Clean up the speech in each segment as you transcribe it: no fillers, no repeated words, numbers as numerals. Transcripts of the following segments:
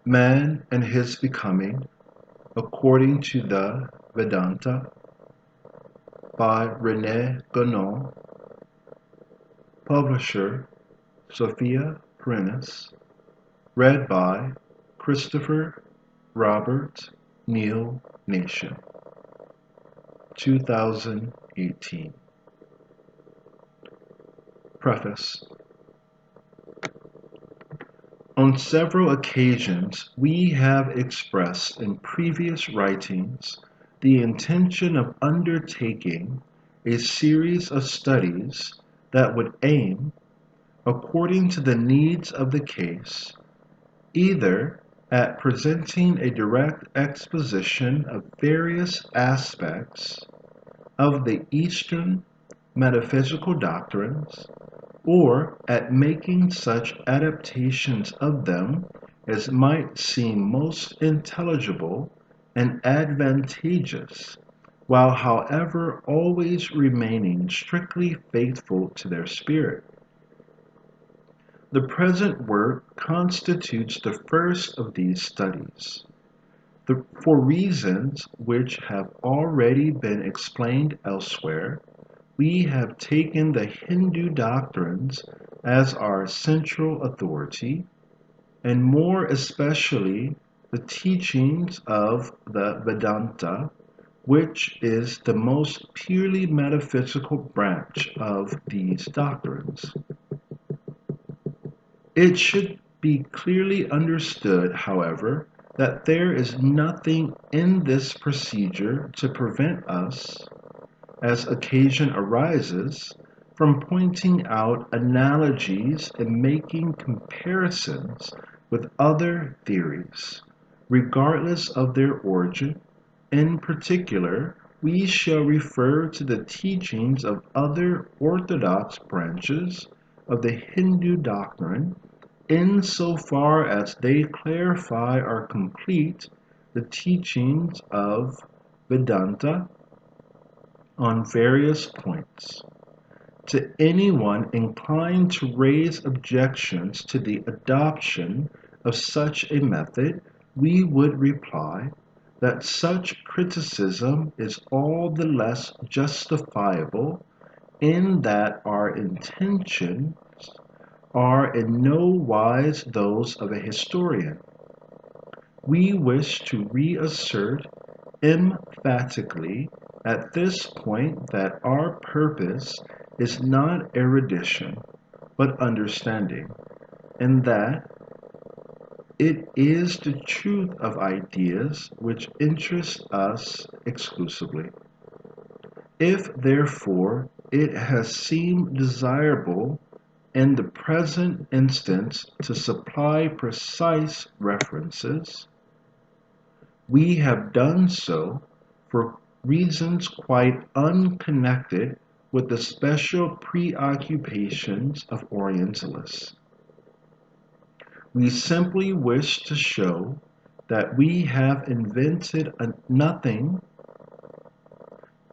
Man and His Becoming, according to the Vedanta, by RENE GUENON, publisher Sophia Prentice, read by Christopher Robert Neal Nation, 2018. Preface. On several occasions, we have expressed in previous writings the intention of undertaking a series of studies that would aim, according to the needs of the case, either at presenting a direct exposition of various aspects of the Eastern metaphysical doctrines, or at making such adaptations of them as might seem most intelligible and advantageous, while however always remaining strictly faithful to their spirit. The present work constitutes the first of these studies. For reasons which have already been explained elsewhere, we have taken the Hindu doctrines as our central authority, and more especially the teachings of the Vedanta, which is the most purely metaphysical branch of these doctrines. It should be clearly understood, however, that there is nothing in this procedure to prevent us, as occasion arises, from pointing out analogies and making comparisons with other theories, regardless of their origin. In particular, we shall refer to the teachings of other orthodox branches of the Hindu doctrine insofar as they clarify or complete the teachings of Vedanta on various points. To anyone inclined to raise objections to the adoption of such a method, we would reply that such criticism is all the less justifiable in that our intentions are in no wise those of a historian. We wish to reassert emphatically at this point that our purpose is not erudition, but understanding, and that it is the truth of ideas which interests us exclusively. If, therefore, it has seemed desirable in the present instance to supply precise references, we have done so for reasons quite unconnected with the special preoccupations of Orientalists. We simply wish to show that we have invented nothing,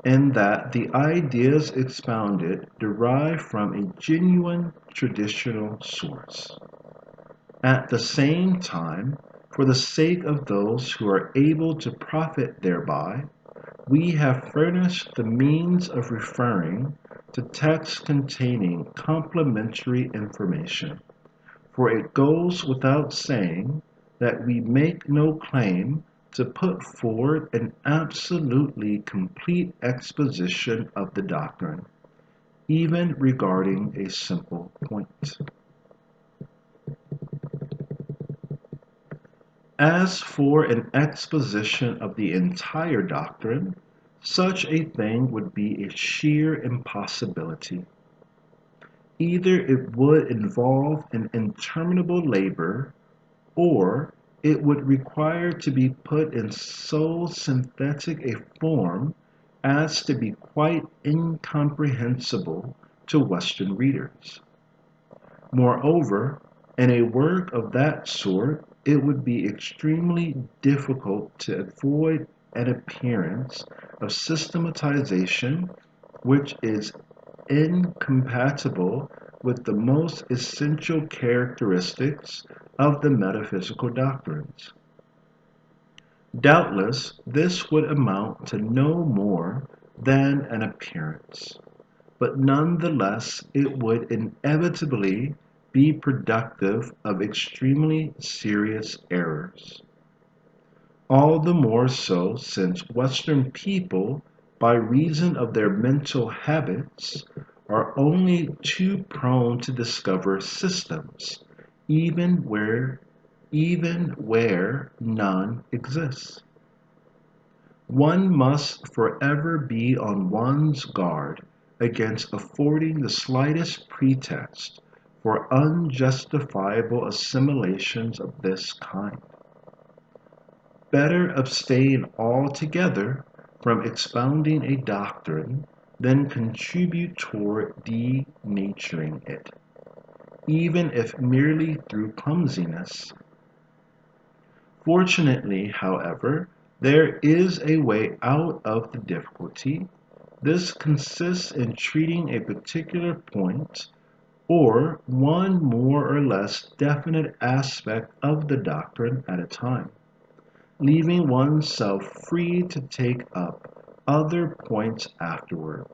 and that the ideas expounded derive from a genuine traditional source. At the same time, for the sake of those who are able to profit thereby, we have furnished the means of referring to texts containing complementary information, for it goes without saying that we make no claim to put forward an absolutely complete exposition of the doctrine, even regarding a simple point. As for an exposition of the entire doctrine, such a thing would be a sheer impossibility. Either it would involve an interminable labor, or it would require to be put in so synthetic a form as to be quite incomprehensible to Western readers. Moreover, in a work of that sort, it would be extremely difficult to avoid an appearance of systematization which is incompatible with the most essential characteristics of the metaphysical doctrines. Doubtless, this would amount to no more than an appearance, but nonetheless it would inevitably be productive of extremely serious errors. All the more so since Western people, by reason of their mental habits, are only too prone to discover systems, even where none exists. One must forever be on one's guard against affording the slightest pretext for unjustifiable assimilations of this kind. Better abstain altogether from expounding a doctrine than contribute toward denaturing it, even if merely through clumsiness. Fortunately, however, there is a way out of the difficulty. This consists in treating a particular point or one more or less definite aspect of the doctrine at a time, leaving oneself free to take up other points afterward,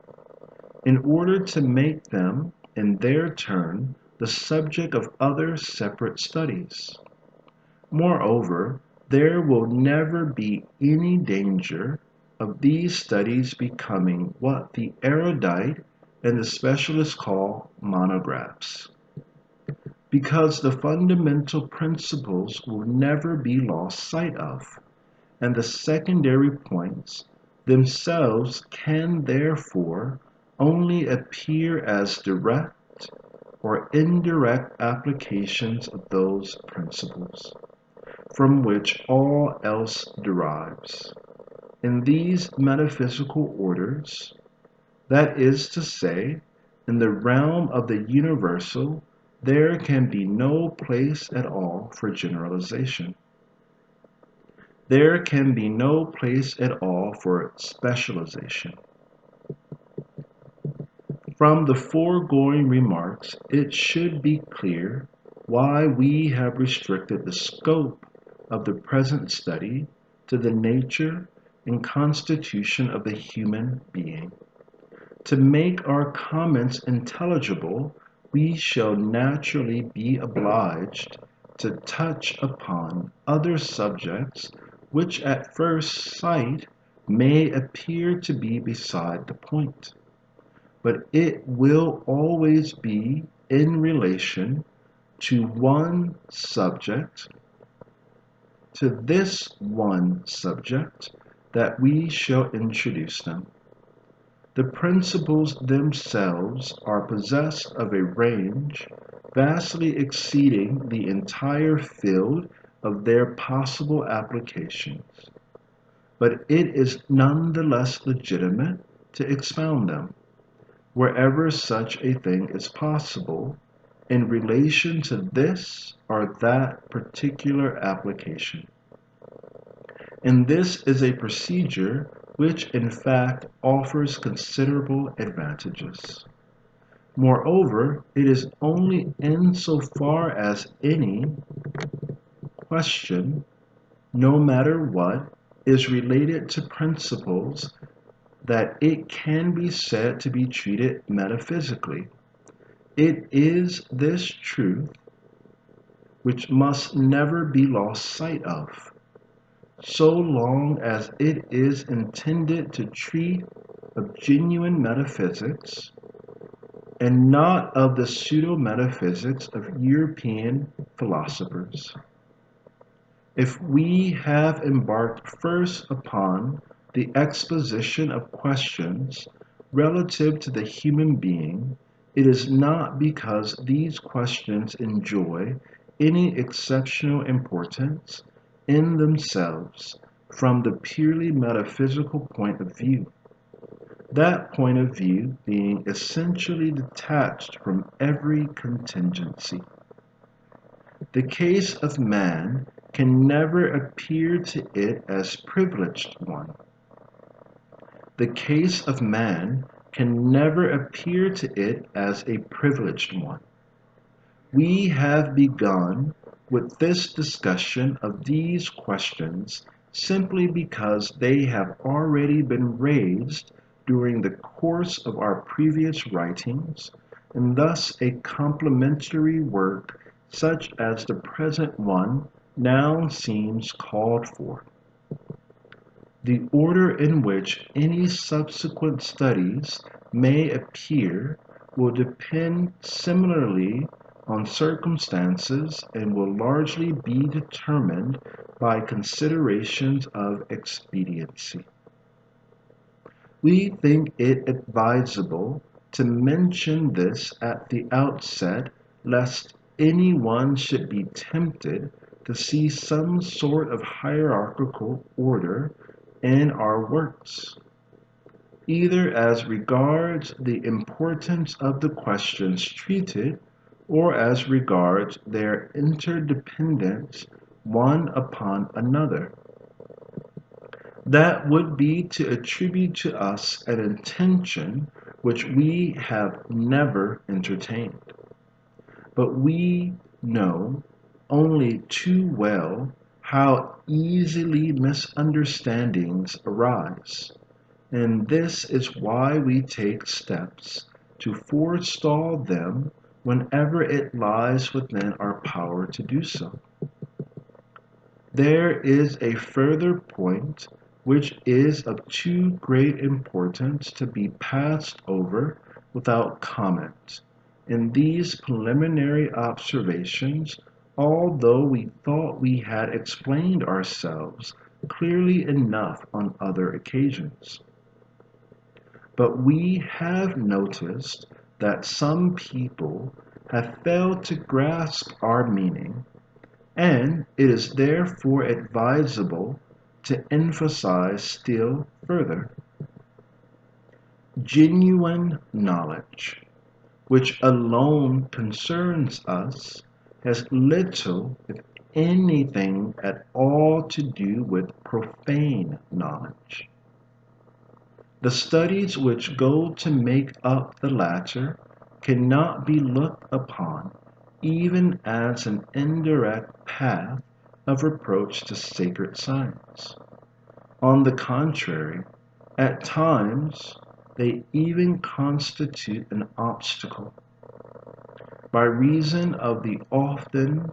in order to make them, in their turn, the subject of other separate studies. Moreover, there will never be any danger of these studies becoming what the erudite and the specialist call monographs, because the fundamental principles will never be lost sight of, and the secondary points themselves can therefore only appear as direct or indirect applications of those principles, from which all else derives. In these metaphysical orders, that is to say, in the realm of the universal, there can be no place at all for generalization. There can be no place at all for specialization. From the foregoing remarks, it should be clear why we have restricted the scope of the present study to the nature and constitution of the human being. To make our comments intelligible, we shall naturally be obliged to touch upon other subjects which at first sight may appear to be beside the point, but it will always be in relation to this one subject, that we shall introduce them. The principles themselves are possessed of a range vastly exceeding the entire field of their possible applications, but it is none the less legitimate to expound them, wherever such a thing is possible, in relation to this or that particular application. And this is a procedure which in fact offers considerable advantages. Moreover, it is only insofar as any question, no matter what, is related to principles that it can be said to be treated metaphysically. It is this truth which must never be lost sight of, so long as it is intended to treat of genuine metaphysics and not of the pseudo-metaphysics of European philosophers. If we have embarked first upon the exposition of questions relative to the human being, it is not because these questions enjoy any exceptional importance in themselves from the purely metaphysical point of view, that point of view being essentially detached from every contingency. The case of man can never appear to it as privileged one. The case of man can never appear to it as a privileged one. We have begun with this discussion of these questions simply because they have already been raised during the course of our previous writings, and thus a complementary work such as the present one now seems called for. The order in which any subsequent studies may appear will depend similarly on circumstances and will largely be determined by considerations of expediency. We think it advisable to mention this at the outset, lest anyone should be tempted to see some sort of hierarchical order in our works, either as regards the importance of the questions treated or as regards their interdependence one upon another. That would be to attribute to us an intention which we have never entertained. But we know only too well how easily misunderstandings arise, and this is why we take steps to forestall them whenever it lies within our power to do so. There is a further point which is of too great importance to be passed over without comment. In these preliminary observations, although we thought we had explained ourselves clearly enough on other occasions. But we have noticed that some people have failed to grasp our meaning, and it is therefore advisable to emphasize still further. Genuine knowledge, which alone concerns us, has little, if anything at all, to do with profane knowledge. The studies which go to make up the latter cannot be looked upon even as an indirect path of approach to sacred science. On the contrary, at times they even constitute an obstacle, by reason of the often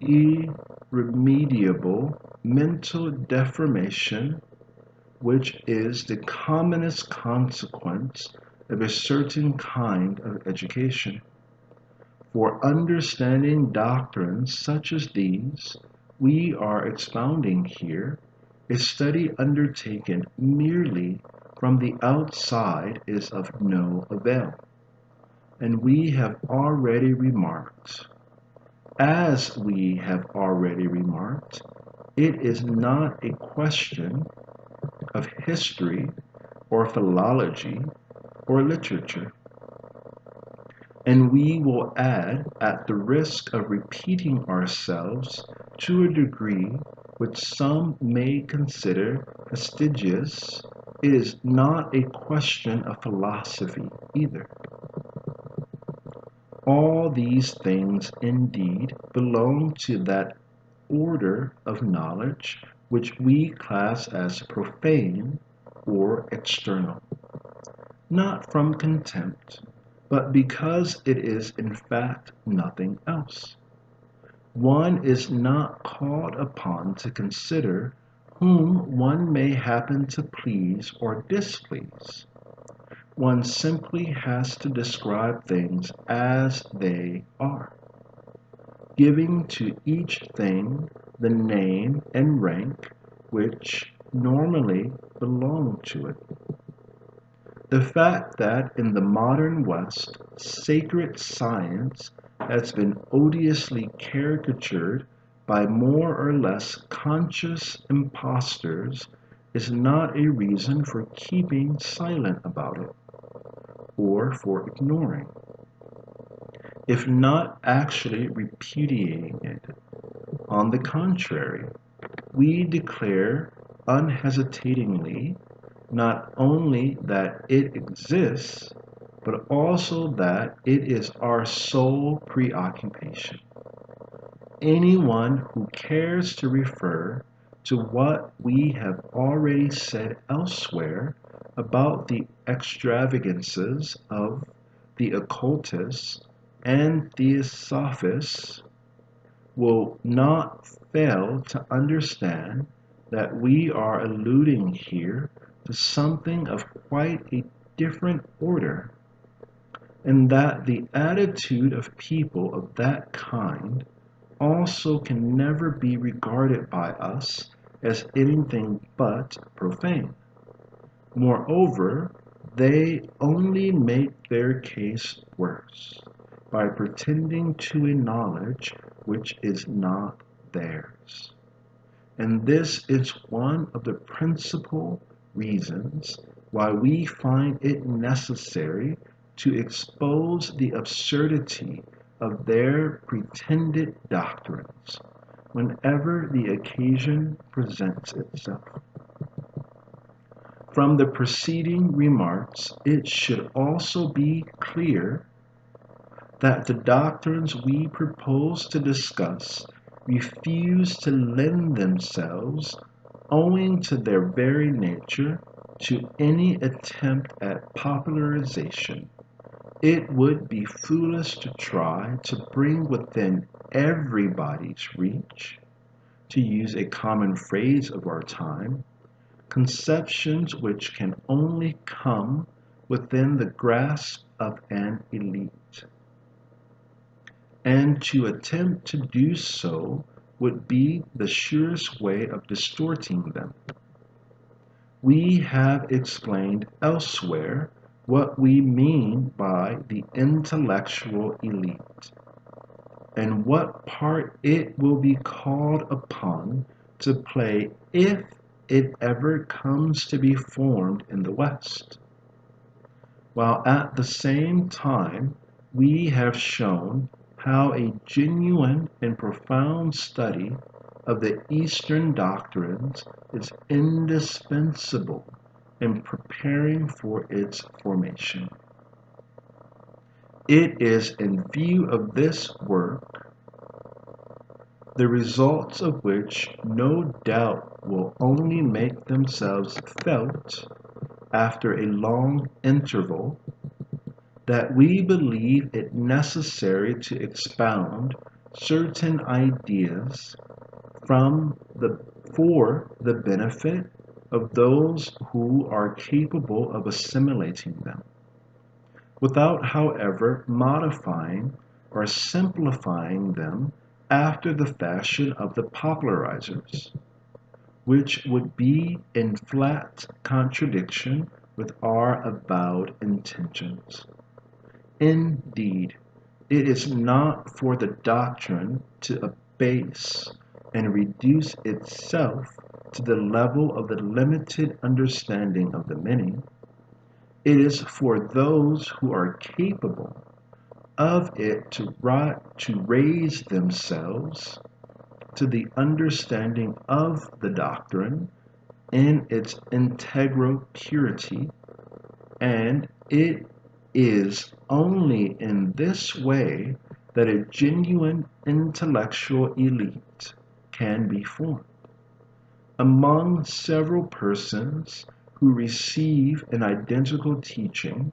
irremediable mental deformation which is the commonest consequence of a certain kind of education. For understanding doctrines such as these we are expounding here, a study undertaken merely from the outside is of no avail. And we have already remarked, as we have already remarked, it is not a question of history or philology or literature. And we will add, at the risk of repeating ourselves to a degree which some may consider fastidious, it is not a question of philosophy either. All these things indeed belong to that order of knowledge which we class as profane or external, not from contempt, but because it is in fact nothing else. One is not called upon to consider whom one may happen to please or displease. One simply has to describe things as they are, giving to each thing the name and rank which normally belong to it. The fact that in the modern West sacred science has been odiously caricatured by more or less conscious impostors is not a reason for keeping silent about it, or for ignoring, if not actually repudiating it. On the contrary, we declare unhesitatingly not only that it exists, but also that it is our sole preoccupation. Anyone who cares to refer to what we have already said elsewhere about the extravagances of the occultists and theosophists will not fail to understand that we are alluding here to something of quite a different order, and that the attitude of people of that kind also can never be regarded by us as anything but profane. Moreover, they only make their case worse by pretending to a knowledge which is not theirs. And this is one of the principal reasons why we find it necessary to expose the absurdity of their pretended doctrines whenever the occasion presents itself. From the preceding remarks, it should also be clear that the doctrines we propose to discuss refuse to lend themselves, owing to their very nature, to any attempt at popularization. It would be foolish to try to bring within everybody's reach, to use a common phrase of our time, conceptions which can only come within the grasp of an elite. And to attempt to do so would be the surest way of distorting them. We have explained elsewhere what we mean by the intellectual elite, and what part it will be called upon to play if it ever comes to be formed in the West. While at the same time we have shown how a genuine and profound study of the Eastern doctrines is indispensable in preparing for its formation. It is in view of this work, the results of which no doubt will only make themselves felt after a long interval, that we believe it necessary to expound certain ideas for the benefit of those who are capable of assimilating them, without, however, modifying or simplifying them after the fashion of the popularizers, which would be in flat contradiction with our avowed intentions. Indeed, it is not for the doctrine to abase and reduce itself to the level of the limited understanding of the many. It is for those who are capable of it to raise themselves to the understanding of the doctrine in its integral purity, and it is only in this way that a genuine intellectual elite can be formed. Among several persons who receive an identical teaching,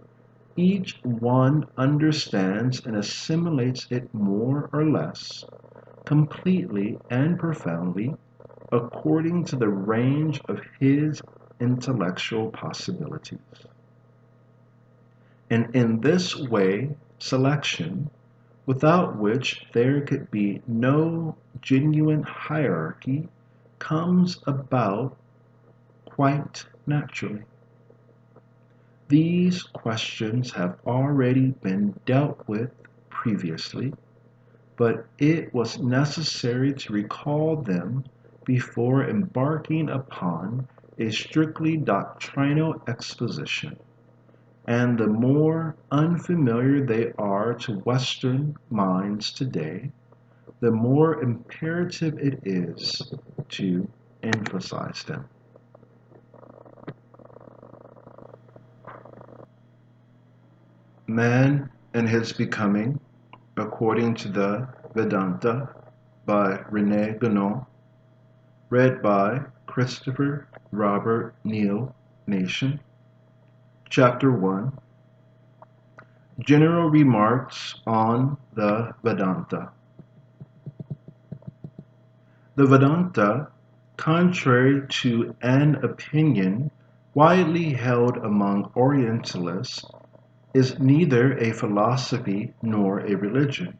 each one understands and assimilates it more or less, completely and profoundly, according to the range of his intellectual possibilities. And in this way, selection, without which there could be no genuine hierarchy, comes about quite naturally. These questions have already been dealt with previously, but it was necessary to recall them before embarking upon a strictly doctrinal exposition. And the more unfamiliar they are to Western minds today, the more imperative it is to emphasize them. Man and His Becoming, according to the Vedanta, by RENE GUENON, read by Christopher Robert Neal Nation. Chapter 1, General Remarks on the Vedanta. The Vedanta, contrary to an opinion widely held among Orientalists, is neither a philosophy nor a religion,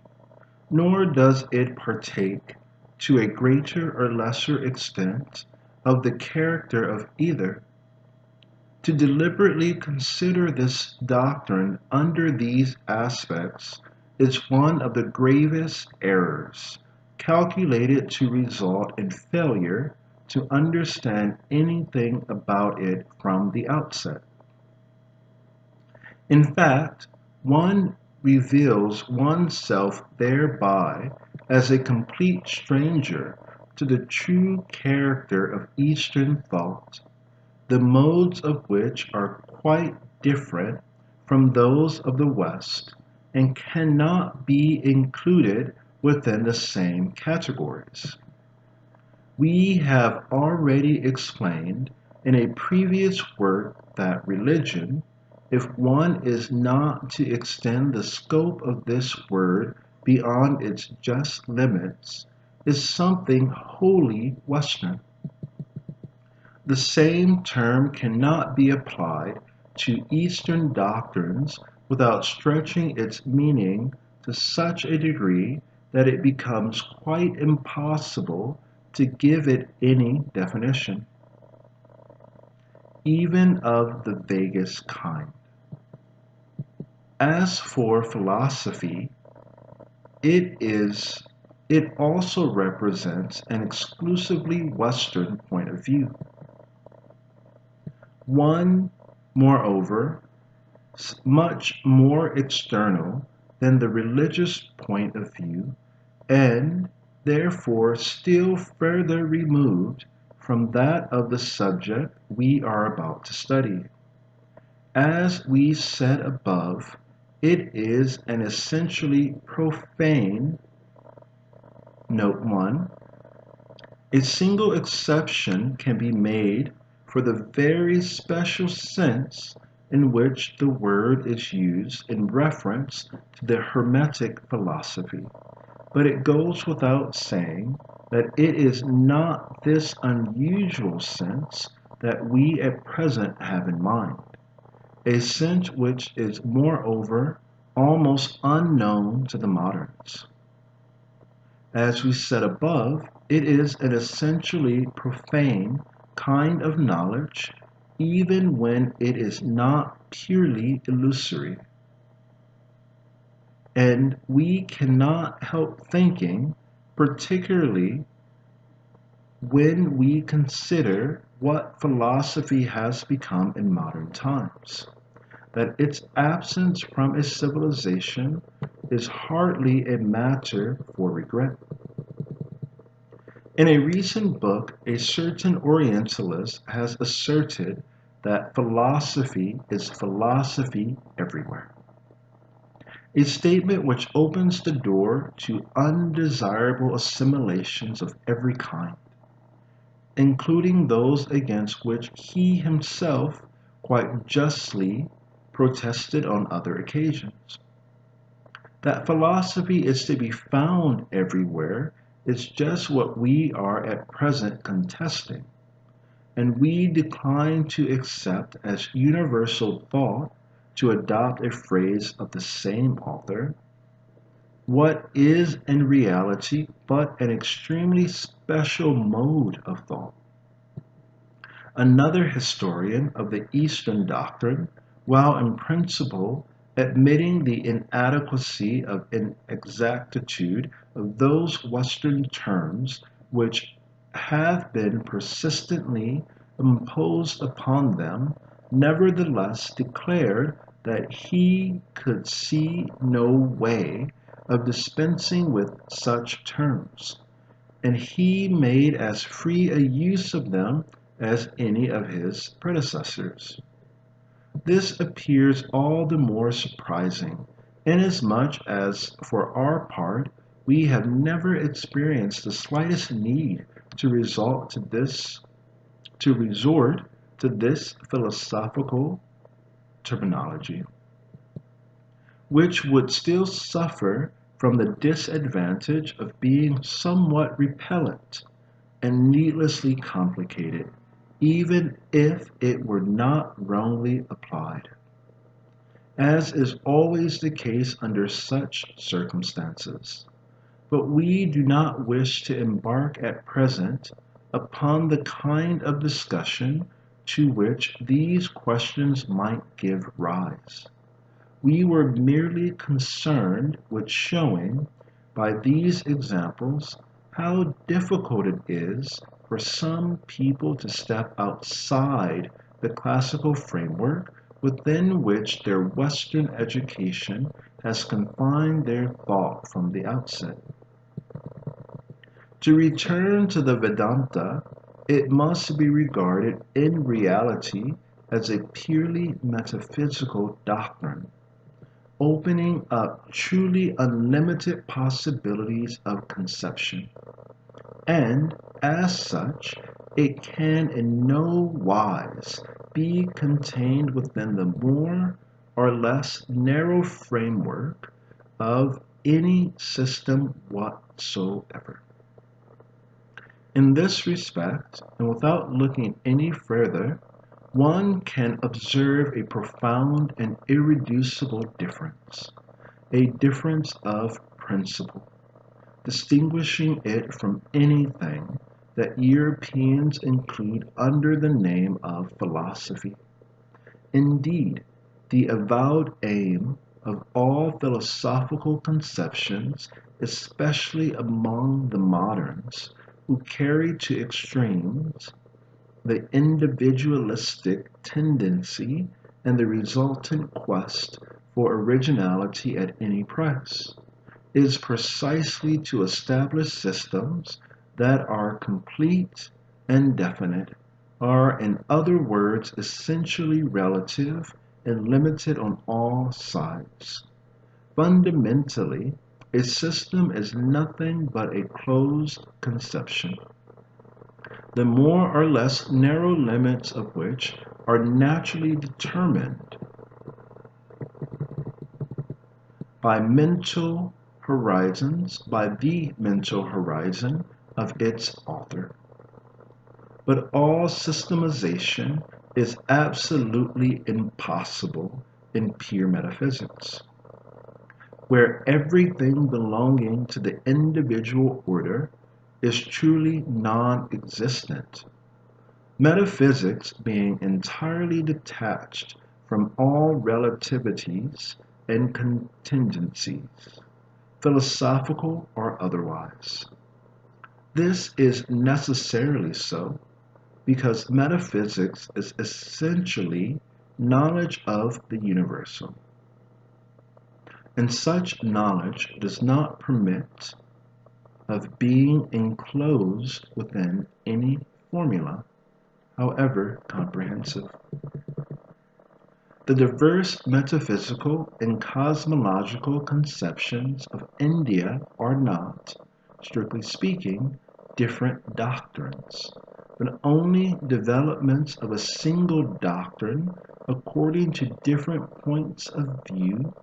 nor does it partake, to a greater or lesser extent, of the character of either. To deliberately consider this doctrine under these aspects is one of the gravest errors, calculated to result in failure to understand anything about it from the outset. In fact, one reveals oneself thereby as a complete stranger to the true character of Eastern thought, the modes of which are quite different from those of the West and cannot be included within the same categories. We have already explained in a previous work that religion, if one is not to extend the scope of this word beyond its just limits, is something wholly Western. The same term cannot be applied to Eastern doctrines without stretching its meaning to such a degree that it becomes quite impossible to give it any definition, even of the vaguest kind. As for philosophy, it also represents an exclusively Western point of view. One, moreover, much more external than the religious point of view, and therefore still further removed from that of the subject we are about to study. As we said above, it is an essentially profane. Note 1. A single exception can be made for the very special sense in which the word is used in reference to the Hermetic philosophy, but it goes without saying that it is not this unusual sense that we at present have in mind, a sense which is moreover almost unknown to the moderns. As we said above, it is an essentially profane kind of knowledge, even when it is not purely illusory. And we cannot help thinking, particularly when we consider what philosophy has become in modern times, that its absence from a civilization is hardly a matter for regret. In a recent book, a certain Orientalist has asserted that philosophy is philosophy everywhere, a statement which opens the door to undesirable assimilations of every kind, including those against which he himself quite justly protested on other occasions. That philosophy is to be found everywhere is just what we are at present contesting, and we decline to accept as universal thought, to adopt a phrase of the same author, what is in reality but an extremely special mode of thought. Another historian of the Eastern doctrine, while in principle admitting the inadequacy of inexactitude of those Western terms which have been persistently imposed upon them, nevertheless declared that he could see no way of dispensing with such terms, and he made as free a use of them as any of his predecessors. This appears all the more surprising, inasmuch as, for our part, we have never experienced the slightest need to resort to this philosophical terminology, which would still suffer from the disadvantage of being somewhat repellent and needlessly complicated, even if it were not wrongly applied, as is always the case under such circumstances. But we do not wish to embark at present upon the kind of discussion to which these questions might give rise. We were merely concerned with showing, by these examples, how difficult it is for some people to step outside the classical framework within which their Western education has confined their thought from the outset. To return to the Vedanta, it must be regarded in reality as a purely metaphysical doctrine, opening up truly unlimited possibilities of conception. And, as such, it can in no wise be contained within the more or less narrow framework of any system whatsoever. In this respect, and without looking any further, one can observe a profound and irreducible difference, a difference of principle, distinguishing it from anything that Europeans include under the name of philosophy. Indeed, the avowed aim of all philosophical conceptions, especially among the moderns, who carry to extremes the individualistic tendency and the resultant quest for originality at any price, is precisely to establish systems that are complete and definite, are, in other words, essentially relative and limited on all sides. Fundamentally, a system is nothing but a closed conception, the more or less narrow limits of which are naturally determined by the mental horizon of its author. But all systemization is absolutely impossible in pure metaphysics, where everything belonging to the individual order is truly non-existent. Metaphysics being entirely detached from all relativities and contingencies, philosophical or otherwise. This is necessarily so, because metaphysics is essentially knowledge of the universal, and such knowledge does not permit of being enclosed within any formula, however comprehensive. The diverse metaphysical and cosmological conceptions of India are not, strictly speaking, different doctrines, but only developments of a single doctrine according to different points of view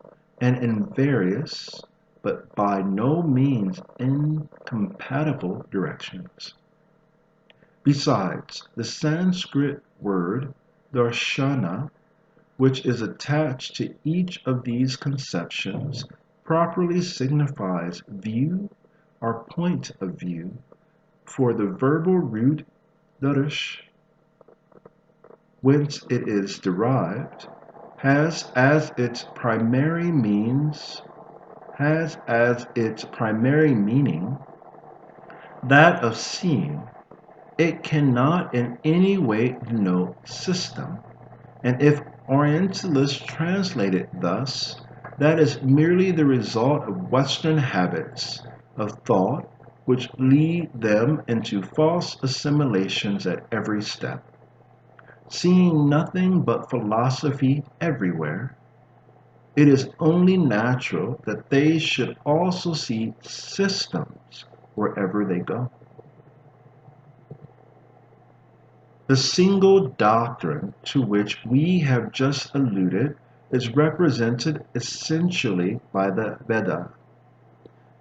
and in various, but by no means incompatible directions. Besides, the Sanskrit word darshana, which is attached to each of these conceptions, properly signifies view or point of view, for the verbal root darsh, whence it is derived, has as its primary meaning that of seeing. It cannot in any way denote system, and if Orientalists translate it thus, that is merely the result of Western habits of thought which lead them into false assimilations at every step. seeing nothing but philosophy everywhere, it is only natural that they should also see systems wherever they go. The single doctrine to which we have just alluded is represented essentially by the Veda.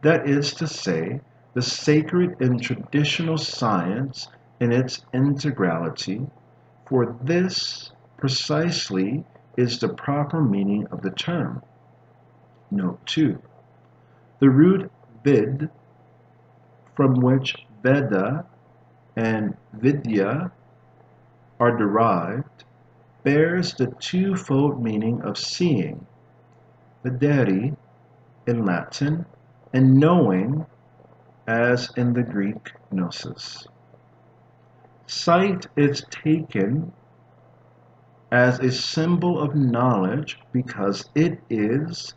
That is to say, the sacred and traditional science in its integrality, for this precisely is the proper meaning of the term. Note 2. The root vid, from which Veda and Vidya are derived, bears the twofold meaning of seeing, videre in Latin, and knowing, as in the Greek gnosis. Sight is taken as a symbol of knowledge because it is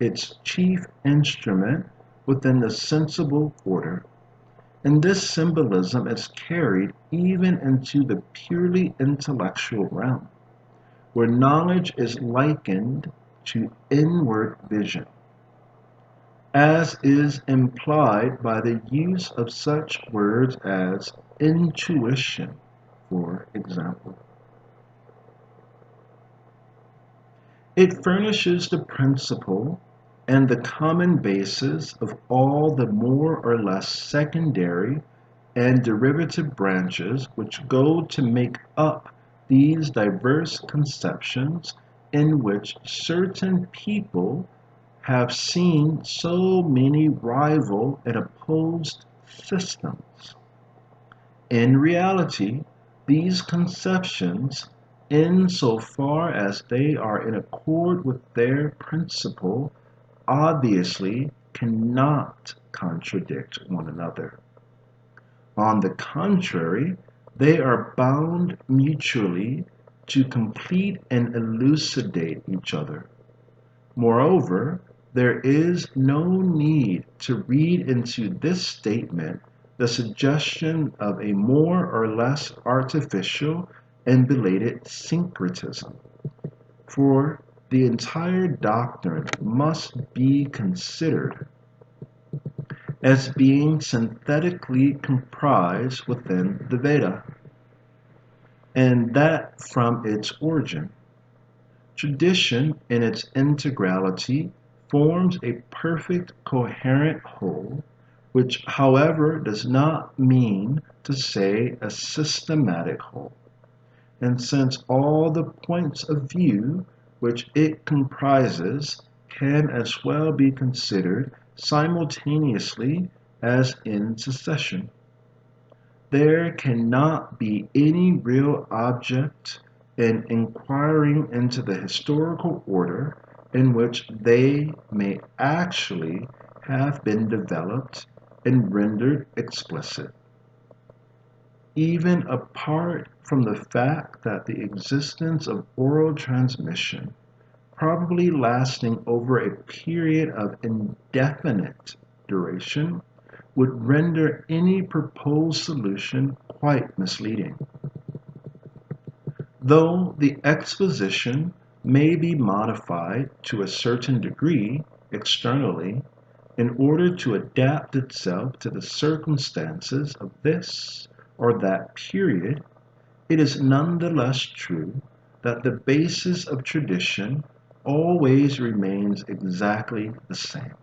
its chief instrument within the sensible order. And this symbolism is carried even into the purely intellectual realm, where knowledge is likened to inward vision, as is implied by the use of such words as intuition, for example. It furnishes the principle and the common basis of all the more or less secondary and derivative branches which go to make up these diverse conceptions in which certain people have seen so many rival and opposed systems. In reality, these conceptions, insofar as they are in accord with their principle, obviously cannot contradict one another. On the contrary, they are bound mutually to complete and elucidate each other. Moreover, there is no need to read into this statement the suggestion of a more or less artificial and belated syncretism, for the entire doctrine must be considered as being synthetically comprised within the Veda, and that from its origin. Tradition in its integrality forms a perfect coherent whole, which however does not mean to say a systematic whole. And since all the points of view which it comprises can as well be considered simultaneously as in succession, there cannot be any real object in inquiring into the historical order in which they may actually have been developed and rendered explicit. Even apart from the fact that the existence of oral transmission, probably lasting over a period of indefinite duration, would render any proposed solution quite misleading. Though the exposition may be modified to a certain degree externally in order to adapt itself to the circumstances of this or that period, it is nonetheless true that the basis of tradition always remains exactly the same,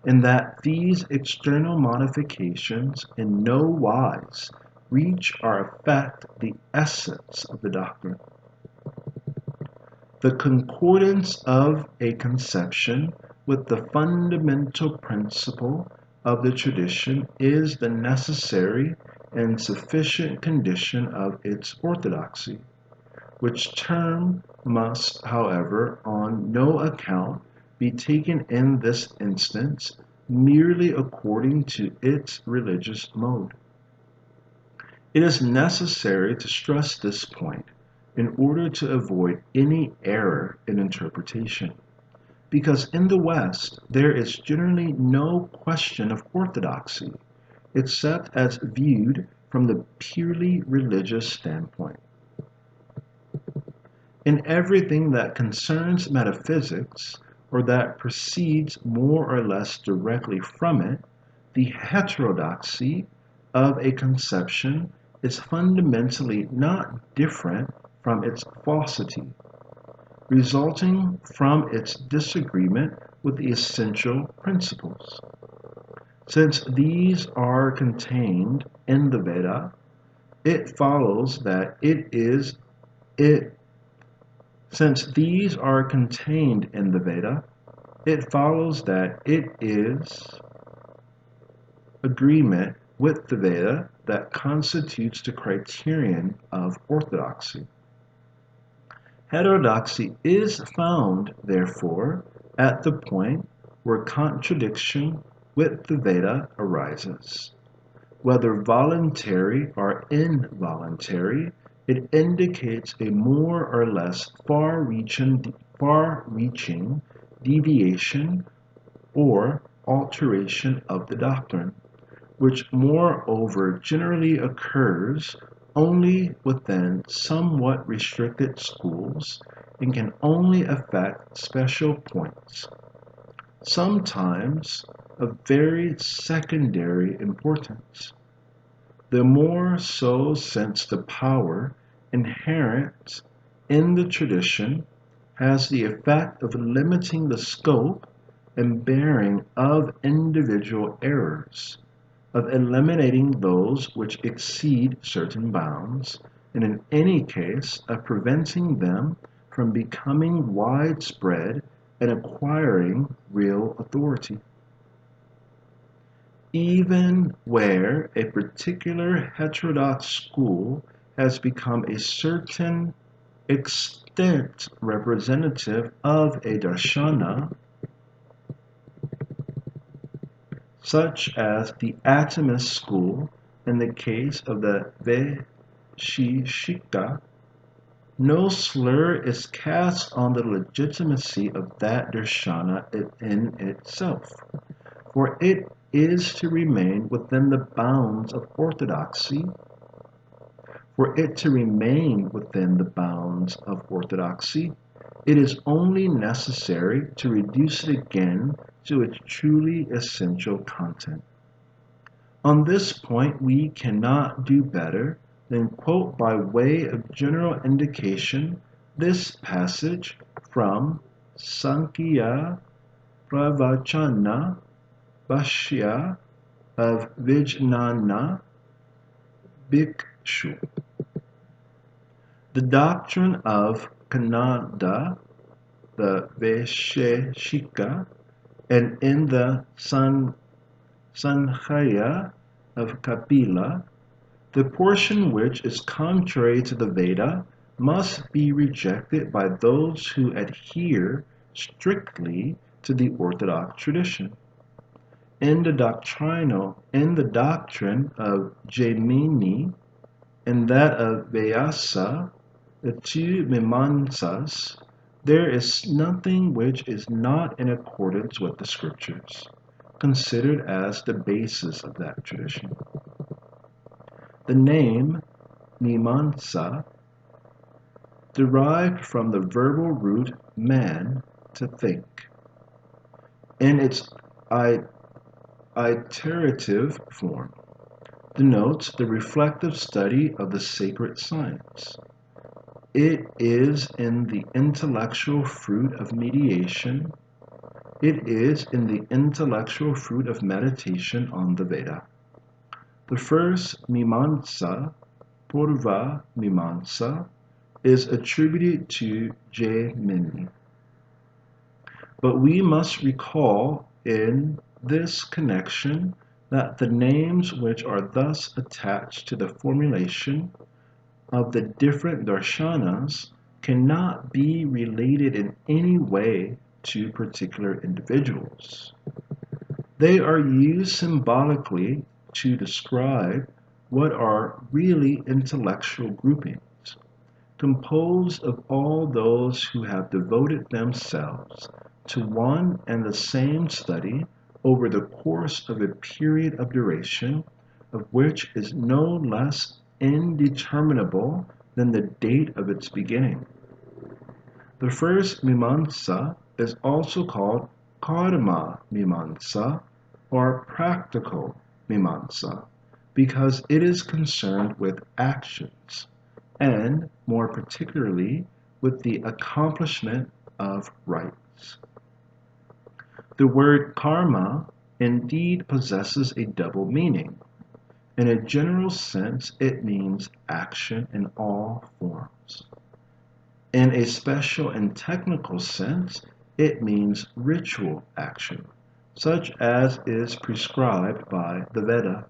and that these external modifications in no wise reach or affect the essence of the doctrine. The concordance of a conception with the fundamental principle of the tradition is the necessary and sufficient condition of its orthodoxy, which term must, however, on no account be taken in this instance merely according to its religious mode. It is necessary to stress this point in order to avoid any error in interpretation, because in the West there is generally no question of orthodoxy, except as viewed from the purely religious standpoint. In everything that concerns metaphysics, or that proceeds more or less directly from it, the heterodoxy of a conception is fundamentally not different from its falsity, resulting from its disagreement with the essential principles. Since these are contained in the Veda, it follows that Since these are contained in the Veda, it follows that it is agreement with the Veda that constitutes the criterion of orthodoxy. Heterodoxy is found, therefore, at the point where contradiction with the Veda arises. Whether voluntary or involuntary, it indicates a more or less far-reaching deviation or alteration of the doctrine, which moreover generally occurs only within somewhat restricted schools and can only affect special points, sometimes of very secondary importance. The more so since the power inherent in the tradition has the effect of limiting the scope and bearing of individual errors, of eliminating those which exceed certain bounds, and in any case of preventing them from becoming widespread and acquiring real authority. Even where a particular heterodox school has become a certain extent representative of a darshana, such as the atomist school in the case of the Vaisheshika, no slur is cast on the legitimacy of that darshana in itself, for it is to remain within the bounds of orthodoxy. For it to remain within the bounds of orthodoxy, it is only necessary to reduce it again to its truly essential content. On this point, we cannot do better than quote by way of general indication this passage from Sankhya Pravachana Bhashya of Vijnana Bhikshu. The doctrine of Kanada, the Vaisheshika, and in the Sankhya of Kapila, the portion which is contrary to the Veda must be rejected by those who adhere strictly to the orthodox tradition. In the doctrine of Jaimini and that of Vyasa, the two Mimamsas, there is nothing which is not in accordance with the scriptures, considered as the basis of that tradition. The name Mimamsa, derived from the verbal root man, to think, in its iterative form, denotes the reflective study of the sacred science. It is in the intellectual fruit of meditation. It is in the intellectual fruit of meditation on the Veda. The first Mimamsa, Purva Mimamsa, is attributed to Jaimini. But we must recall in this connection that the names which are thus attached to the formulation of the different darshanas cannot be related in any way to particular individuals. They are used symbolically to describe what are really intellectual groupings, composed of all those who have devoted themselves to one and the same study over the course of a period of duration, of which is no less indeterminable than the date of its beginning. The first Mimamsa is also called Karma Mimamsa or Practical Mimamsa because it is concerned with actions and, more particularly, with the accomplishment of rites. The word karma indeed possesses a double meaning. In a general sense, it means action in all forms. In a special and technical sense, it means ritual action, such as is prescribed by the Veda.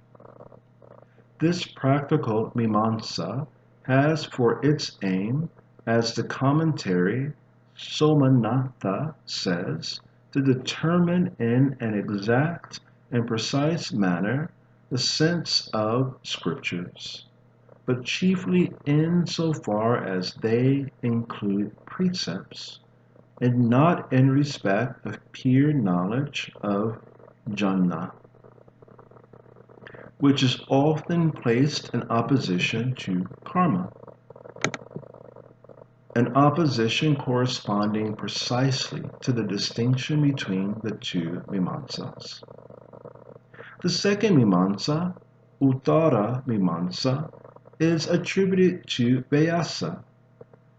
This practical Mimamsa has for its aim, as the commentary Somanatha says, to determine in an exact and precise manner the sense of scriptures, but chiefly in so far as they include precepts, and not in respect of pure knowledge of jnana, which is often placed in opposition to karma, an opposition corresponding precisely to the distinction between the two Mimamsas. The second Mimamsa, Uttara Mimamsa, is attributed to Vyasa,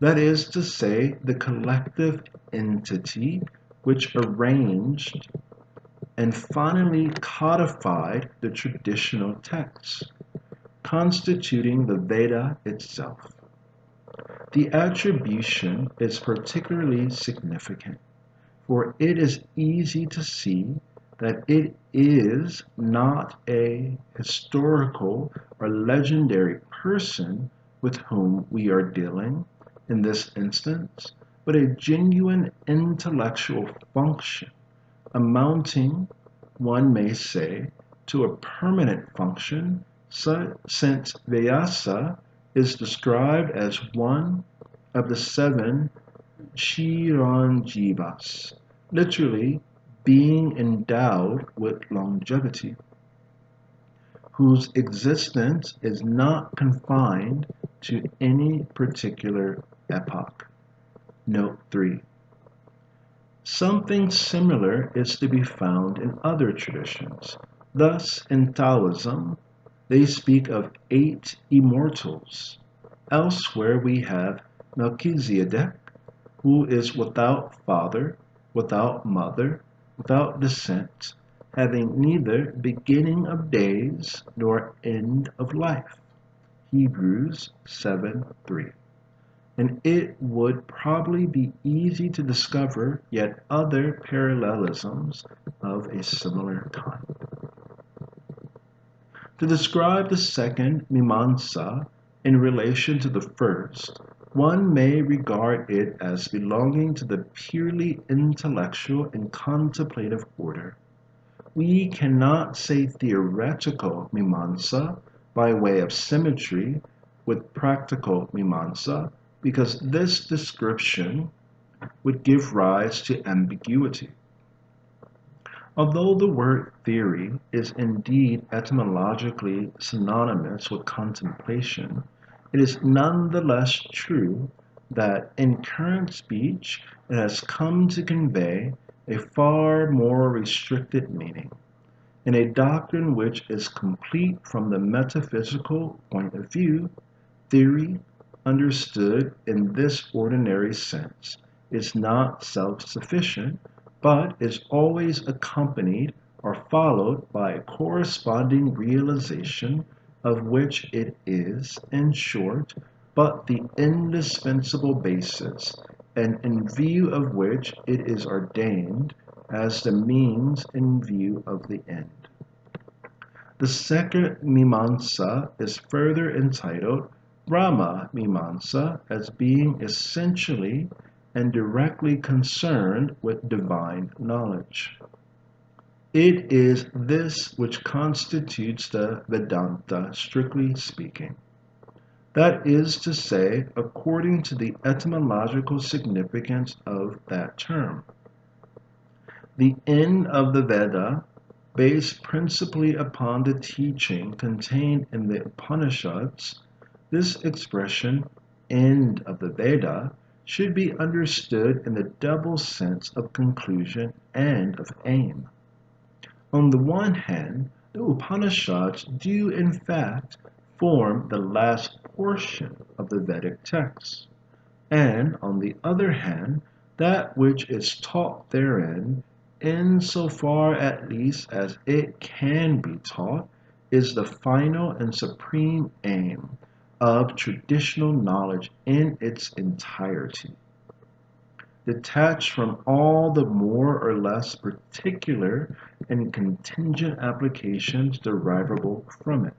that is to say, the collective entity which arranged and finally codified the traditional texts, constituting the Veda itself. The attribution is particularly significant, for it is easy to see that it is not a historical or legendary person with whom we are dealing in this instance, but a genuine intellectual function amounting, one may say, to a permanent function, since Vyasa is described as one of the 7 Chiranjivas, literally being endowed with longevity, whose existence is not confined to any particular epoch. Note 3. Something similar is to be found in other traditions. Thus, in Taoism, they speak of 8 immortals. Elsewhere we have Melchizedek, who is without father, without mother, without descent, having neither beginning of days nor end of life. Hebrews 7:3. And it would probably be easy to discover yet other parallelisms of a similar kind. To describe the second Mimamsa in relation to the first, one may regard it as belonging to the purely intellectual and contemplative order. We cannot say theoretical Mimamsa by way of symmetry with practical Mimamsa, because this description would give rise to ambiguity. Although the word theory is indeed etymologically synonymous with contemplation, it is nonetheless true that in current speech it has come to convey a far more restricted meaning, in a doctrine which is complete from the metaphysical point of view. Theory, understood in this ordinary sense, is not self-sufficient, but is always accompanied or followed by a corresponding realization of which it is, in short, but the indispensable basis, and in view of which it is ordained as the means in view of the end. The second Mimamsa is further entitled Brahma Mimamsa as being essentially and directly concerned with divine knowledge. It is this which constitutes the Vedanta, strictly speaking. That is to say, according to the etymological significance of that term. The end of the Veda, based principally upon the teaching contained in the Upanishads, this expression, end of the Veda, should be understood in the double sense of conclusion and of aim. On the one hand, the Upanishads do in fact form the last portion of the Vedic texts, and on the other hand, that which is taught therein, insofar at least as it can be taught, is the final and supreme aim of traditional knowledge in its entirety, detached from all the more or less particular and contingent applications derivable from it.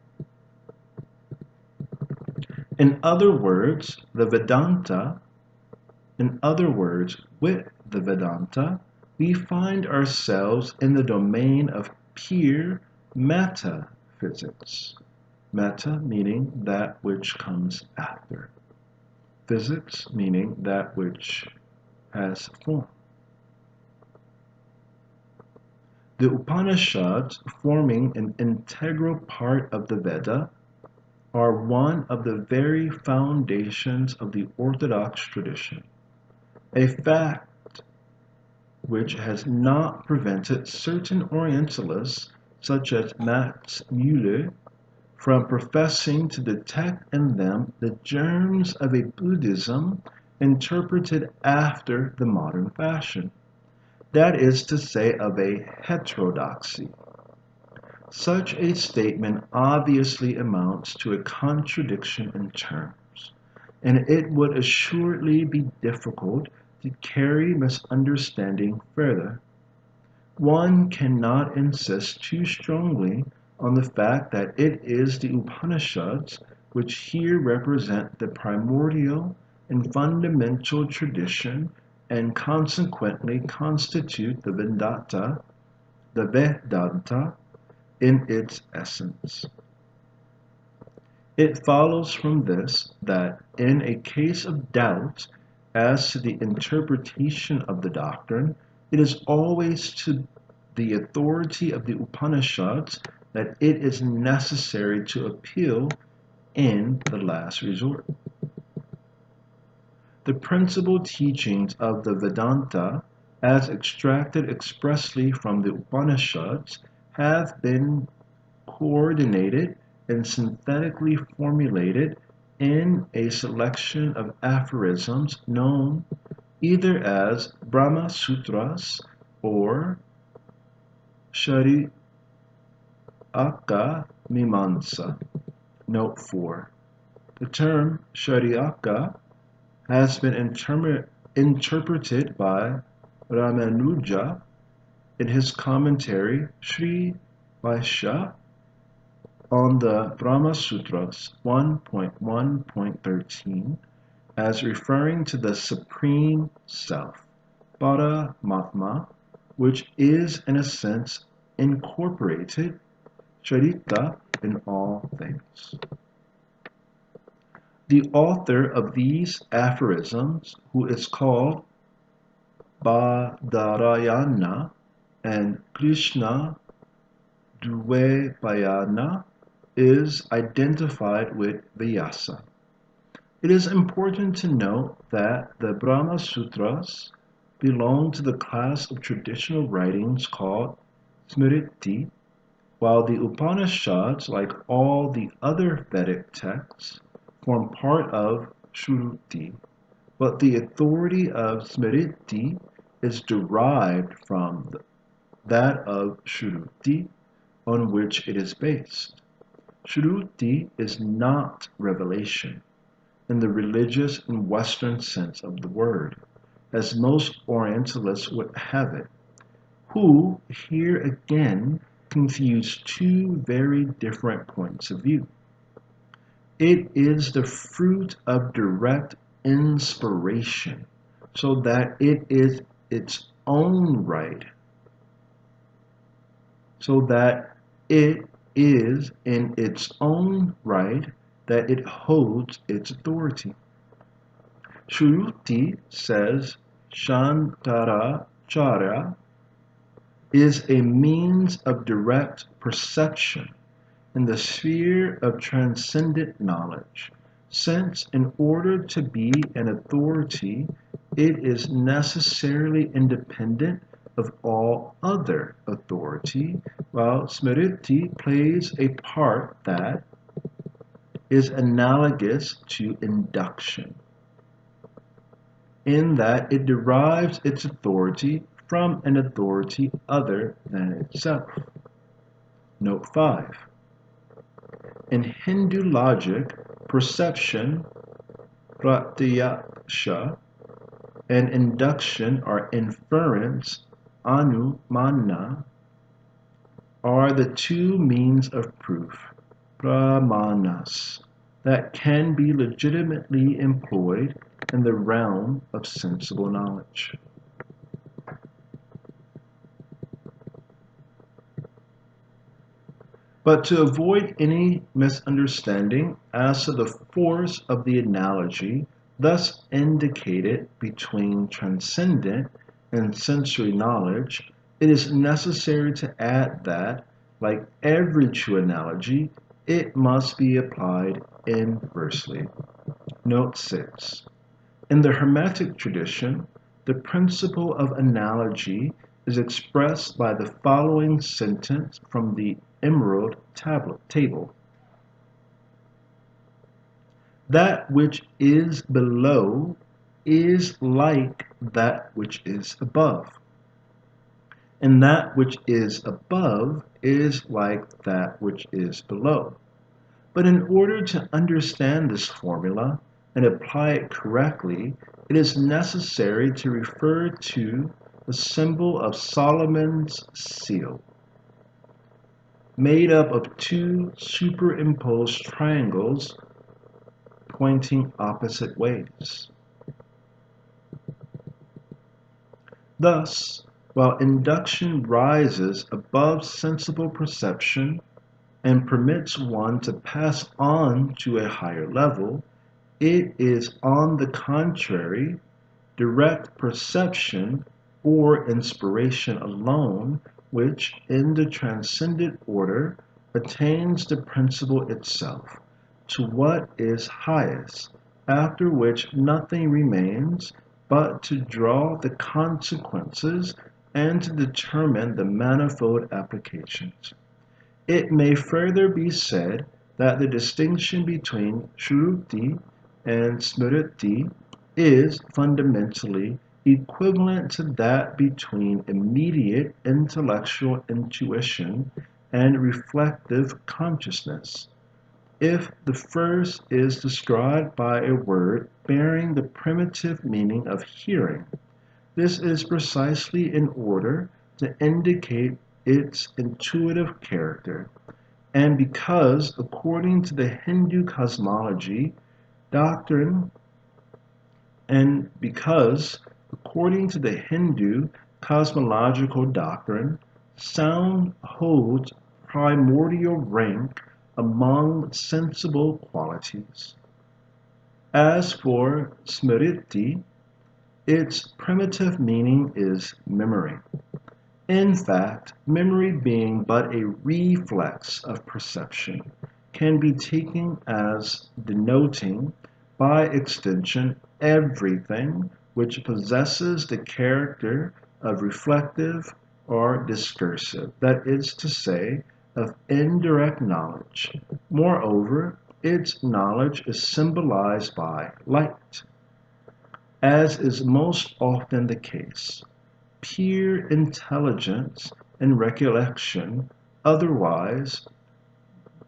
In other words, with the Vedanta, we find ourselves in the domain of pure metaphysics. Meta meaning that which comes after. Physics meaning that which has form. The Upanishads, forming an integral part of the Veda, are one of the very foundations of the orthodox tradition, a fact which has not prevented certain Orientalists, such as Max Muller, from professing to detect in them the germs of a Buddhism interpreted after the modern fashion, that is to say, of a heterodoxy. Such a statement obviously amounts to a contradiction in terms, and it would assuredly be difficult to carry misunderstanding further. One cannot insist too strongly on the fact that it is the Upanishads which here represent the primordial and fundamental tradition and consequently constitute the Vedanta in its essence. It follows from this that in a case of doubt as to the interpretation of the doctrine, it is always to the authority of the Upanishads that it is necessary to appeal in the last resort. The principal teachings of the Vedanta, as extracted expressly from the Upanishads, have been coordinated and synthetically formulated in a selection of aphorisms known either as Brahma Sutras or Shariaka Mimamsa. Note 4. The term Shariaka has been interpreted by Ramanuja in his commentary Sri Vaishya on the Brahma Sutras 1.1.13 as referring to the Supreme Self, Paramatma, which is in a sense incorporated, Charita, in all things. The author of these aphorisms, who is called Badarayana and Krishna Dvayapayana, is identified with Vyasa. It is important to note that the Brahma Sutras belong to the class of traditional writings called Smriti, while the Upanishads, like all the other Vedic texts, form part of Shruti, but the authority of Smriti is derived from that of Shruti, on which it is based. Shruti is not revelation in the religious and Western sense of the word, as most Orientalists would have it, who here again confuse two very different points of view. It is the fruit of direct inspiration, so that it is its own right, so that it is in its own right that it holds its authority. Shruti, says Shankaracharya, is a means of direct perception in the sphere of transcendent knowledge, since in order to be an authority, it is necessarily independent of all other authority, while smriti plays a part that is analogous to induction, in that it derives its authority from an authority other than itself. Note 5. In Hindu logic, perception, pratyaksha, and induction or inference, anumana, are the two means of proof, brahmanas, that can be legitimately employed in the realm of sensible knowledge. But to avoid any misunderstanding as to the force of the analogy thus indicated between transcendent and sensory knowledge, it is necessary to add that, like every true analogy, it must be applied inversely. Note 6. In the Hermetic tradition, the principle of analogy is expressed by the following sentence from the Emerald Table. That which is below is like that which is above, and that which is above is like that which is below. But in order to understand this formula and apply it correctly, it is necessary to refer to the symbol of Solomon's seal, made up of two superimposed triangles pointing opposite ways. Thus, while induction rises above sensible perception and permits one to pass on to a higher level, it is on the contrary, direct perception or inspiration alone which, in the transcendent order, attains the principle itself, to what is highest, after which nothing remains but to draw the consequences and to determine the manifold applications. It may further be said that the distinction between Shruti and Smriti is fundamentally equivalent to that between immediate intellectual intuition and reflective consciousness. If the first is described by a word bearing the primitive meaning of hearing, this is precisely in order to indicate its intuitive character, and because, according to the Hindu cosmology doctrine, and because, according to the Hindu cosmological doctrine, sound holds primordial rank among sensible qualities. As for smriti, its primitive meaning is memory. In fact, memory being but a reflex of perception, can be taken as denoting, by extension, everything which possesses the character of reflective or discursive, that is to say, of indirect knowledge. Moreover, its knowledge is symbolized by light, as is most often the case. Pure intelligence and recollection, otherwise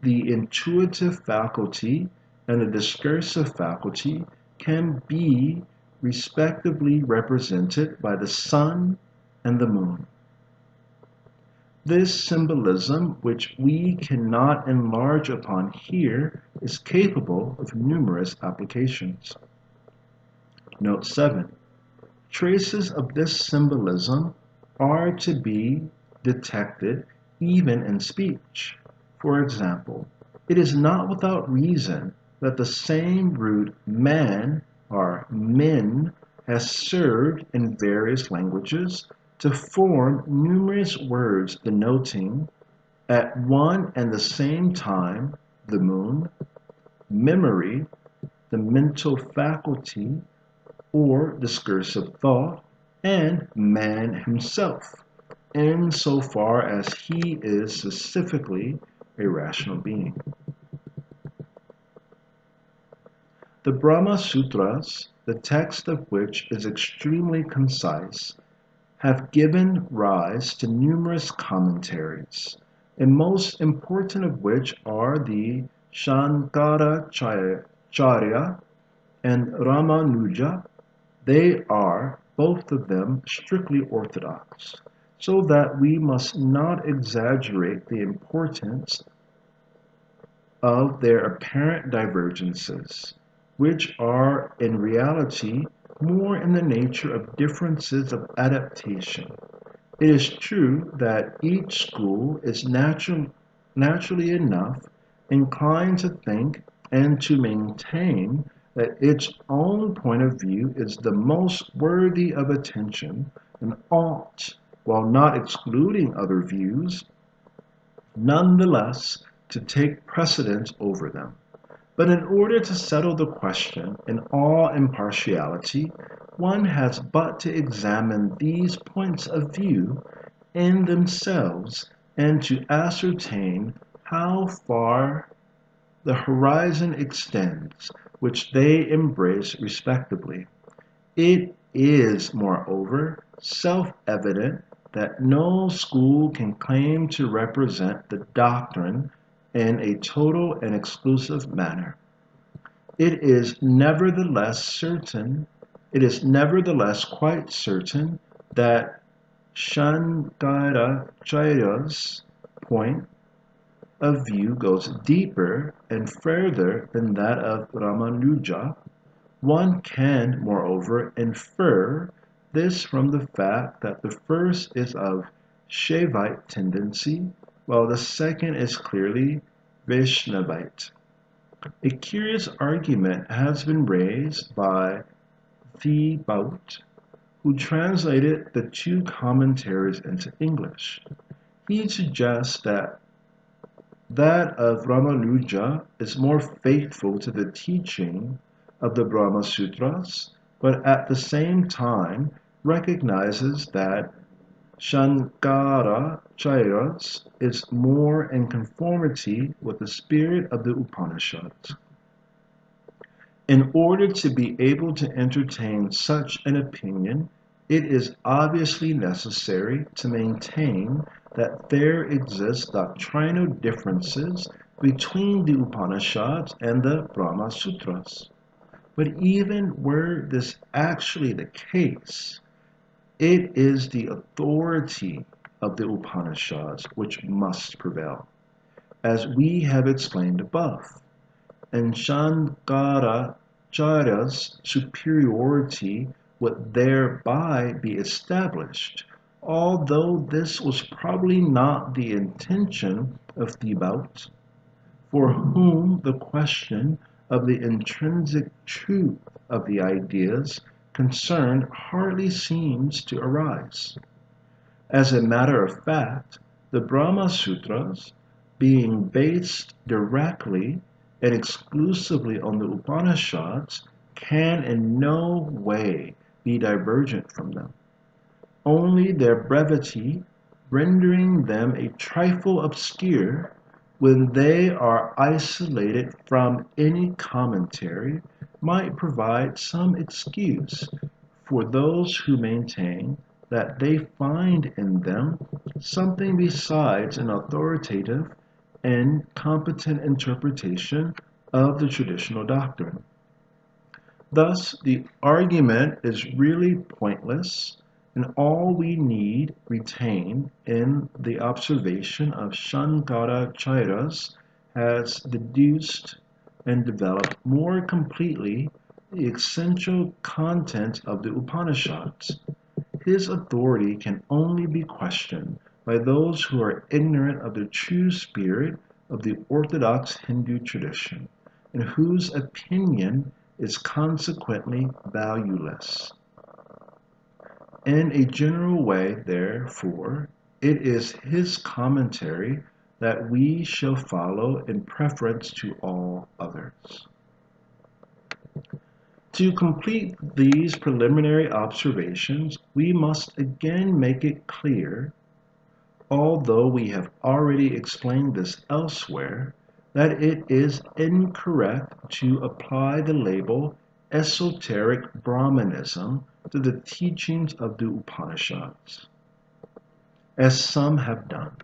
the intuitive faculty and the discursive faculty, can be respectively represented by the sun and the moon. This symbolism, which we cannot enlarge upon here, is capable of numerous applications. Note 7. Traces of this symbolism are to be detected even in speech. For example, it is not without reason that the same root man or min has served in various languages to form numerous words denoting at one and the same time the moon, memory, the mental faculty or discursive thought, and man himself, insofar as he is specifically a rational being. The Brahma Sutras, the text of which is extremely concise, have given rise to numerous commentaries, the most important of which are the Shankaracharya and Ramanuja. They are, both of them, strictly orthodox, so that we must not exaggerate the importance of their apparent divergences, which are in reality more in the nature of differences of adaptation. It is true that each school is naturally enough inclined to think and to maintain that its own point of view is the most worthy of attention and ought, while not excluding other views, nonetheless to take precedence over them. But in order to settle the question in all impartiality, one has but to examine these points of view in themselves and to ascertain how far the horizon extends which they embrace respectively. It is, moreover, self-evident that no school can claim to represent the doctrine in a total and exclusive manner. It is nevertheless quite certain that Shankaracharya's point of view goes deeper and further than that of Ramanuja. One can, moreover, infer this from the fact that the first is of Shaivite tendency, while the second is clearly Vaishnavite. A curious argument has been raised by Thibaut, who translated the two commentaries into English. He suggests that of Ramanuja is more faithful to the teaching of the Brahma Sutras, but at the same time recognizes that Shankaracharya's is more in conformity with the spirit of the Upanishads. In order to be able to entertain such an opinion, it is obviously necessary to maintain that there exist doctrinal differences between the Upanishads and the Brahma Sutras. But even were this actually the case, it is the authority of the Upanishads which must prevail, as we have explained above, and Shankaracharya's superiority would thereby be established, although this was probably not the intention of Thibaut, for whom the question of the intrinsic truth of the ideas concerned hardly seems to arise. As a matter of fact, the Brahma Sutras, being based directly and exclusively on the Upanishads, can in no way be divergent from them. Only their brevity, rendering them a trifle obscure when they are isolated from any commentary, might provide some excuse for those who maintain that they find in them something besides an authoritative and competent interpretation of the traditional doctrine. Thus, the argument is really pointless, and all we need retain in the observation of Shankaracharya's has deduced and developed more completely the essential content of the Upanishads. His authority can only be questioned by those who are ignorant of the true spirit of the orthodox Hindu tradition, and whose opinion is consequently valueless. In a general way, therefore, it is his commentary that we shall follow in preference to all others. To complete these preliminary observations, we must again make it clear, although we have already explained this elsewhere, that it is incorrect to apply the label esoteric Brahmanism to the teachings of the Upanishads, as some have done.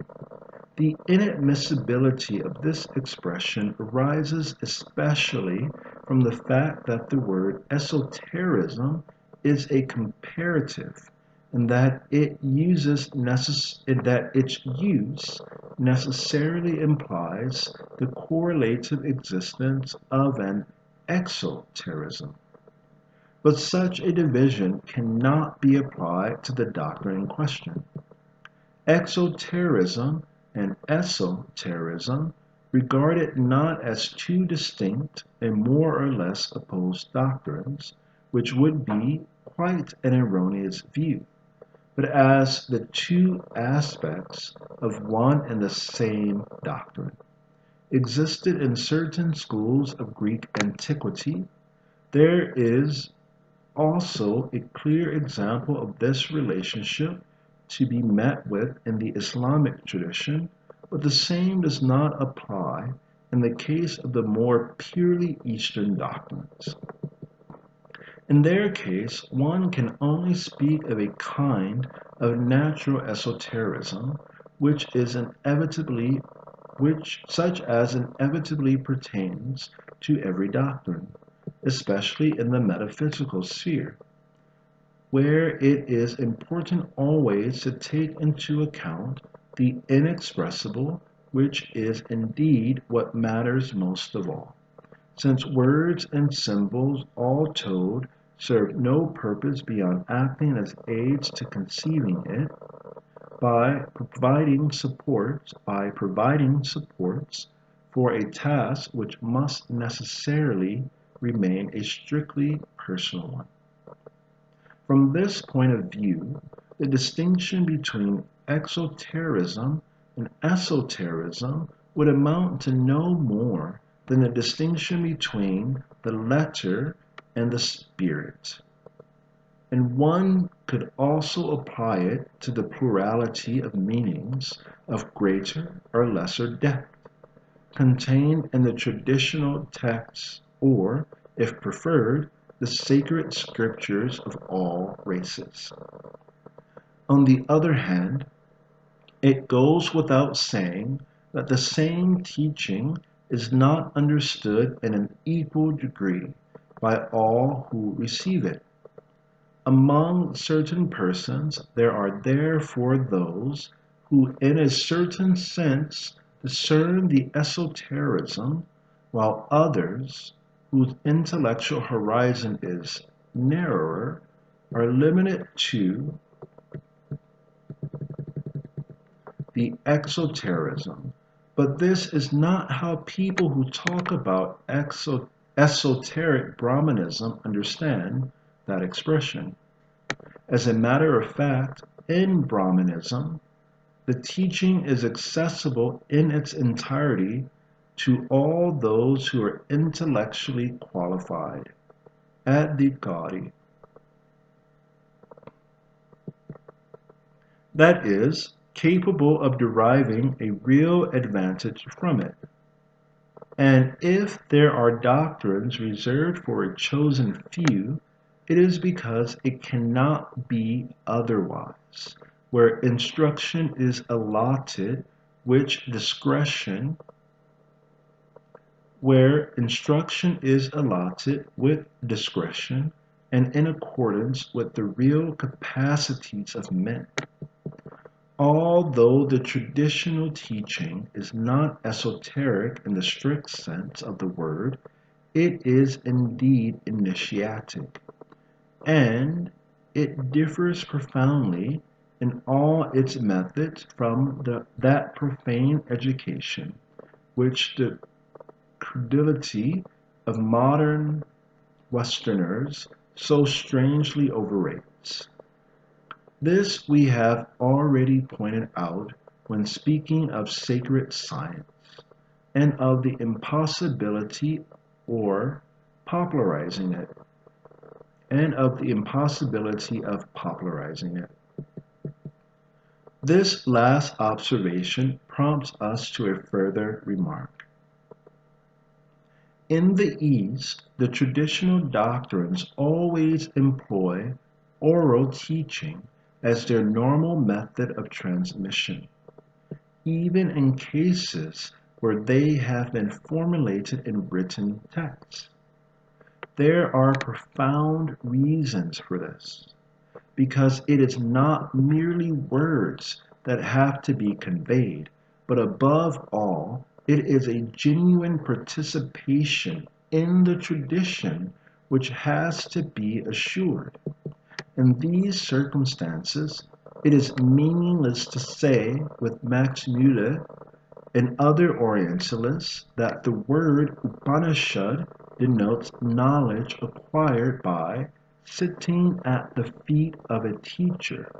The inadmissibility of this expression arises especially from the fact that the word esotericism is a comparative, and that its use necessarily implies the correlative existence of an exoterism. But such a division cannot be applied to the doctrine in question. Exoterism and esoterism, regarded not as two distinct and more or less opposed doctrines, which would be quite an erroneous view, but as the two aspects of one and the same doctrine, existed in certain schools of Greek antiquity. There is also a clear example of this relationship to be met with in the Islamic tradition, but the same does not apply in the case of the more purely Eastern doctrines. In their case, one can only speak of a kind of natural esotericism, such as inevitably pertains to every doctrine, especially in the metaphysical sphere, where it is important always to take into account the inexpressible, which is indeed what matters most of all, since words and symbols, all told, serve no purpose beyond acting as aids to conceiving it, by providing supports for a task which must necessarily remain a strictly personal one. From this point of view, the distinction between exoterism and esoterism would amount to no more than the distinction between the letter and the spirit. And one could also apply it to the plurality of meanings of greater or lesser depth contained in the traditional texts, or, if preferred, the sacred scriptures of all races. On the other hand, it goes without saying that the same teaching is not understood in an equal degree by all who receive it. Among certain persons, there are therefore those who, in a certain sense, discern the esoterism, while others, whose intellectual horizon is narrower, are limited to the exoterism. But this is not how people who talk about esoteric Brahmanism understand that expression. As a matter of fact, in Brahmanism, the teaching is accessible in its entirety to all those who are intellectually qualified, adhikari. That is, capable of deriving a real advantage from it. And if there are doctrines reserved for a chosen few, it is because it cannot be otherwise, where instruction is allotted with discretion, and in accordance with the real capacities of men. Although the traditional teaching is not esoteric in the strict sense of the word, it is indeed initiatic, and it differs profoundly in all its methods from that profane education which the credulity of modern Westerners so strangely overrates. This we have already pointed out when speaking of sacred science, and of the impossibility or popularizing it. and of the impossibility of popularizing it. This last observation prompts us to a further remark. In the East, the traditional doctrines always employ oral teaching as their normal method of transmission, even in cases where they have been formulated in written texts. There are profound reasons for this, because it is not merely words that have to be conveyed, but above all, it is a genuine participation in the tradition which has to be assured. In these circumstances, it is meaningless to say with Max Muller and other Orientalists that the word Upanishad denotes knowledge acquired by sitting at the feet of a teacher.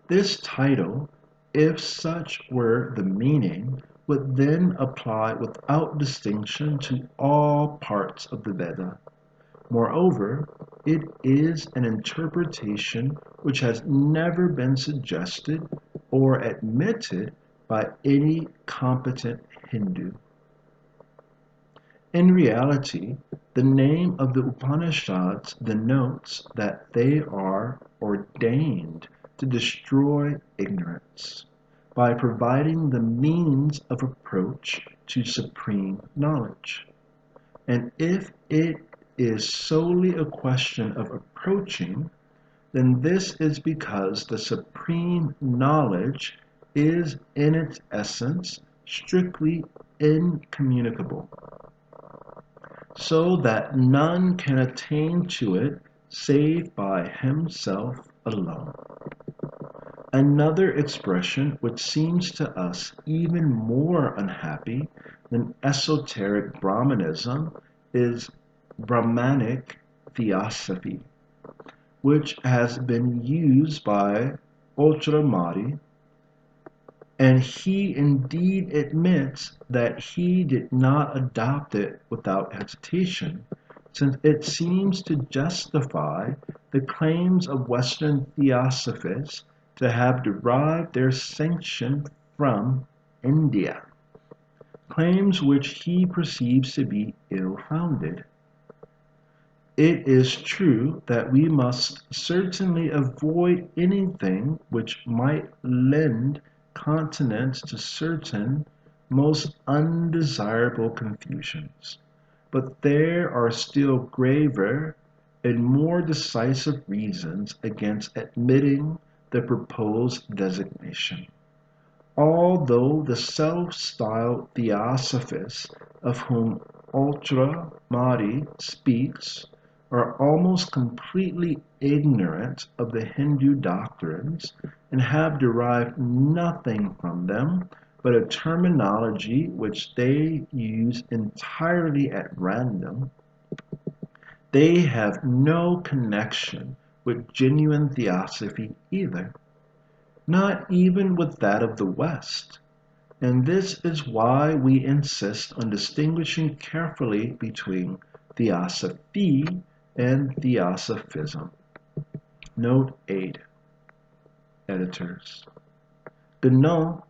This title, if such were the meaning, would then apply without distinction to all parts of the Veda. Moreover, it is an interpretation which has never been suggested or admitted by any competent Hindu. In reality, the name of the Upanishads denotes that they are ordained to destroy ignorance by providing the means of approach to supreme knowledge. And if it is solely a question of approaching, then this is because the supreme knowledge is in its essence strictly incommunicable, so that none can attain to it save by himself alone. Another expression which seems to us even more unhappy than esoteric Brahmanism is Brahmanic Theosophy, which has been used by Ultramari, and he indeed admits that he did not adopt it without hesitation, since it seems to justify the claims of Western theosophists to have derived their sanction from India, claims which he perceives to be ill-founded. It is true that we must certainly avoid anything which might lend continence to certain most undesirable confusions, but there are still graver and more decisive reasons against admitting the proposed designation. Although the self-styled theosophists of whom Ultramari speaks are almost completely ignorant of the Hindu doctrines and have derived nothing from them but a terminology which they use entirely at random, they have no connection with genuine theosophy either, not even with that of the West. And this is why we insist on distinguishing carefully between theosophy and theosophism. Note 8. Editors. GUENON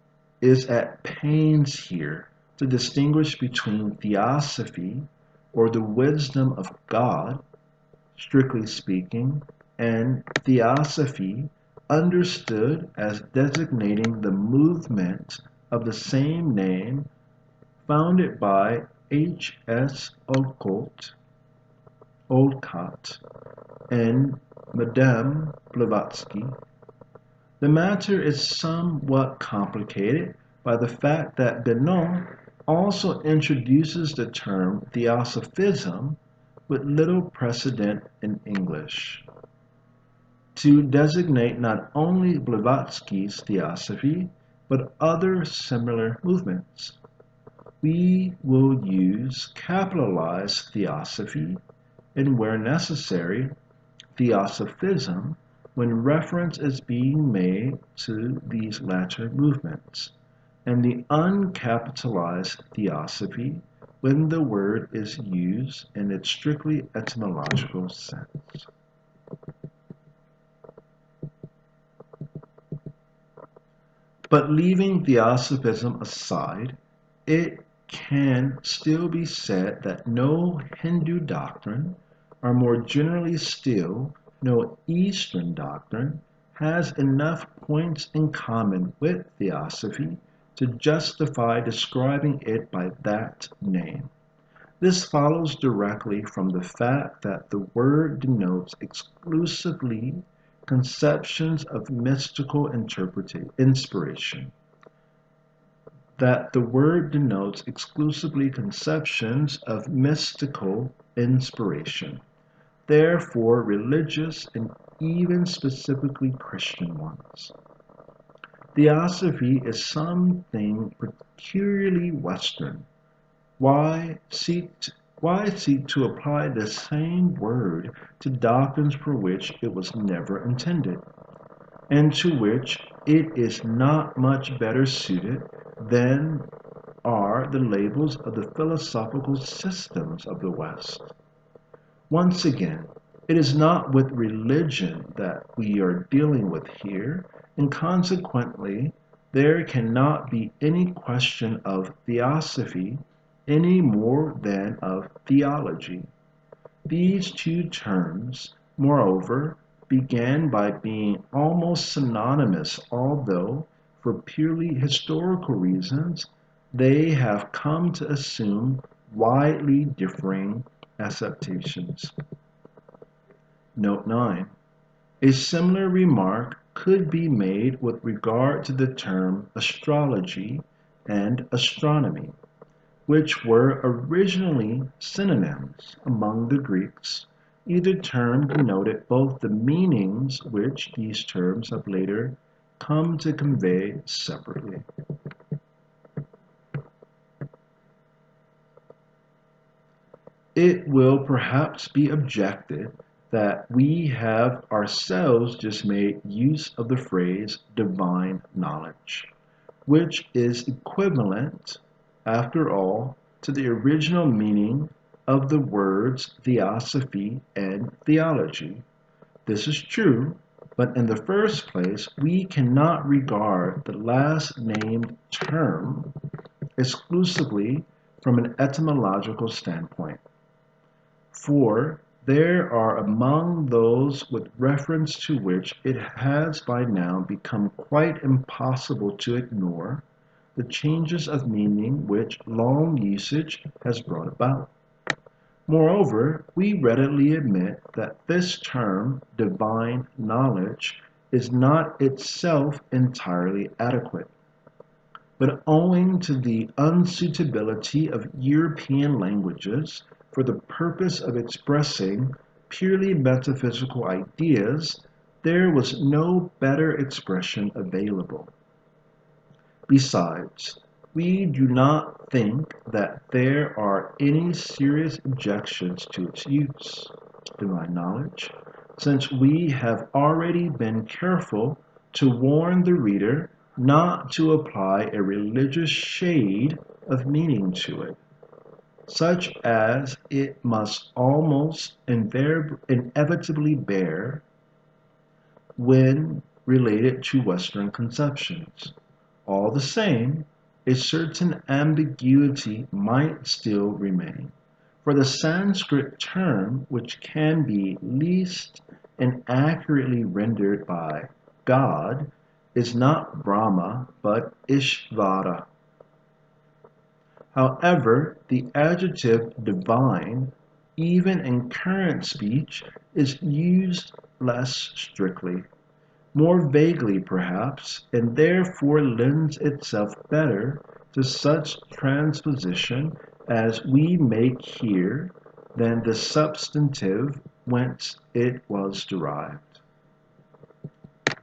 is at pains here to distinguish between theosophy, or the wisdom of God, strictly speaking, and theosophy, understood as designating the movement of the same name founded by H.S. Olcott and Madame Blavatsky. The matter is somewhat complicated by the fact that GUENON also introduces the term theosophism with little precedent in English, to designate not only Blavatsky's theosophy, but other similar movements. We will use capitalized theosophy, and where necessary, theosophism, when reference is being made to these latter movements, and the uncapitalized theosophy when the word is used in its strictly etymological sense. But leaving Theosophism aside, it can still be said that no Hindu doctrine, or more generally still, no Eastern doctrine, has enough points in common with Theosophy to justify describing it by that name. This follows directly from the fact that the word denotes exclusively conceptions of mystical inspiration. That the word denotes exclusively conceptions of mystical inspiration, therefore religious and even specifically Christian ones. Theosophy is something peculiarly Western. Why seek to apply the same word to doctrines for which it was never intended, and to which it is not much better suited than are the labels of the philosophical systems of the West? Once again, it is not with religion that we are dealing with here, and consequently, there cannot be any question of theosophy any more than of theology. These two terms, moreover, began by being almost synonymous, although, for purely historical reasons, they have come to assume widely differing acceptations. Note 9. A similar remark could be made with regard to the term astrology and astronomy, which were originally synonyms among the Greeks. Either term denoted both the meanings which these terms have later come to convey separately. It will perhaps be objected that we have ourselves just made use of the phrase divine knowledge, which is equivalent, after all, to the original meaning of the words theosophy and theology. This is true, but in the first place, we cannot regard the last named term exclusively from an etymological standpoint. For there are among those with reference to which it has by now become quite impossible to ignore the changes of meaning which long usage has brought about. Moreover, we readily admit that this term, divine knowledge, is not itself entirely adequate. But owing to the unsuitability of European languages for the purpose of expressing purely metaphysical ideas, there was no better expression available. Besides, we do not think that there are any serious objections to its use, divine knowledge, since we have already been careful to warn the reader not to apply a religious shade of meaning to it, such as it must almost inevitably bear when related to Western conceptions. All the same, a certain ambiguity might still remain, for the Sanskrit term which can be least and accurately rendered by God is not Brahma but Ishvara. However, the adjective divine, even in current speech, is used less strictly, more vaguely perhaps, and therefore lends itself better to such transposition as we make here than the substantive whence it was derived.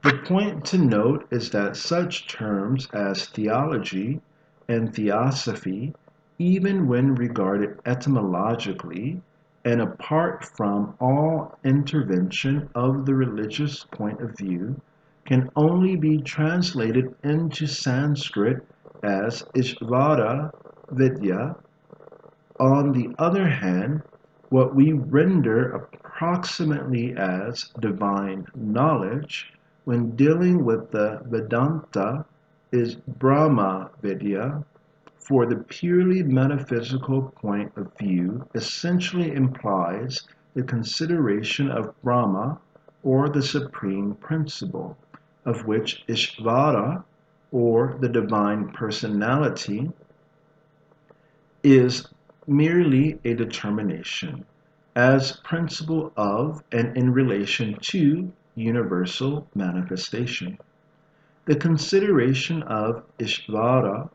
The point to note is that such terms as theology and theosophy, even when regarded etymologically and apart from all intervention of the religious point of view, can only be translated into Sanskrit as Ishvara Vidya. On the other hand, what we render approximately as divine knowledge when dealing with the Vedanta is Brahma Vidya, for the purely metaphysical point of view essentially implies the consideration of Brahma, or the supreme principle, of which Ishvara, or the divine personality, is merely a determination, as principle of and in relation to universal manifestation. The consideration of Ishvara,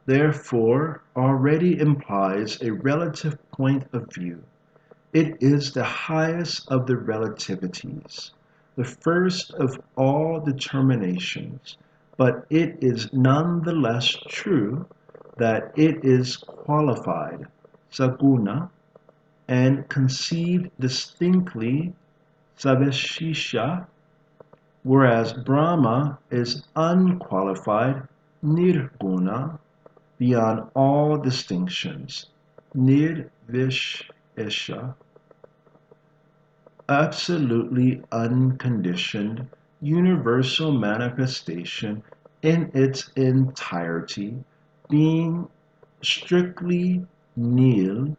therefore, already implies a relative point of view. It is the highest of the relativities, the first of all determinations, but it is nonetheless true that it is qualified, saguna, and conceived distinctly, saveshisha, whereas Brahma is unqualified, nirguna, beyond all distinctions, nirvishesha, absolutely unconditioned, universal manifestation in its entirety, being strictly nil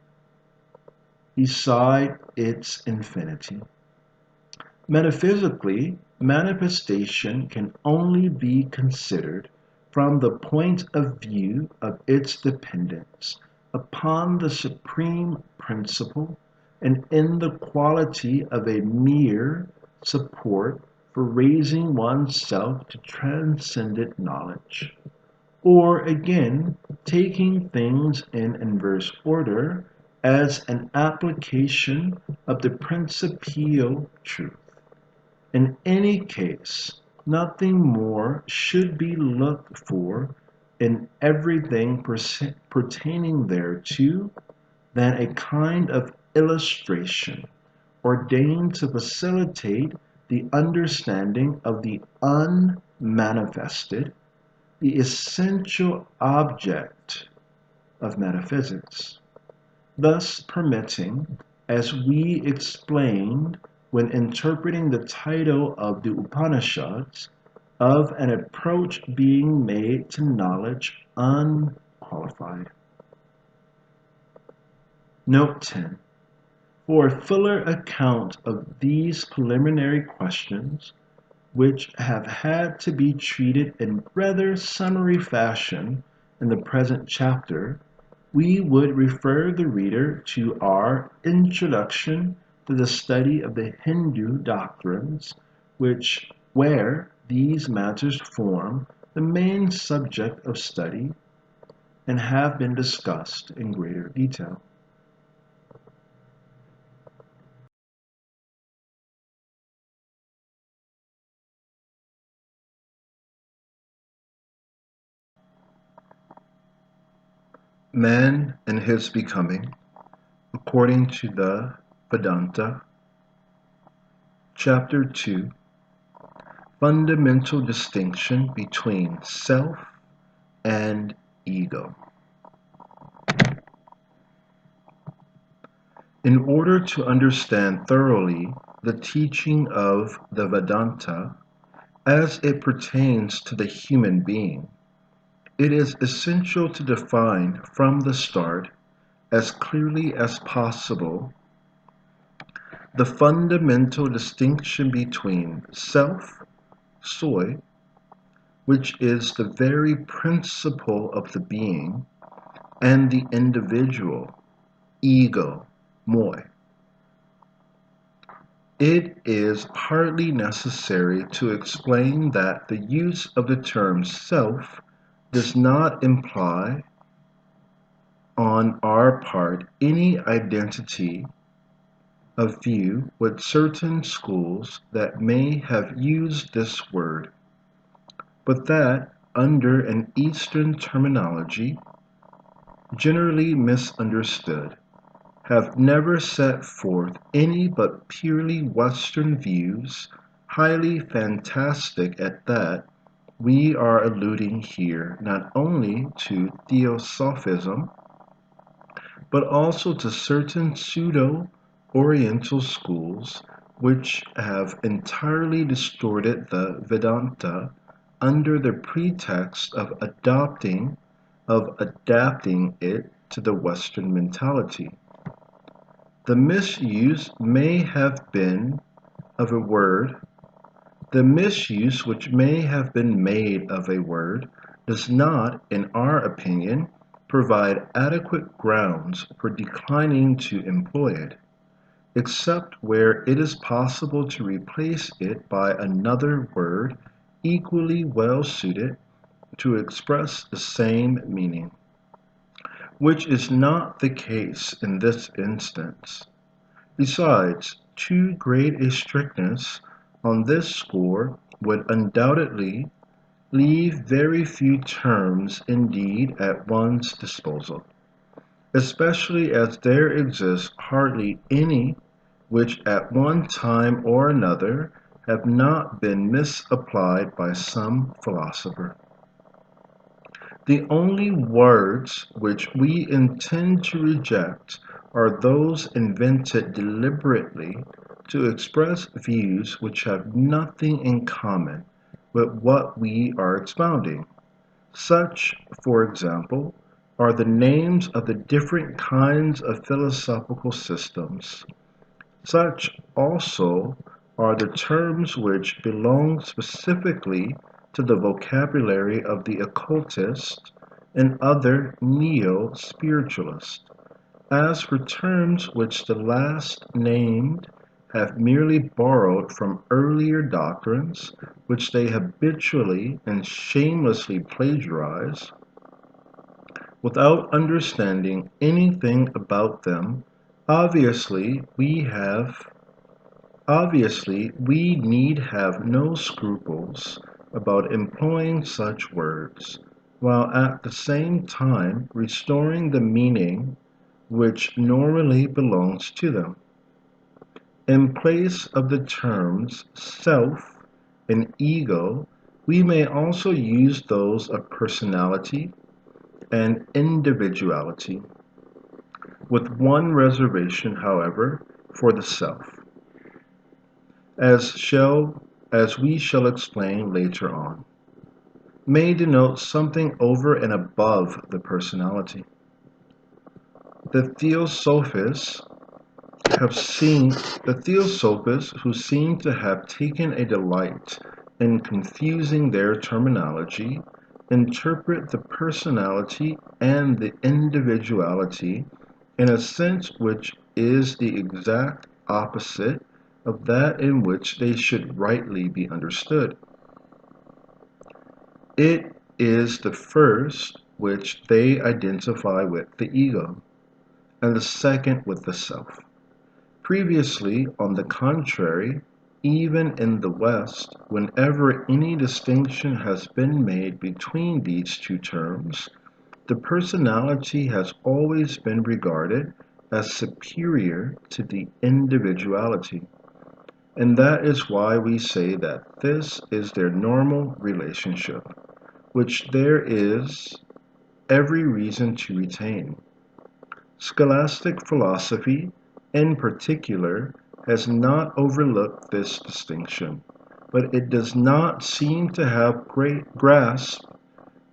beside its infinity. Metaphysically, manifestation can only be considered from the point of view of its dependence upon the supreme principle and in the quality of a mere support for raising oneself to transcendent knowledge. Or again, taking things in inverse order, as an application of the principial truth. In any case, nothing more should be looked for in everything pertaining thereto than a kind of illustration ordained to facilitate the understanding of the unmanifested, the essential object of metaphysics, thus permitting, as we explained when interpreting the title of the Upanishads, of an approach being made to knowledge unqualified. Note 10. For a fuller account of these preliminary questions, which have had to be treated in rather summary fashion in the present chapter, we would refer the reader to our Introduction to the Study of the Hindu Doctrines, where these matters form the main subject of study and have been discussed in greater detail. Man and his becoming, according to the Vedanta, Chapter 2, Fundamental Distinction between Self and Ego. In order to understand thoroughly the teaching of the Vedanta as it pertains to the human being, it is essential to define from the start, as clearly as possible, the fundamental distinction between self, soy, which is the very principle of the being, and the individual, ego, moi. It is hardly necessary to explain that the use of the term self does not imply on our part any identity of view with certain schools that may have used this word, but that, under an Eastern terminology, generally misunderstood, have never set forth any but purely Western views, highly fantastic at that. We are alluding here not only to Theosophism, but also to certain pseudo-Oriental schools which have entirely distorted the Vedanta under the pretext of adapting it to the Western mentality. The misuse may have been of a word The misuse which may have been made of a word does not, in our opinion, provide adequate grounds for declining to employ it, except where it is possible to replace it by another word equally well suited to express the same meaning, which is not the case in this instance. Besides, too great a strictness on this score would undoubtedly leave very few terms indeed at one's disposal, especially as there exists hardly any which at one time or another have not been misapplied by some philosopher. The only words which we intend to reject are those invented deliberately to express views which have nothing in common with what we are expounding. Such, for example, are the names of the different kinds of philosophical systems. Such also are the terms which belong specifically to the vocabulary of the occultist and other neo-spiritualists. As for terms which the last named have merely borrowed from earlier doctrines which they habitually and shamelessly plagiarize, without understanding anything about them, obviously we need have no scruples about employing such words, while at the same time restoring the meaning which normally belongs to them. In place of the terms self and ego, we may also use those of personality and individuality, with one reservation, however, for the self, as we shall explain later on, may denote something over and above the personality. The theosophists who seem to have taken a delight in confusing their terminology interpret the personality and the individuality in a sense which is the exact opposite of that in which they should rightly be understood. It is the first which they identify with the ego, and the second with the self. Previously, on the contrary, even in the West, whenever any distinction has been made between these two terms, the personality has always been regarded as superior to the individuality. And that is why we say that this is their normal relationship, which there is every reason to retain. Scholastic philosophy, in particular, has not overlooked this distinction, but it does not seem to have grasped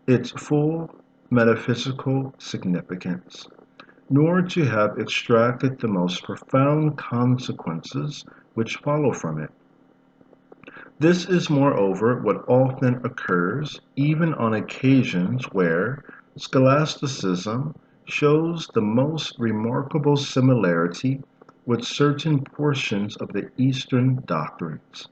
its full metaphysical significance, nor to have extracted the most profound consequences which follow from it. This is moreover what often occurs even on occasions where scholasticism shows the most remarkable similarity with certain portions of the Eastern doctrines.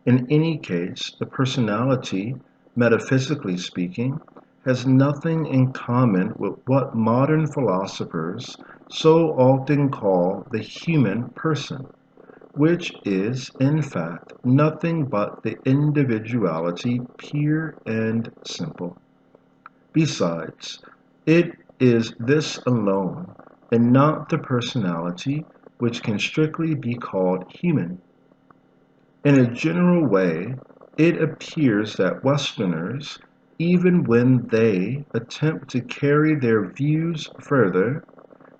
In any case, the personality, metaphysically speaking, has nothing in common with what modern philosophers so often call the human person, which is, in fact, nothing but the individuality pure and simple. Besides, it is this alone, and not the personality, which can strictly be called human. In a general way, it appears that Westerners, even when they attempt to carry their views further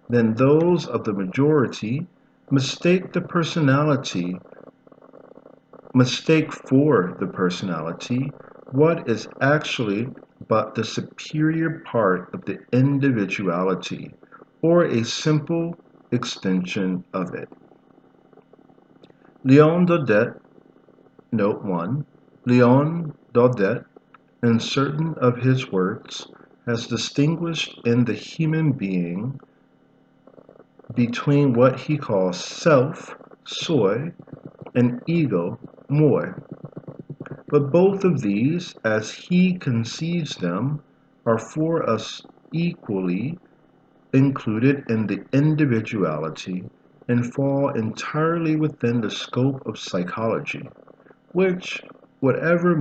than those of the majority, mistake for the personality what is actually but the superior part of the individuality, or a simple extension of it. Leon Daudet, Note 1, Leon Daudet, in certain of his works, has distinguished in the human being between what he calls self, soi, and ego, moi. But both of these, as he conceives them, are for us equally included in the individuality and fall entirely within the scope of psychology, which, whatever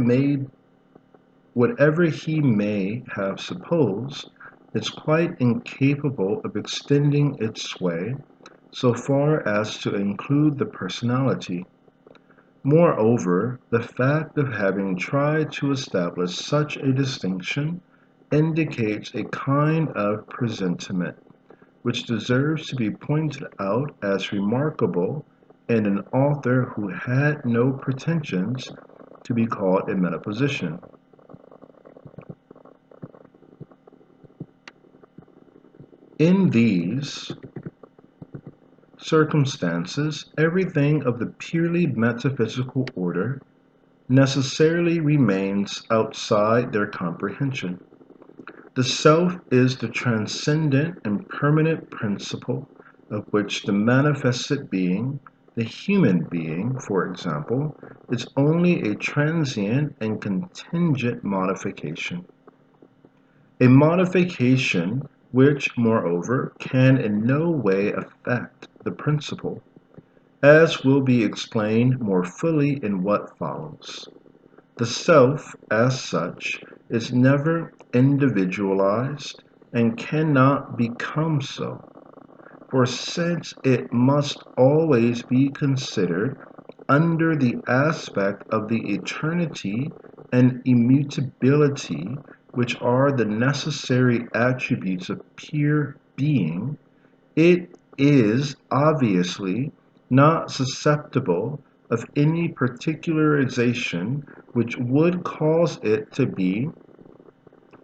he may have supposed, is quite incapable of extending its sway so far as to include the personality. Moreover, the fact of having tried to establish such a distinction indicates a kind of presentiment which deserves to be pointed out as remarkable in an author who had no pretensions to be called a metaphysician. In these circumstances, everything of the purely metaphysical order necessarily remains outside their comprehension. The self is the transcendent and permanent principle of which the manifested being, the human being, for example, is only a transient and contingent modification. A modification which, moreover, can in no way affect the principle, as will be explained more fully in what follows. The self, as such, is never individualized and cannot become so, for since it must always be considered under the aspect of the eternity and immutability which are the necessary attributes of pure being, it is obviously not susceptible of any particularization which would cause it to be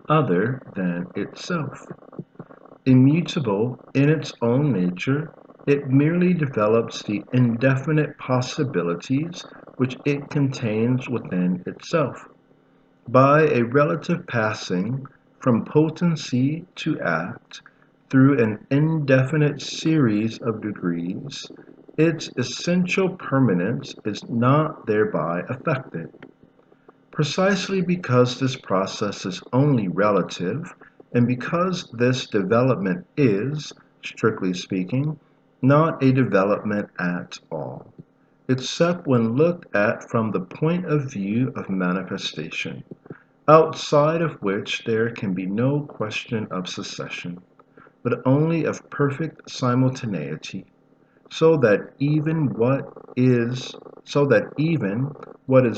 other than itself. Immutable in its own nature, it merely develops the indefinite possibilities which it contains within itself. By a relative passing from potency to act through an indefinite series of degrees, its essential permanence is not thereby affected. Precisely because this process is only relative, and because this development is, strictly speaking, not a development at all, except when looked at from the point of view of manifestation, outside of which there can be no question of succession, but only of perfect simultaneity, so that even what is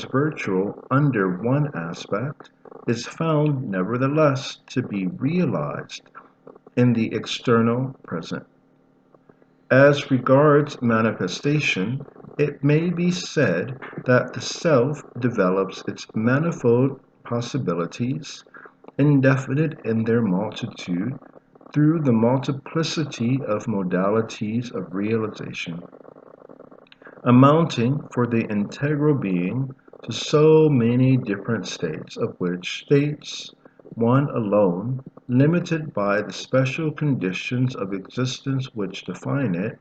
virtual under one aspect is found nevertheless to be realized in the external present. As regards manifestation, it may be said that the self develops its manifold possibilities, indefinite in their multitude, through the multiplicity of modalities of realization, amounting for the integral being to so many different states, of which states, one alone, limited by the special conditions of existence which define it,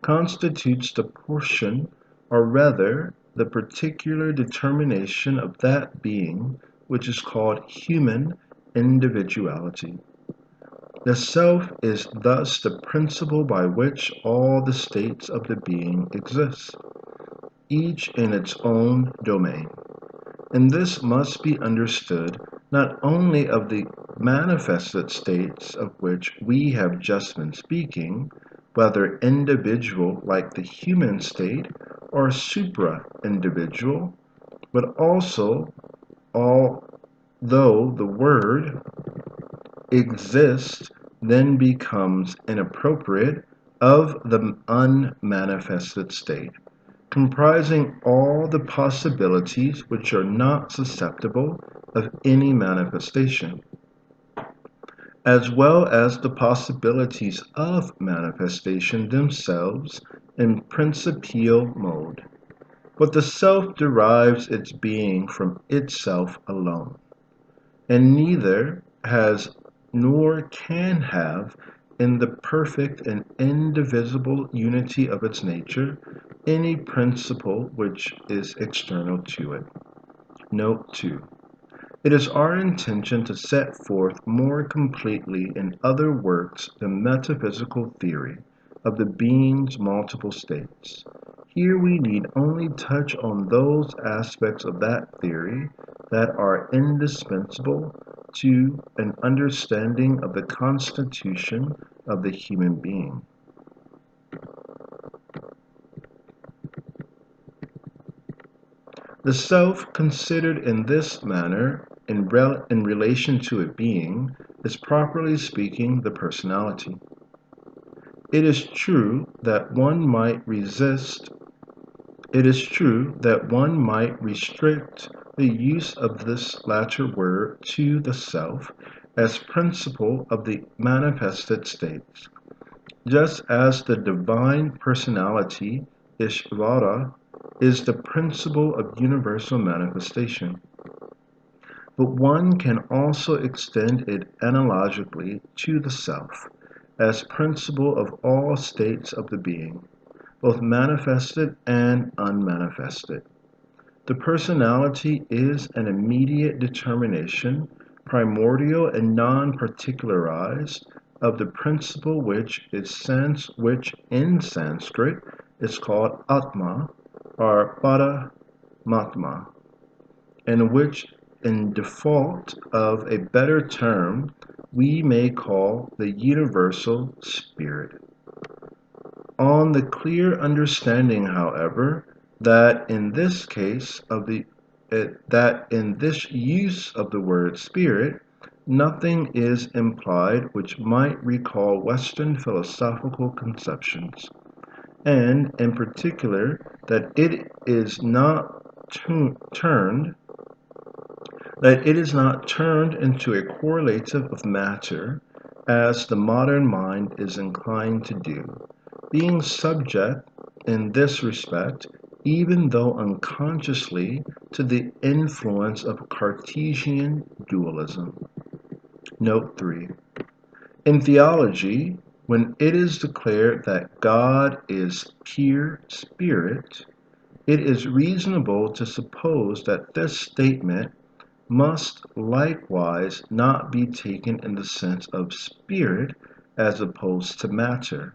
constitutes the portion, or rather the particular determination of that being which is called human individuality. The self is thus the principle by which all the states of the being exist, each in its own domain. And this must be understood not only of the manifested states of which we have just been speaking, whether individual like the human state or supra-individual, but also, although the word exist then becomes inappropriate, of the unmanifested state, comprising all the possibilities which are not susceptible of any manifestation, as well as the possibilities of manifestation themselves in principial mode. But the self derives its being from itself alone, and neither has nor can have, in the perfect and indivisible unity of its nature, any principle which is external to it. Note 2. It is our intention to set forth more completely in other works the metaphysical theory of the being's multiple states. Here we need only touch on those aspects of that theory that are indispensable to an understanding of the constitution of the human being. The self, considered in this manner in relation to a being, is properly speaking the personality. It is true that one might restrict the use of this latter word to the self as principle of the manifested states, just as the divine personality, Ishvara, is the principle of universal manifestation. But one can also extend it analogically to the self, as principle of all states of the being, both manifested and unmanifested. The personality is an immediate determination, primordial and non-particularized, of the principle which in Sanskrit is called Atma or Paramatma, and which, in default of a better term, we may call the universal spirit. On the clear understanding, however, that in this use of the word spirit, nothing is implied which might recall Western philosophical conceptions, and in particular that it is not turned into a correlative of matter, as the modern mind is inclined to do, being subject in this respect, even though unconsciously, to the influence of Cartesian dualism. Note 3. In theology, when it is declared that God is pure spirit, it is reasonable to suppose that this statement must likewise not be taken in the sense of spirit as opposed to matter.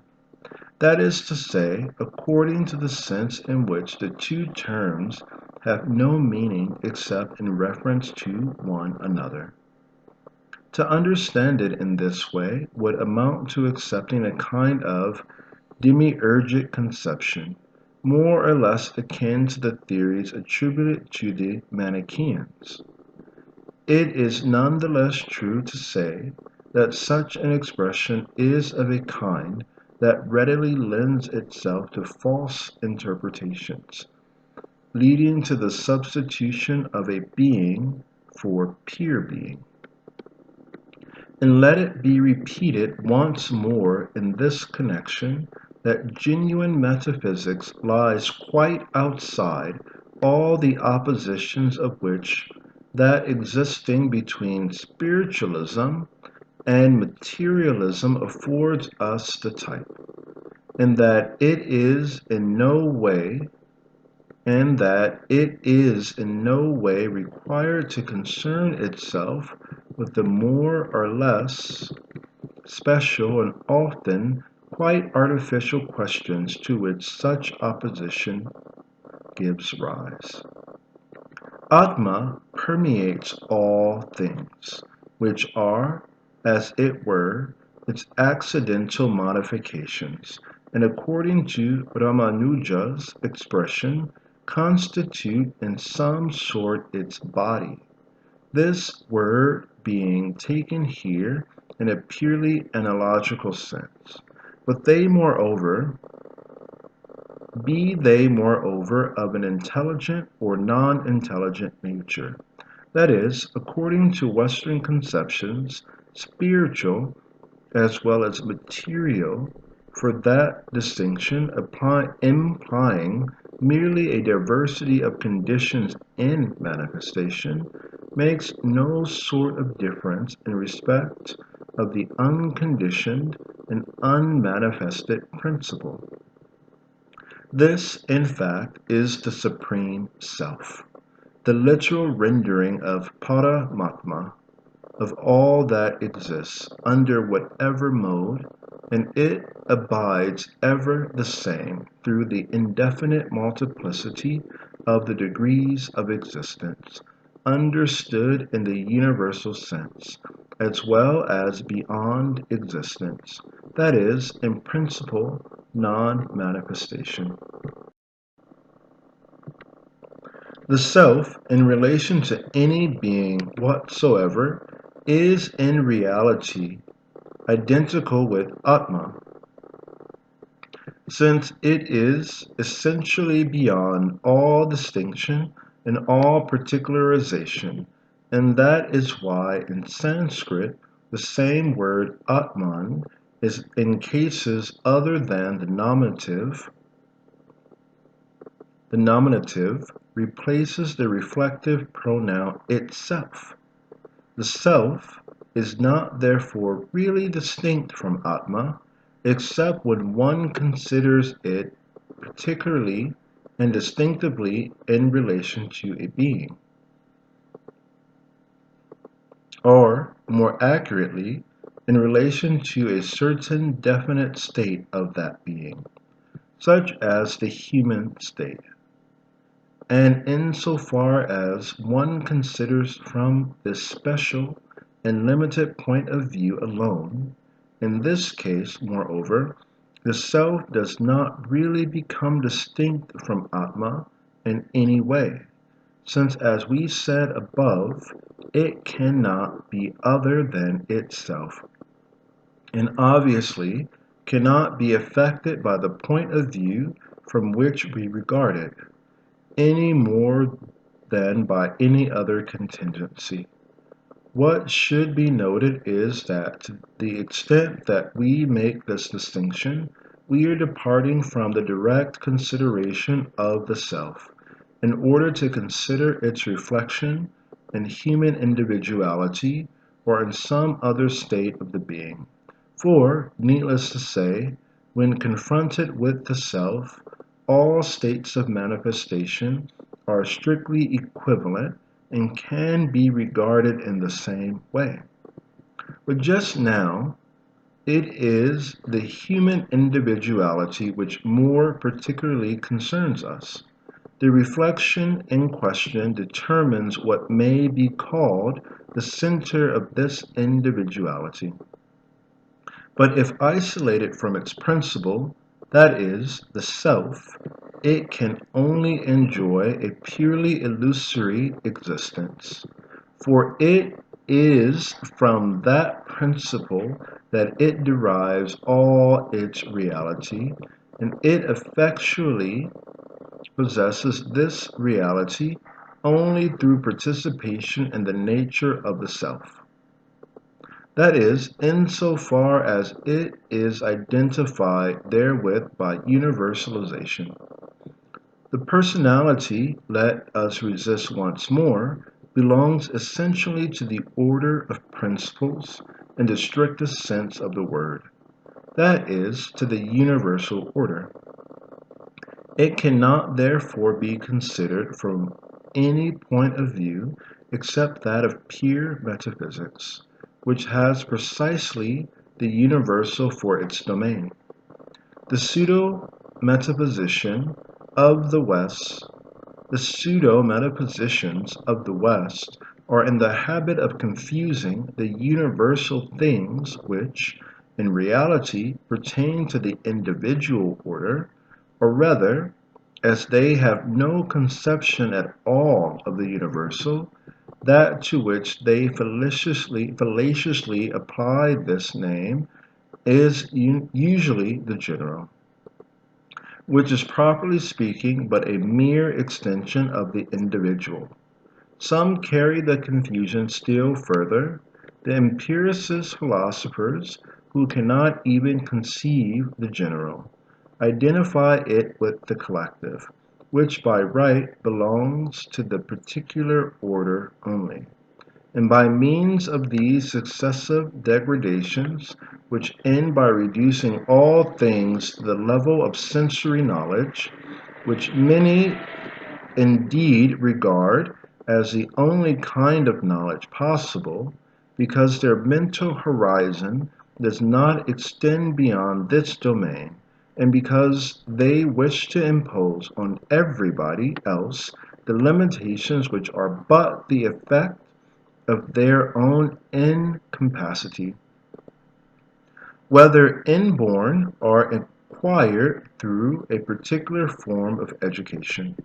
That is to say, according to the sense in which the two terms have no meaning except in reference to one another. To understand it in this way would amount to accepting a kind of demiurgic conception, more or less akin to the theories attributed to the Manichaeans. It is nonetheless true to say that such an expression is of a kind that readily lends itself to false interpretations, leading to the substitution of a being for pure being. And let it be repeated once more in this connection that genuine metaphysics lies quite outside all the oppositions of which that existing between spiritualism and materialism affords us the type, and that it is in no way required to concern itself with the more or less special and often quite artificial questions to which such opposition gives rise. Atma permeates all things, which are, as it were, its accidental modifications, and according to Ramanuja's expression, constitute in some sort its body. This word being taken here in a purely analogical sense. But be they moreover of an intelligent or non-intelligent nature, That is, according to Western conceptions, spiritual as well as material, for that distinction implying merely a diversity of conditions in manifestation, makes no sort of difference in respect of the unconditioned and unmanifested principle. This, in fact, is the Supreme Self, the literal rendering of Paramatma, of all that exists under whatever mode, and it abides ever the same through the indefinite multiplicity of the degrees of existence, understood in the universal sense, as well as beyond existence, that is, in principle non-manifestation. The self, in relation to any being whatsoever, is in reality identical with Atma, since it is essentially beyond all distinction and all particularization, and that is why in Sanskrit the same word Atman is in cases other than the nominative replaces the reflective pronoun itself. The self is not therefore really distinct from Atma, except when one considers it particularly and distinctively in relation to a being, or, more accurately, in relation to a certain definite state of that being, such as the human state. And insofar as one considers from this special and limited point of view alone, in this case, moreover, the self does not really become distinct from Atma in any way, since, as we said above, it cannot be other than itself, and obviously cannot be affected by the point of view from which we regard it, any more than by any other contingency. What should be noted is that to the extent that we make this distinction, we are departing from the direct consideration of the self, in order to consider its reflection in human individuality or in some other state of the being. For, needless to say, when confronted with the self, all states of manifestation are strictly equivalent and can be regarded in the same way. But just now, it is the human individuality which more particularly concerns us. The reflection in question determines what may be called the center of this individuality. But if isolated from its principle, that is, the self, it can only enjoy a purely illusory existence. For it is from that principle that it derives all its reality, and it effectually possesses this reality only through participation in the nature of the self. That is, insofar as it is identified therewith by universalization. The personality, let us resist once more, belongs essentially to the order of principles in the strictest sense of the word, that is, to the universal order. It cannot therefore be considered from any point of view except that of pure metaphysics, which has precisely the universal for its domain. The pseudo-metaphysician of the West, the pseudo-metaphysicians of the West are in the habit of confusing the universal things which, in reality, pertain to the individual order, or rather, as they have no conception at all of the universal, that to which they fallaciously apply this name is usually the general, which is properly speaking but a mere extension of the individual. Some carry the confusion still further. The empiricist philosophers, who cannot even conceive the general, identify it with the collective, which by right belongs to the particular order only. And by means of these successive degradations, which end by reducing all things to the level of sensory knowledge, which many indeed regard as the only kind of knowledge possible, because their mental horizon does not extend beyond this domain, and because they wish to impose on everybody else the limitations which are but the effect of their own incapacity, whether inborn or acquired through a particular form of education.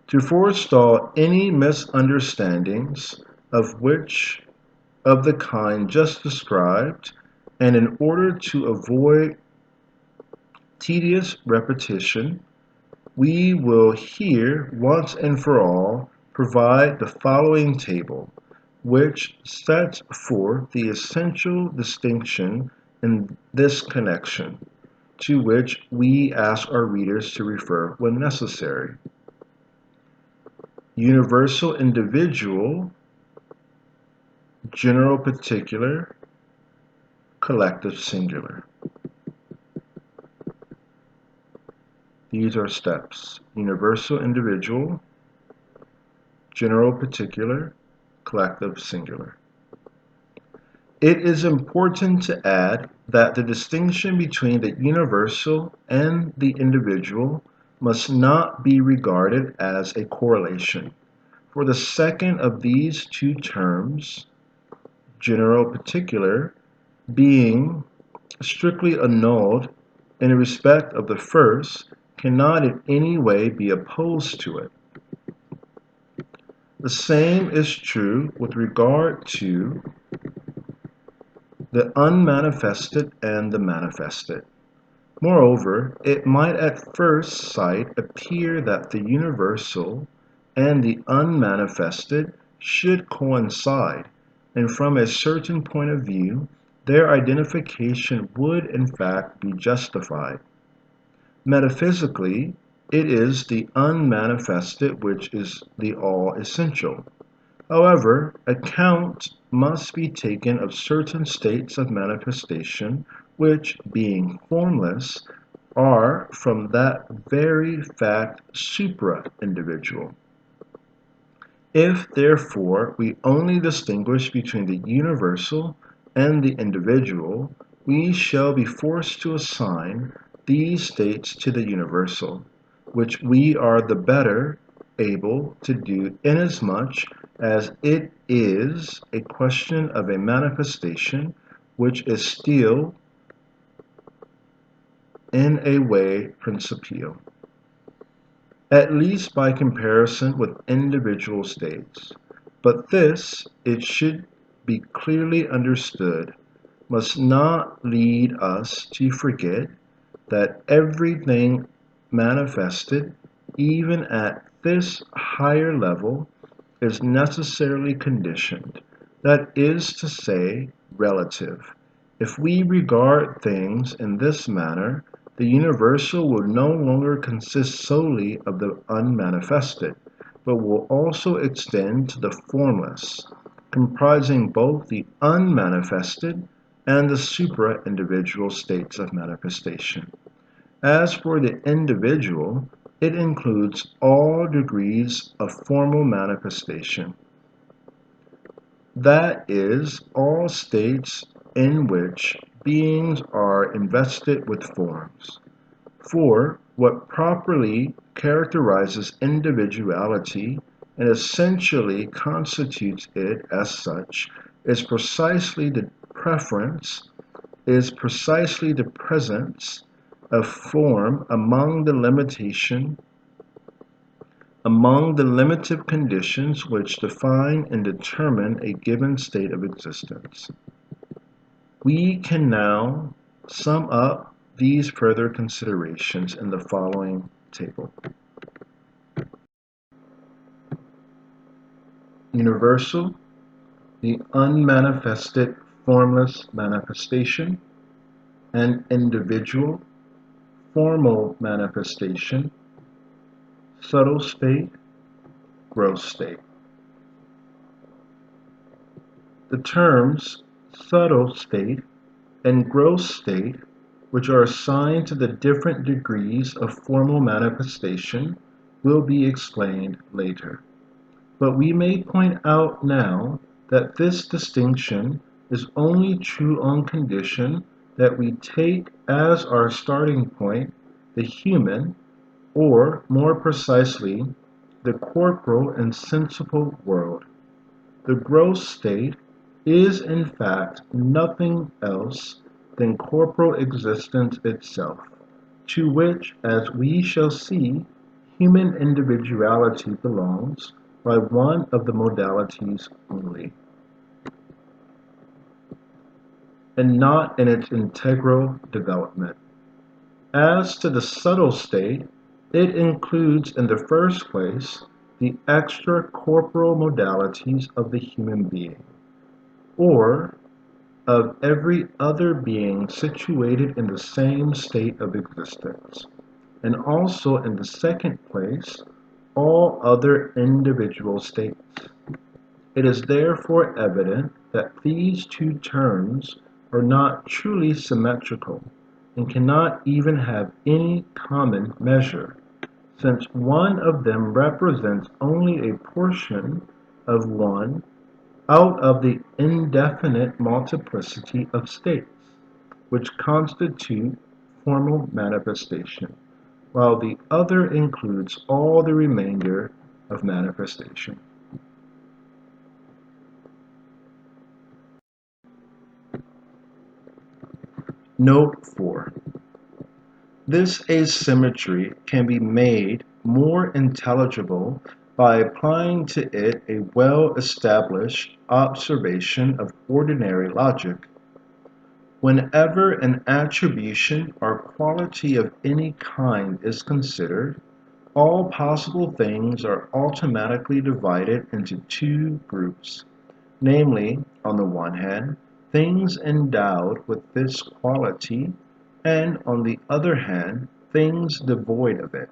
To forestall any misunderstandings of the kind just described, and in order to avoid tedious repetition, we will here once and for all provide the following table, which sets forth the essential distinction in this connection, to which we ask our readers to refer when necessary. Universal individual, general particular, collective singular. These are steps. Universal individual, general particular, collective singular. It is important to add that the distinction between the universal and the individual must not be regarded as a correlation, for the second of these two terms, general particular, being strictly annulled in respect of the first, cannot in any way be opposed to it. The same is true with regard to the unmanifested and the manifested. Moreover, it might at first sight appear that the universal and the unmanifested should coincide, and from a certain point of view, their identification would in fact be justified. Metaphysically, it is the unmanifested which is the all-essential. However, account must be taken of certain states of manifestation which, being formless, are from that very fact supra-individual. If, therefore, we only distinguish between the universal and the individual, we shall be forced to assign these states to the universal, which we are the better able to do inasmuch as it is a question of a manifestation which is still in a way principial, at least by comparison with individual states. But this, it should be clearly understood, must not lead us to forget that everything manifested, even at this higher level, is necessarily conditioned, that is to say, relative. If we regard things in this manner, the universal will no longer consist solely of the unmanifested, but will also extend to the formless, comprising both the unmanifested and the supra-individual states of manifestation. As for the individual, it includes all degrees of formal manifestation. That is, all states in which beings are invested with forms. For what properly characterizes individuality and essentially constitutes it as such is precisely the presence of form among the limited conditions which define and determine a given state of existence. We can now sum up these further considerations in the following table. universal, the unmanifested formless manifestation, and individual, formal manifestation, subtle state, gross state. The terms subtle state and gross state, which are assigned to the different degrees of formal manifestation, will be explained later. But we may point out now that this distinction is only true on condition that we take as our starting point the human, or more precisely, the corporal and sensible world. The gross state is in fact nothing else than corporal existence itself, to which, as we shall see, human individuality belongs by one of the modalities only, and not in its integral development. As to the subtle state, it includes in the first place the extracorporeal modalities of the human being, or of every other being situated in the same state of existence, and also in the second place all other individual states. It is therefore evident that these two terms are not truly symmetrical, and cannot even have any common measure, since one of them represents only a portion of one out of the indefinite multiplicity of states, which constitute formal manifestation, while the other includes all the remainder of manifestation. Note 4. This asymmetry can be made more intelligible by applying to it a well-established observation of ordinary logic. Whenever an attribution or quality of any kind is considered, all possible things are automatically divided into two groups, namely, on the one hand, things endowed with this quality, and on the other hand, things devoid of it.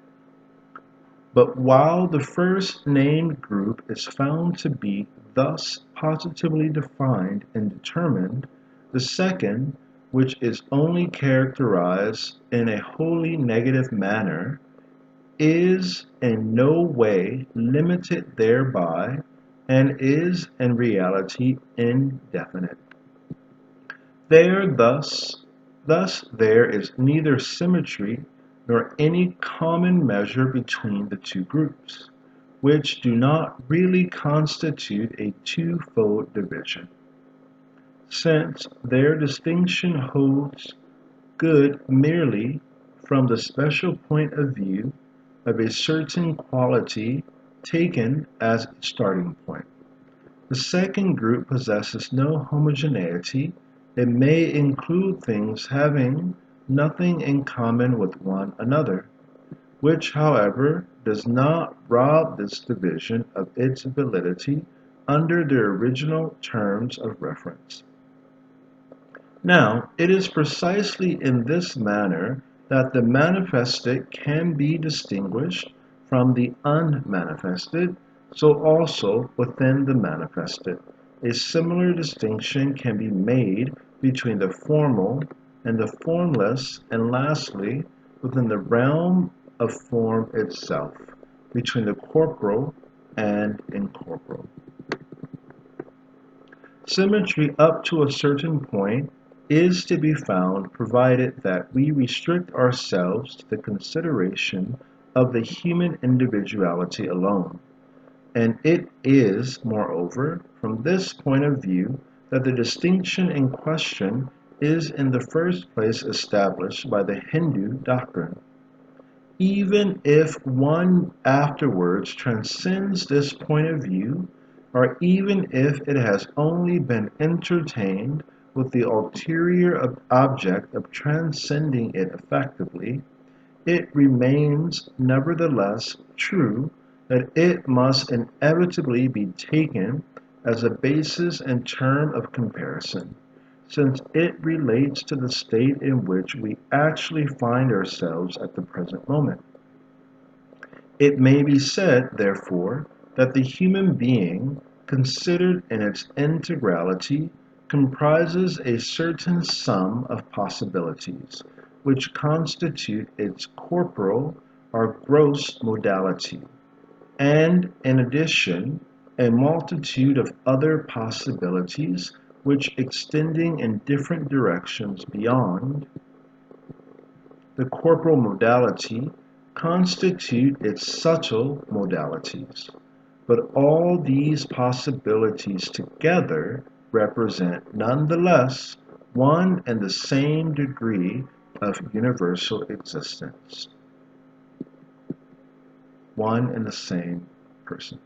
But while the first named group is found to be thus positively defined and determined, the second, which is only characterized in a wholly negative manner, is in no way limited thereby, and is in reality indefinite. Thus there is neither symmetry nor any common measure between the two groups, which do not really constitute a twofold division, since their distinction holds good merely from the special point of view of a certain quality taken as its starting point. The second group possesses no homogeneity. It may include things having nothing in common with one another, which, however, does not rob this division of its validity under their original terms of reference. Now, it is precisely in this manner that the manifested can be distinguished from the unmanifested, so also within the manifested. A similar distinction can be made between the formal and the formless, and lastly, within the realm of form itself, between the corporal and incorporeal. Symmetry up to a certain point is to be found provided that we restrict ourselves to the consideration of the human individuality alone. And it is, moreover, from this point of view that the distinction in question is in the first place established by the Hindu doctrine. Even if one afterwards transcends this point of view, or even if it has only been entertained with the ulterior object of transcending it effectively, it remains nevertheless true that it must inevitably be taken as a basis and term of comparison, since it relates to the state in which we actually find ourselves at the present moment. It may be said, therefore, that the human being, considered in its integrality, comprises a certain sum of possibilities, which constitute its corporal or gross modality, and, in addition, a multitude of other possibilities which, extending in different directions beyond the corporal modality, constitute its subtle modalities. But all these possibilities together represent nonetheless one and the same degree of universal existence. One and the same person.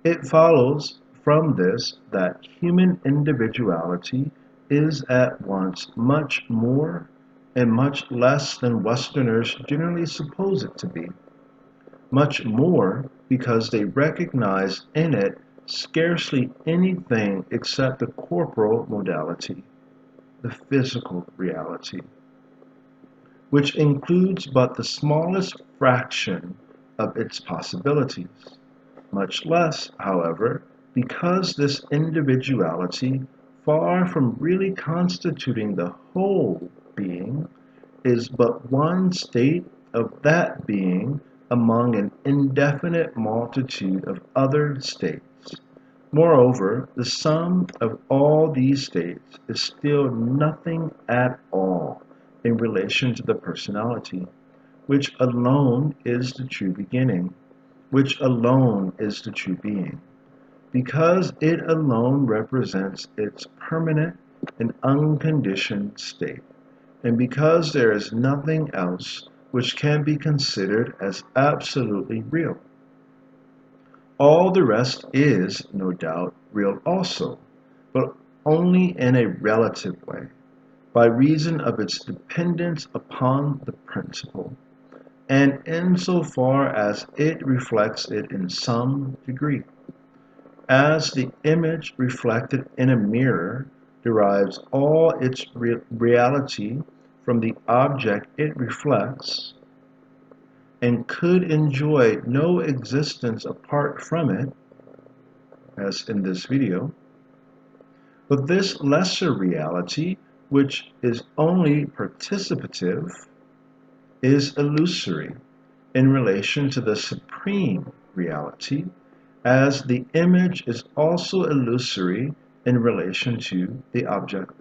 It follows from this that human individuality is at once much more and much less than Westerners generally suppose it to be. Much more because they recognize in it scarcely anything except the corporal modality, the physical reality, which includes but the smallest fraction of its possibilities. Much less, however, because this individuality, far from really constituting the whole being, is but one state of that being among an indefinite multitude of other states. Moreover, the sum of all these states is still nothing at all in relation to the personality, which alone is the true beginning, which alone is the true being, because it alone represents its permanent and unconditioned state, and because there is nothing else which can be considered as absolutely real. All the rest is, no doubt, real also, but only in a relative way, by reason of its dependence upon the principle, and insofar as it reflects it in some degree. As the image reflected in a mirror derives all its reality from the object it reflects, and could enjoy no existence apart from it, as in this video, but this lesser reality, which is only participative, is illusory in relation to the supreme reality, as the image is also illusory in relation to the object.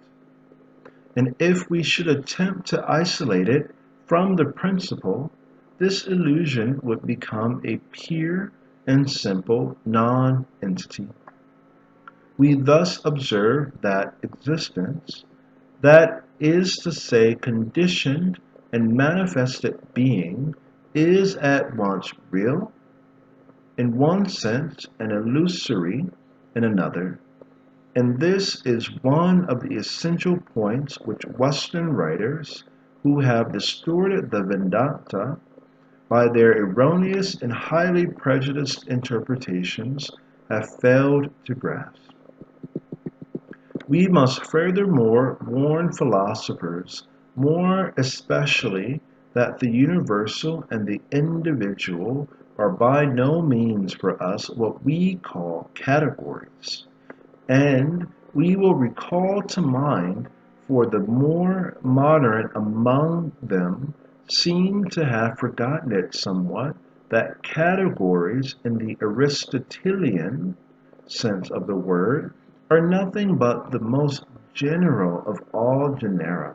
And if we should attempt to isolate it from the principle, this illusion would become a pure and simple non-entity. We thus observe that existence, that is to say conditioned and manifested being, is at once real in one sense and illusory in another. And this is one of the essential points which Western writers, who have distorted the Vedanta by their erroneous and highly prejudiced interpretations, have failed to grasp. We must furthermore warn philosophers, more especially, that the universal and the individual are by no means for us what we call categories, and we will recall to mind, for the more modern among them seem to have forgotten it somewhat, that categories in the Aristotelian sense of the word are nothing but the most general of all genera,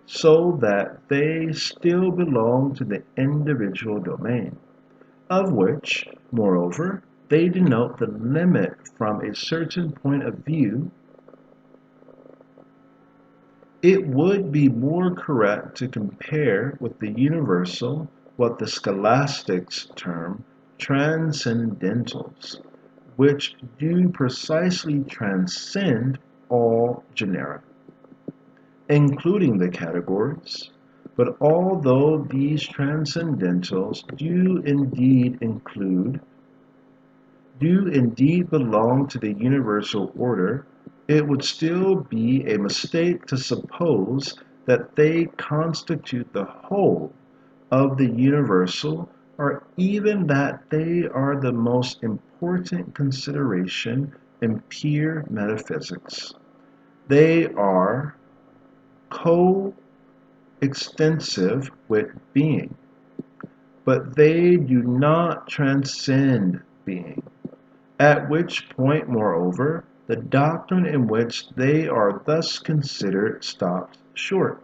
so that they still belong to the individual domain, of which, moreover, they denote the limit from a certain point of view. It would be more correct to compare with the universal what the scholastics term transcendentals, which do precisely transcend all genera, including the categories, But although these transcendentals do indeed belong to the universal order, it would still be a mistake to suppose that they constitute the whole of the universal, or even that they are the most important consideration in pure metaphysics. They are co-extensive with being, but they do not transcend being. At which point, moreover, the doctrine in which they are thus considered stops short.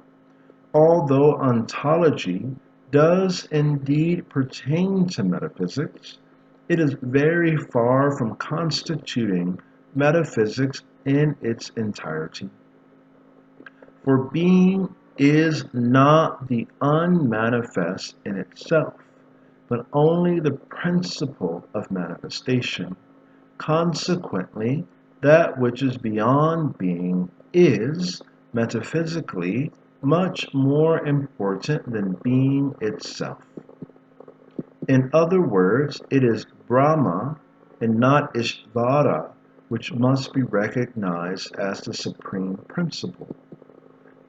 Although ontology does indeed pertain to metaphysics, it is very far from constituting metaphysics in its entirety. For being is not the unmanifest in itself, but only the principle of manifestation. Consequently, that which is beyond being is, metaphysically, much more important than being itself. In other words, it is Brahma and not Ishvara which must be recognized as the supreme principle.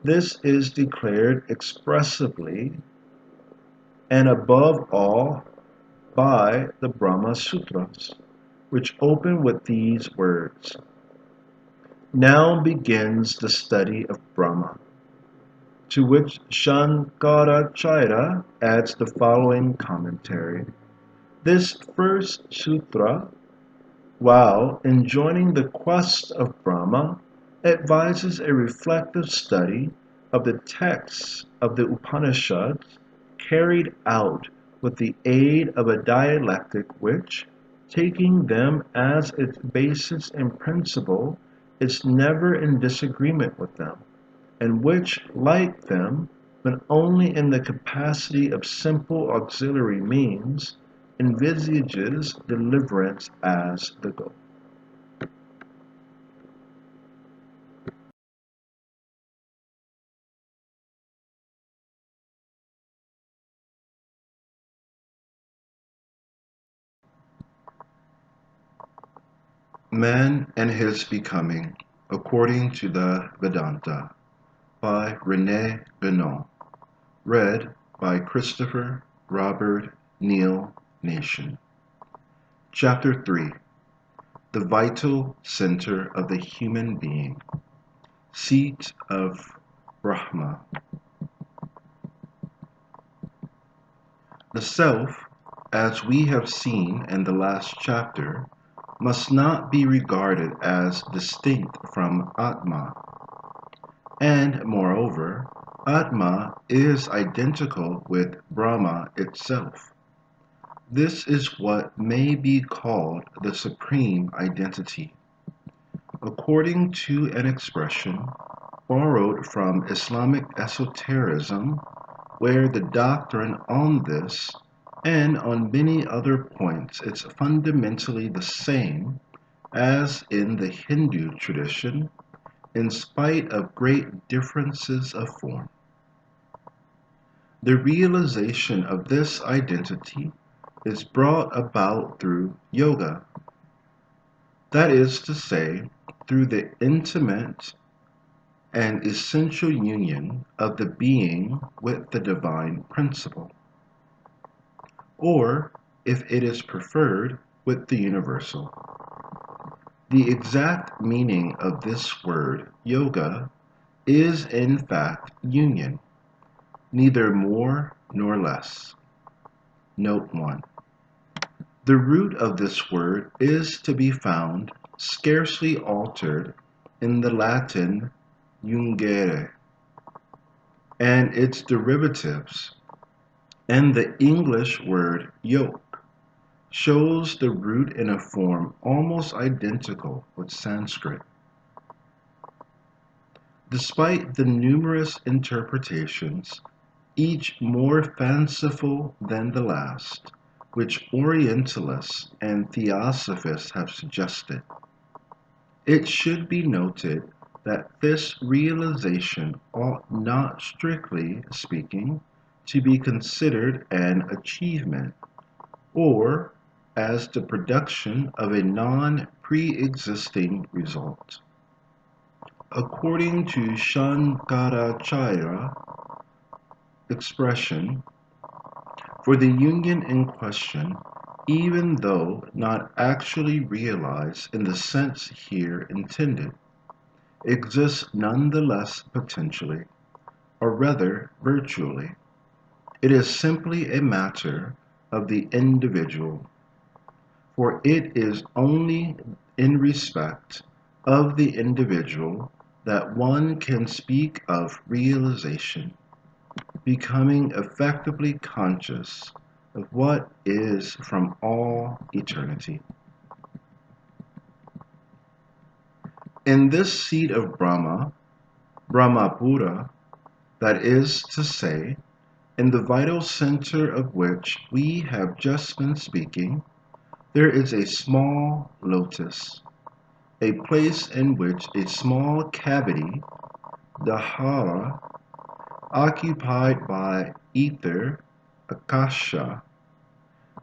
This is declared expressively and above all by the Brahma Sutras, which open with these words. Now begins the study of Brahma, to which Shankaracharya adds the following commentary. This first sutra, while enjoining the quest of Brahma, advises a reflective study of the texts of the Upanishads carried out with the aid of a dialectic which, taking them as its basis and principle, is never in disagreement with them, and which, like them, but only in the capacity of simple auxiliary means, envisages deliverance as the goal. Man and His Becoming, according to the Vedanta, by RENE GUENON. Read by Christopher Robert Neal Nation. Chapter 3. The Vital Center of the Human Being. Seat of Brahma. The Self, as we have seen in the last chapter, must not be regarded as distinct from Atma. And, moreover, Atma is identical with Brahma itself. This is what may be called the supreme identity. According to an expression borrowed from Islamic esotericism, where the doctrine on this and on many other points is fundamentally the same as in the Hindu tradition, in spite of great differences of form. The realization of this identity is brought about through yoga, that is to say, through the intimate and essential union of the being with the divine principle, or, if it is preferred, with the universal. The exact meaning of this word, yoga, is in fact union, neither more nor less. Note 1. The root of this word is to be found, scarcely altered, in the Latin jungere and its derivatives, and the English word yoke shows the root in a form almost identical with Sanskrit. Despite the numerous interpretations, each more fanciful than the last, which Orientalists and Theosophists have suggested, it should be noted that this realization ought not, strictly speaking, to be considered an achievement, or as the production of a non-pre-existing result. According to Shankaracharya expression, for the union in question, even though not actually realized in the sense here intended, exists nonetheless potentially, or rather virtually. It is simply a matter of the individual, for it is only in respect of the individual that one can speak of realization, becoming effectively conscious of what is from all eternity. In this seat of Brahma, Brahmapura, that is to say, in the vital center of which we have just been speaking, there is a small lotus, a place in which a small cavity, the hara, occupied by ether, akasha.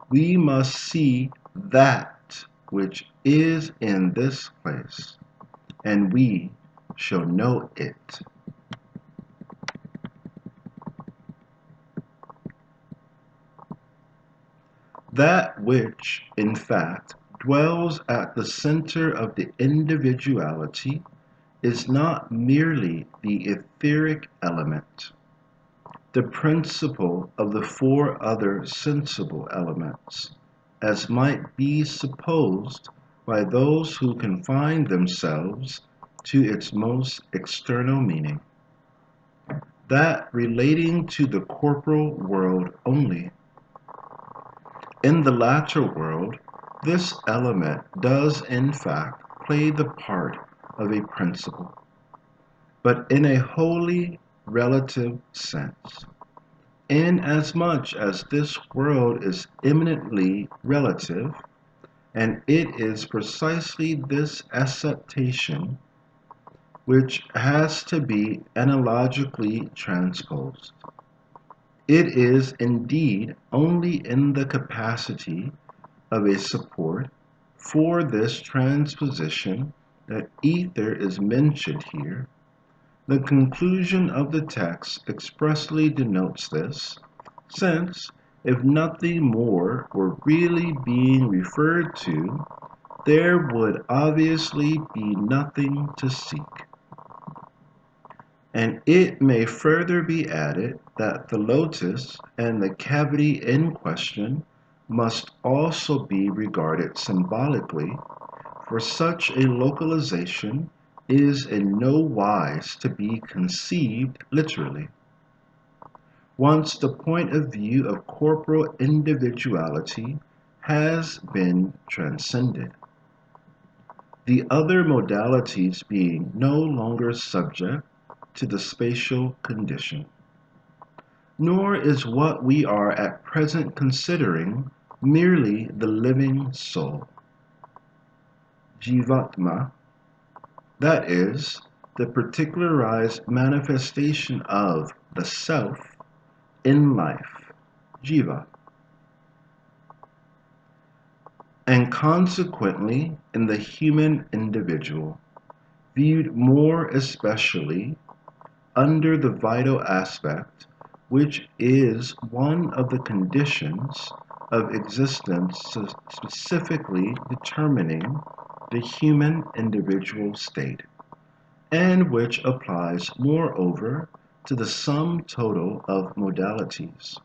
We must see that which is in this place, and we shall know it. That which, in fact, dwells at the center of the individuality is not merely the etheric element, the principle of the four other sensible elements, as might be supposed by those who confine themselves to its most external meaning, that relating to the corporal world only. In the latter world, this element does in fact play the part of a principle, but in a wholly relative sense, inasmuch as this world is eminently relative, and it is precisely this acceptation which has to be analogically transposed. It is indeed only in the capacity of a support for this transposition that ether is mentioned here. The conclusion of the text expressly denotes this, since, if nothing more were really being referred to, there would obviously be nothing to seek. And it may further be added that the lotus and the cavity in question must also be regarded symbolically, for such a localization is in no wise to be conceived literally. Once the point of view of corporal individuality has been transcended, the other modalities being no longer subject to the spatial condition. Nor is what we are at present considering merely the living soul, Jivatma, that is, the particularized manifestation of the self in life, Jiva, and consequently in the human individual, viewed more especially under the vital aspect, which is one of the conditions of existence specifically determining the human individual state, and which applies moreover to the sum total of modalities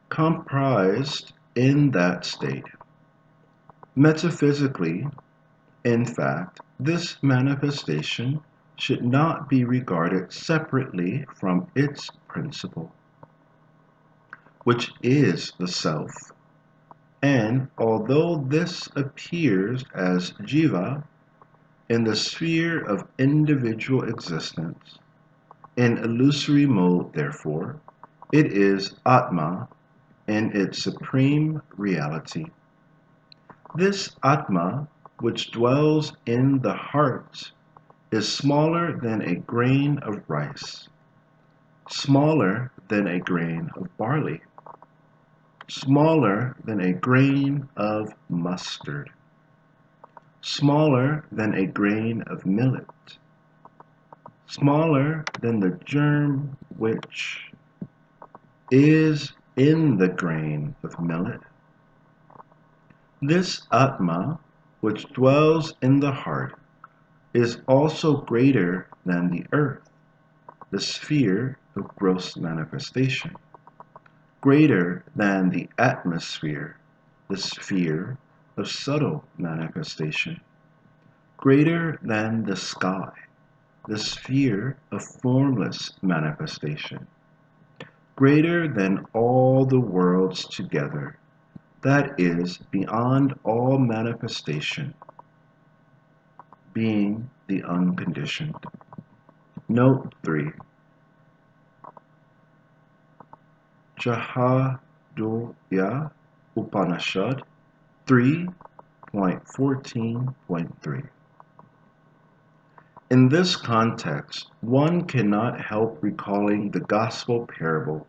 comprised in that state. Metaphysically, in fact, this manifestation should not be regarded separately from its principle, which is the self, and although this appears as jiva in the sphere of individual existence, in illusory mode therefore, it is Atma in its supreme reality. This Atma which dwells in the heart, is smaller than a grain of rice, smaller than a grain of barley, smaller than a grain of mustard, smaller than a grain of millet, smaller than the germ which is in the grain of millet. This Atma, which dwells in the heart, is also greater than the earth, the sphere of gross manifestation, greater than the atmosphere, the sphere of subtle manifestation, greater than the sky, the sphere of formless manifestation, greater than all the worlds together, that is beyond all manifestation, being the unconditioned. Note 3. Jahadolya Upanishad 3.14.3. In this context, one cannot help recalling the gospel parable.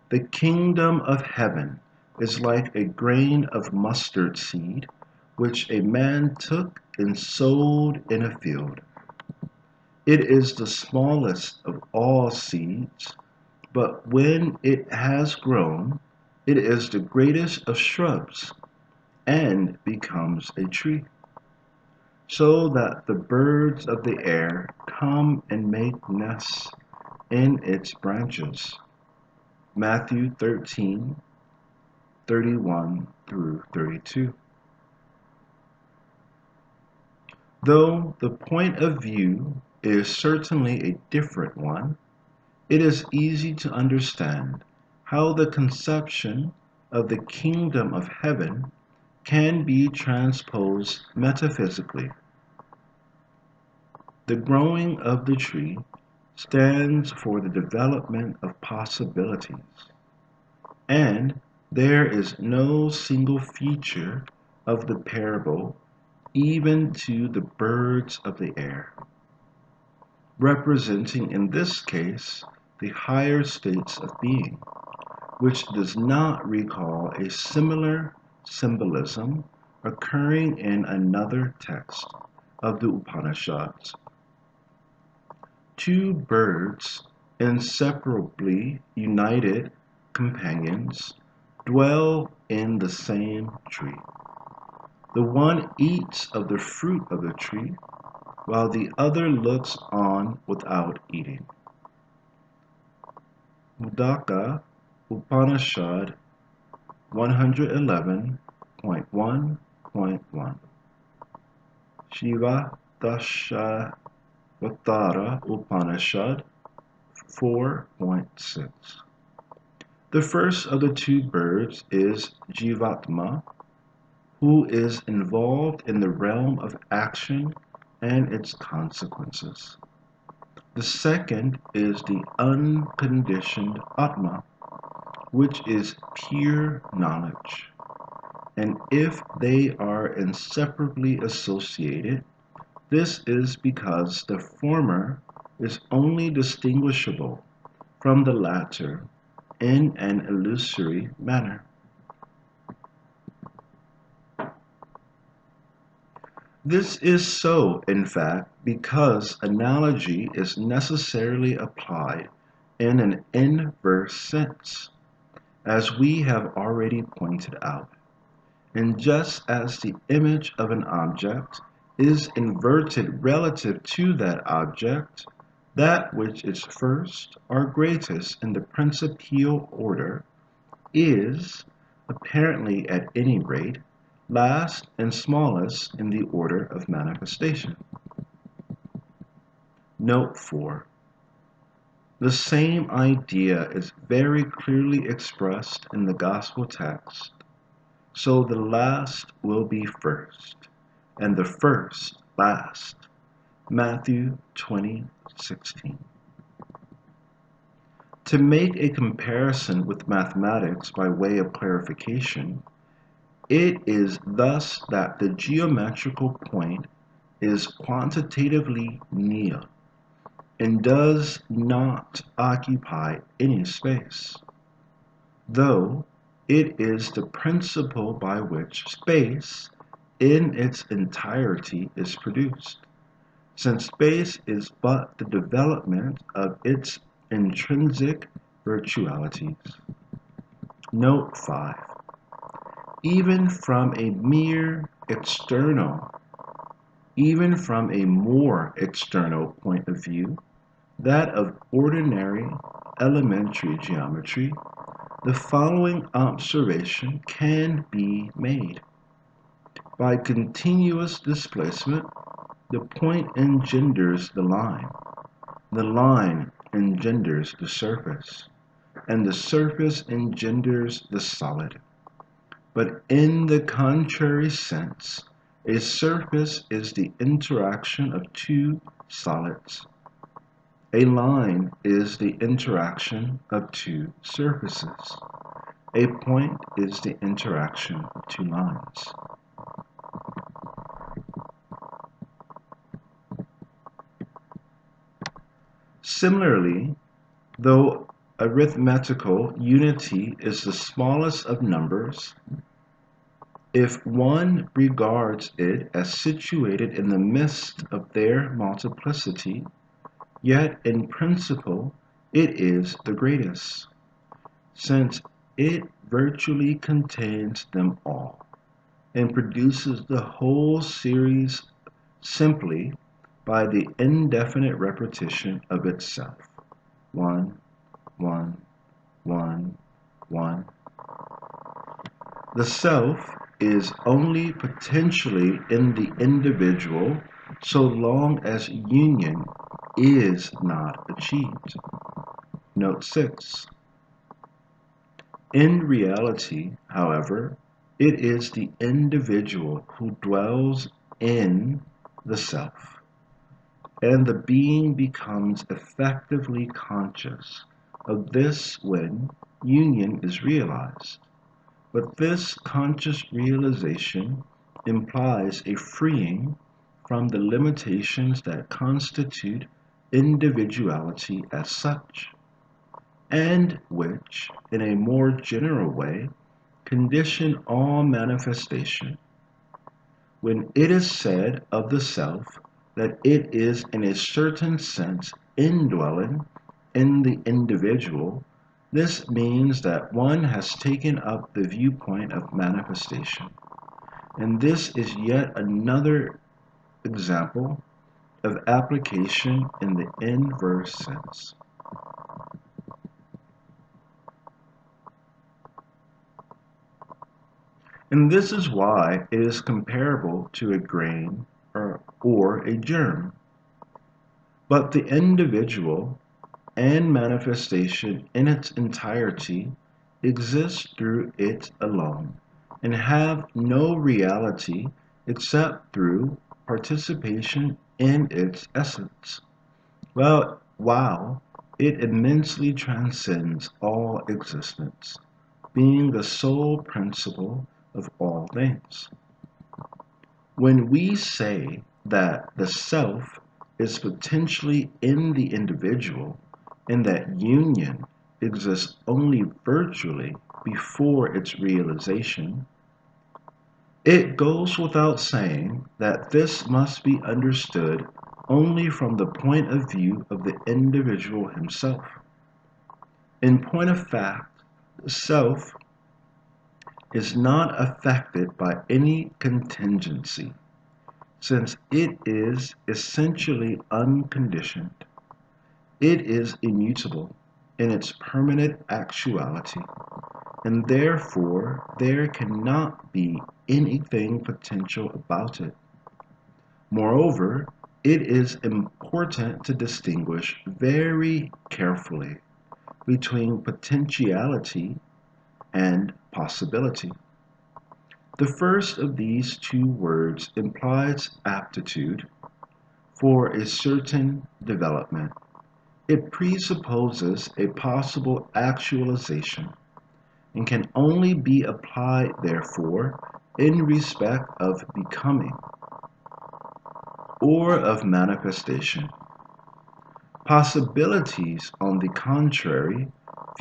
The kingdom of heaven is like a grain of mustard seed, which a man took and sowed in a field. It is the smallest of all seeds, but when it has grown, it is the greatest of shrubs, and becomes a tree, so that the birds of the air come and make nests in its branches. Matthew 13:31 through 32. Though the point of view is certainly a different one, it is easy to understand how the conception of the kingdom of heaven can be transposed metaphysically. The growing of the tree stands for the development of possibilities, and there is no single feature of the parable, even to the birds of the air, representing in this case the higher states of being, which does not recall a similar symbolism occurring in another text of the Upanishads. Two birds, inseparably united companions, dwell in the same tree. The one eats of the fruit of the tree, while the other looks on without eating. Mudaka Upanishad 111.1.1. Shiva Dashavatara Upanishad 4.6. The first of the two birds is Jivatma, who is involved in the realm of action and its consequences. The second is the unconditioned Atma, which is pure knowledge. And if they are inseparably associated, this is because the former is only distinguishable from the latter in an illusory manner. This is so, in fact, because analogy is necessarily applied in an inverse sense, as we have already pointed out. And just as the image of an object is inverted relative to that object, that which is first or greatest in the principial order is, apparently at any rate, last and smallest in the order of manifestation. Note 4. The same idea is very clearly expressed in the gospel text. So the last will be first, and the first last. Matthew 20:16. To make a comparison with mathematics by way of clarification, It is thus that the geometrical point is quantitatively near and does not occupy any space, though it is the principle by which space in its entirety is produced, since space is but the development of its intrinsic virtualities. Note 5. Even from a more external point of view, that of ordinary elementary geometry, the following observation can be made. By continuous displacement, the point engenders the line engenders the surface, and the surface engenders the solid. But in the contrary sense, a surface is the interaction of two solids. A line is the interaction of two surfaces. A point is the interaction of two lines. Similarly, though arithmetical unity is the smallest of numbers, if one regards it as situated in the midst of their multiplicity, yet in principle it is the greatest, since it virtually contains them all, and produces the whole series simply by the indefinite repetition of itself. 1, 1, 1, 1. The self is only potentially in the individual so long as union is not achieved. Note 6. In reality, however, it is the individual who dwells in the self, and the being becomes effectively conscious of this when union is realized. But this conscious realization implies a freeing from the limitations that constitute individuality as such, and which, in a more general way, condition all manifestation. When it is said of the self that it is in a certain sense indwelling in the individual, this means that one has taken up the viewpoint of manifestation. And this is yet another example of application in the inverse sense. And this is why it is comparable to a grain or a germ. But the individual and manifestation in its entirety exist through it alone, and have no reality except through participation in its essence, while it immensely transcends all existence, being the sole principle of all things. When we say that the self is potentially in the individual, and that union exists only virtually before its realization, it goes without saying that this must be understood only from the point of view of the individual himself. In point of fact, the self is not affected by any contingency, since it is essentially unconditioned. It is immutable in its permanent actuality, and therefore there cannot be anything potential about it. Moreover, it is important to distinguish very carefully between potentiality and possibility. The first of these two words implies aptitude for a certain development. It presupposes a possible actualization, and can only be applied, therefore, in respect of becoming or of manifestation. Possibilities, on the contrary,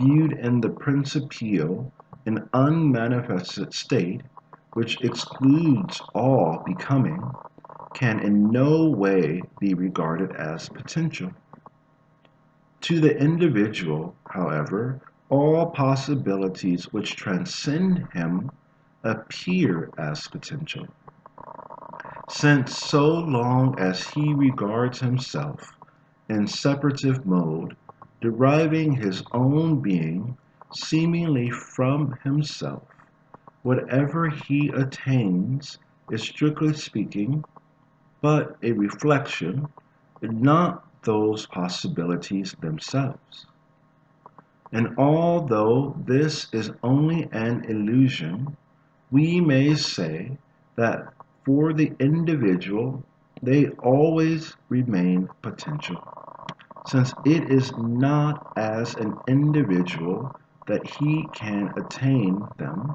viewed in the principial and unmanifested state, which excludes all becoming, can in no way be regarded as potential. To the individual, however, all possibilities which transcend him appear as potential, since so long as he regards himself in separative mode, deriving his own being seemingly from himself, whatever he attains is, strictly speaking, but a reflection, not those possibilities themselves. And although this is only an illusion, we may say that for the individual they always remain potential, since it is not as an individual that he can attain them,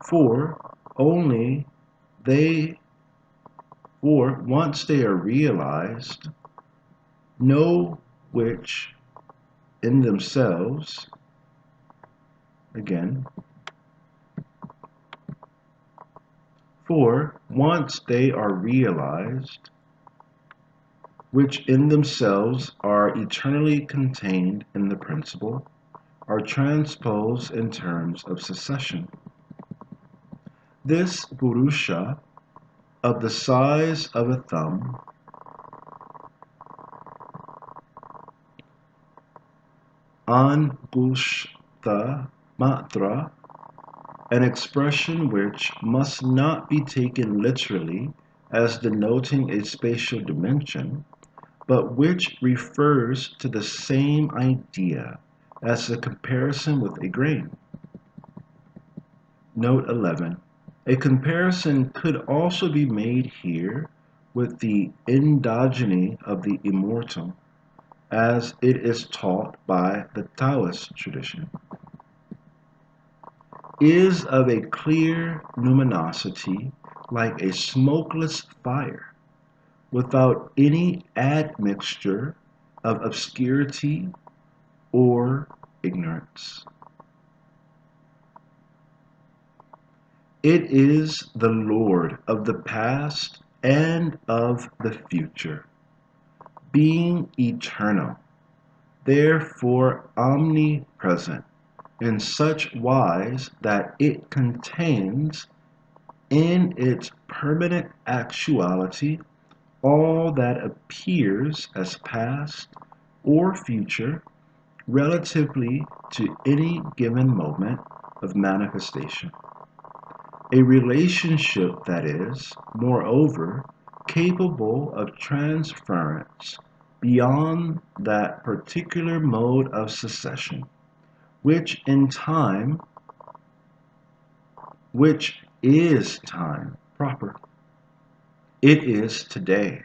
for only they, for once they are realized, know which in themselves, again, for once they are realized, which in themselves are eternally contained in the principle, are transposed in terms of succession. This Purusha, of the size of a thumb, Angushta Matra, an expression which must not be taken literally as denoting a spatial dimension, but which refers to the same idea as a comparison with a grain. Note 11. A comparison could also be made here with the endogeny of the immortal, as it is taught by the Taoist tradition, is of a clear luminosity like a smokeless fire, without any admixture of obscurity or ignorance. It is the Lord of the past and of the future, being eternal, therefore omnipresent, in such wise that it contains in its permanent actuality all that appears as past or future relatively to any given moment of manifestation. A relationship that is, moreover, capable of transference beyond that particular mode of succession, which is time proper. It is today,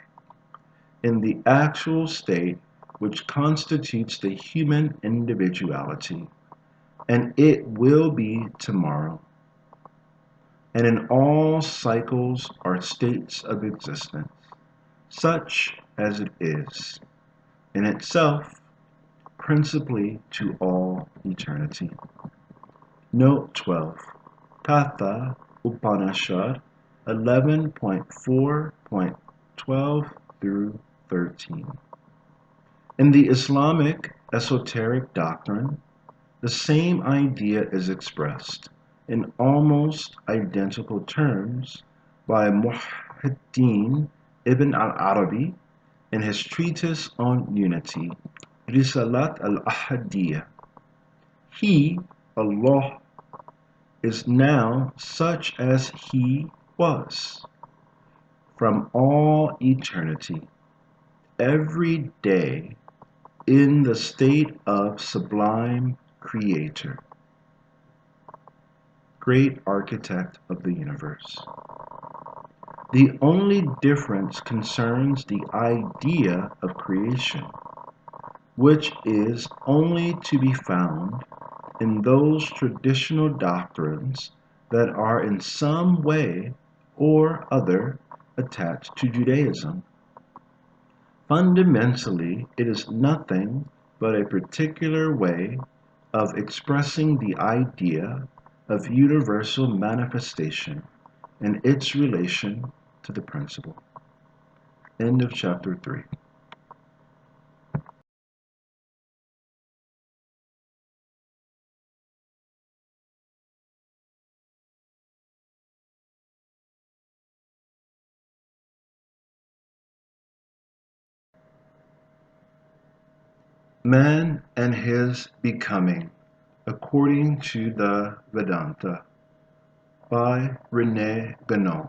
in the actual state which constitutes the human individuality, and it will be tomorrow. And in all cycles are states of existence, such as it is, in itself, principally to all eternity. Note 12. Katha Upanishad 11.4.12 through 13. In the Islamic esoteric doctrine, the same idea is expressed in almost identical terms by Muhyiddin ibn al-Arabi in his treatise on unity, Risalat al-Ahadiyya. He, Allah, is now such as He was from all eternity, every day in the state of sublime Creator, great architect of the universe. The only difference concerns the idea of creation, which is only to be found in those traditional doctrines that are in some way or other attached to Judaism. Fundamentally, it is nothing but a particular way of expressing the idea of universal manifestation and its relation to the principle. End of chapter 3. Man and his becoming, according to the Vedanta, by RENE GUENON.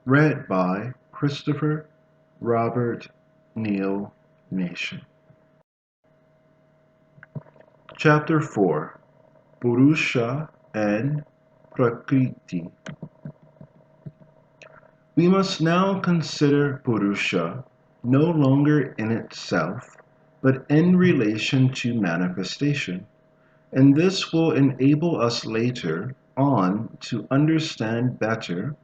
Read by Christopher Robert Neal Nation. Chapter 4, Purusha and Prakriti. We must now consider Purusha no longer in itself, but in relation to manifestation, and this will enable us later on to understand better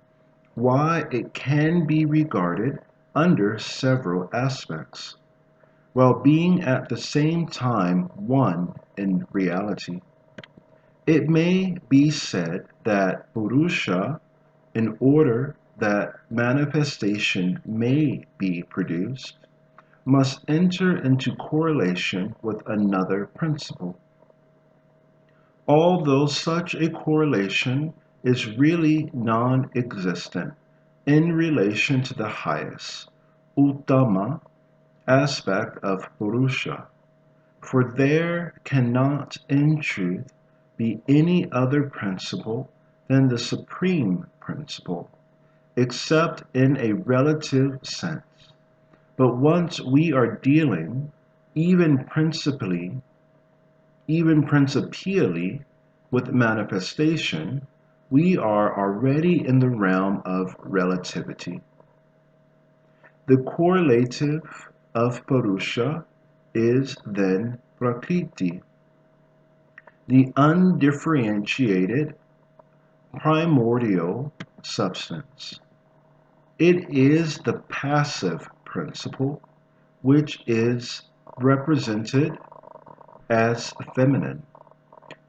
why it can be regarded under several aspects, while being at the same time one in reality. It may be said that Purusha, in order that manifestation may be produced, must enter into correlation with another principle. Although such a correlation is really non-existent in relation to the highest, Uttama, aspect of Purusha, for there cannot in truth be any other principle than the supreme principle, except in a relative sense. But once we are dealing, even principially, with manifestation, we are already in the realm of relativity. The correlative of Purusha is then Prakriti, the undifferentiated primordial substance. It is the passive principle, which is represented as feminine,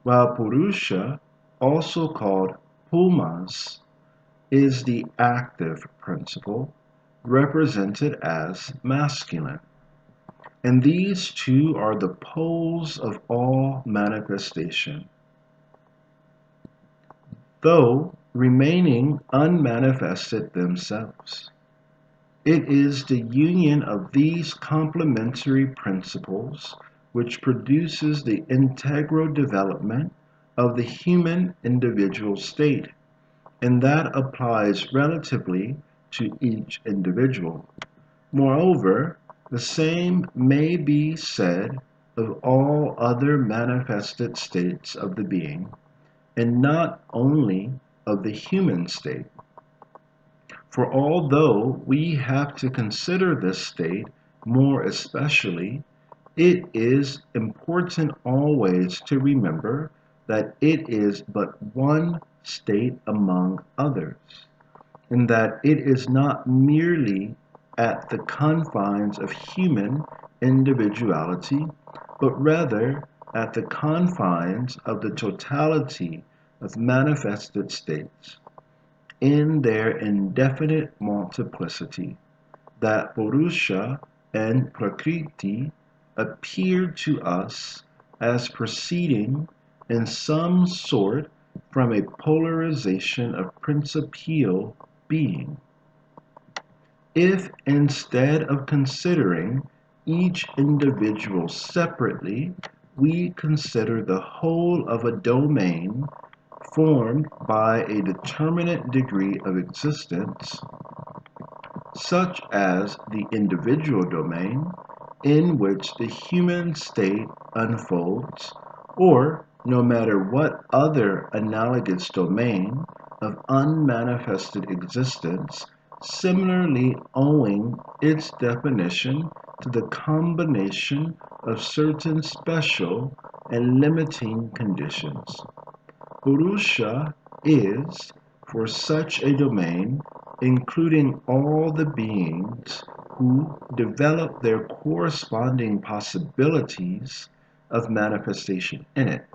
while Purusha, also called Pumas, is the active principle, represented as masculine. And these two are the poles of all manifestation, though remaining unmanifested themselves. It is the union of these complementary principles which produces the integral development of the human individual state, and that applies relatively to each individual. Moreover, the same may be said of all other manifested states of the being, and not only of the human state. For although we have to consider this state more especially, it is important always to remember that it is but one state among others, and that it is not merely at the confines of human individuality, but rather at the confines of the totality of manifested states, in their indefinite multiplicity, that Purusha and Prakriti appear to us as proceeding in some sort from a polarization of principial being. If instead of considering each individual separately, we consider the whole of a domain formed by a determinate degree of existence, such as the individual domain, in which the human state unfolds, or no matter what other analogous domain of unmanifested existence, similarly owing its definition to the combination of certain special and limiting conditions. Purusha is, for such a domain, including all the beings who develop their corresponding possibilities of manifestation in it,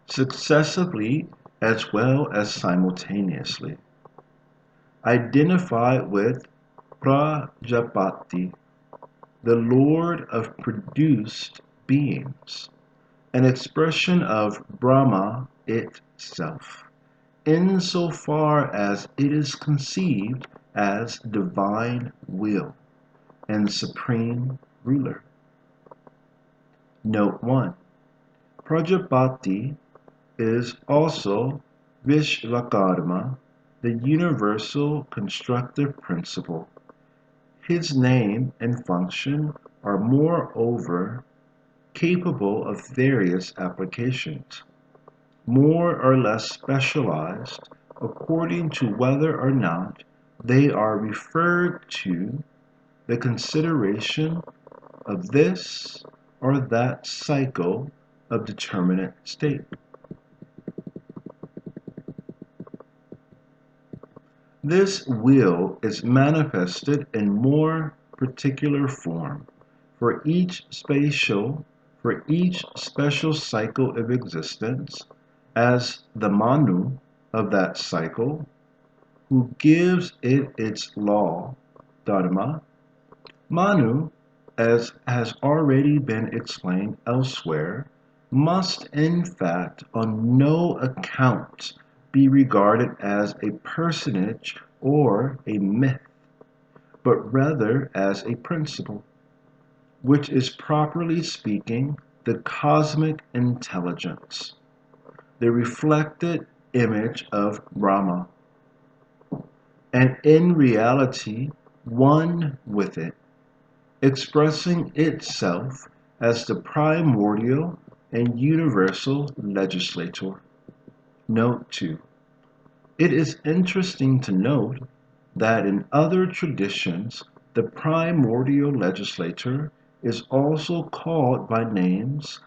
successively as well as simultaneously. Identify with Prajapati, the Lord of produced beings, an expression of Brahma itself, insofar as it is conceived as divine will and supreme ruler. Note 1. Prajapati is also Vishvakarma, the universal constructive principle. His name and function are moreover capable of various applications, more or less specialized according to whether or not they are referred to the consideration of this or that cycle of determinate state. This will is manifested in more particular form for each special cycle of existence as the Manu of that cycle, who gives it its law, Dharma. Manu, as has already been explained elsewhere, must in fact on no account be regarded as a personage or a myth, but rather as a principle, which is properly speaking the cosmic intelligence, the reflected image of Brahma, and in reality one with it, expressing itself as the primordial and universal legislator. Note 2. It is interesting to note that in other traditions the primordial legislator is also called by names,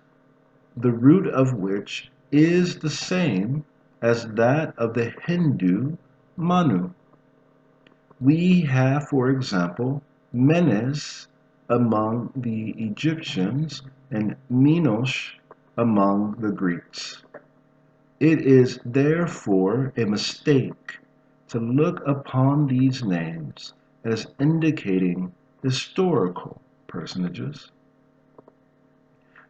the root of which is the same as that of the Hindu Manu. We have, for example, Menes among the Egyptians and Minos among the Greeks. It is therefore a mistake to look upon these names as indicating historical personages.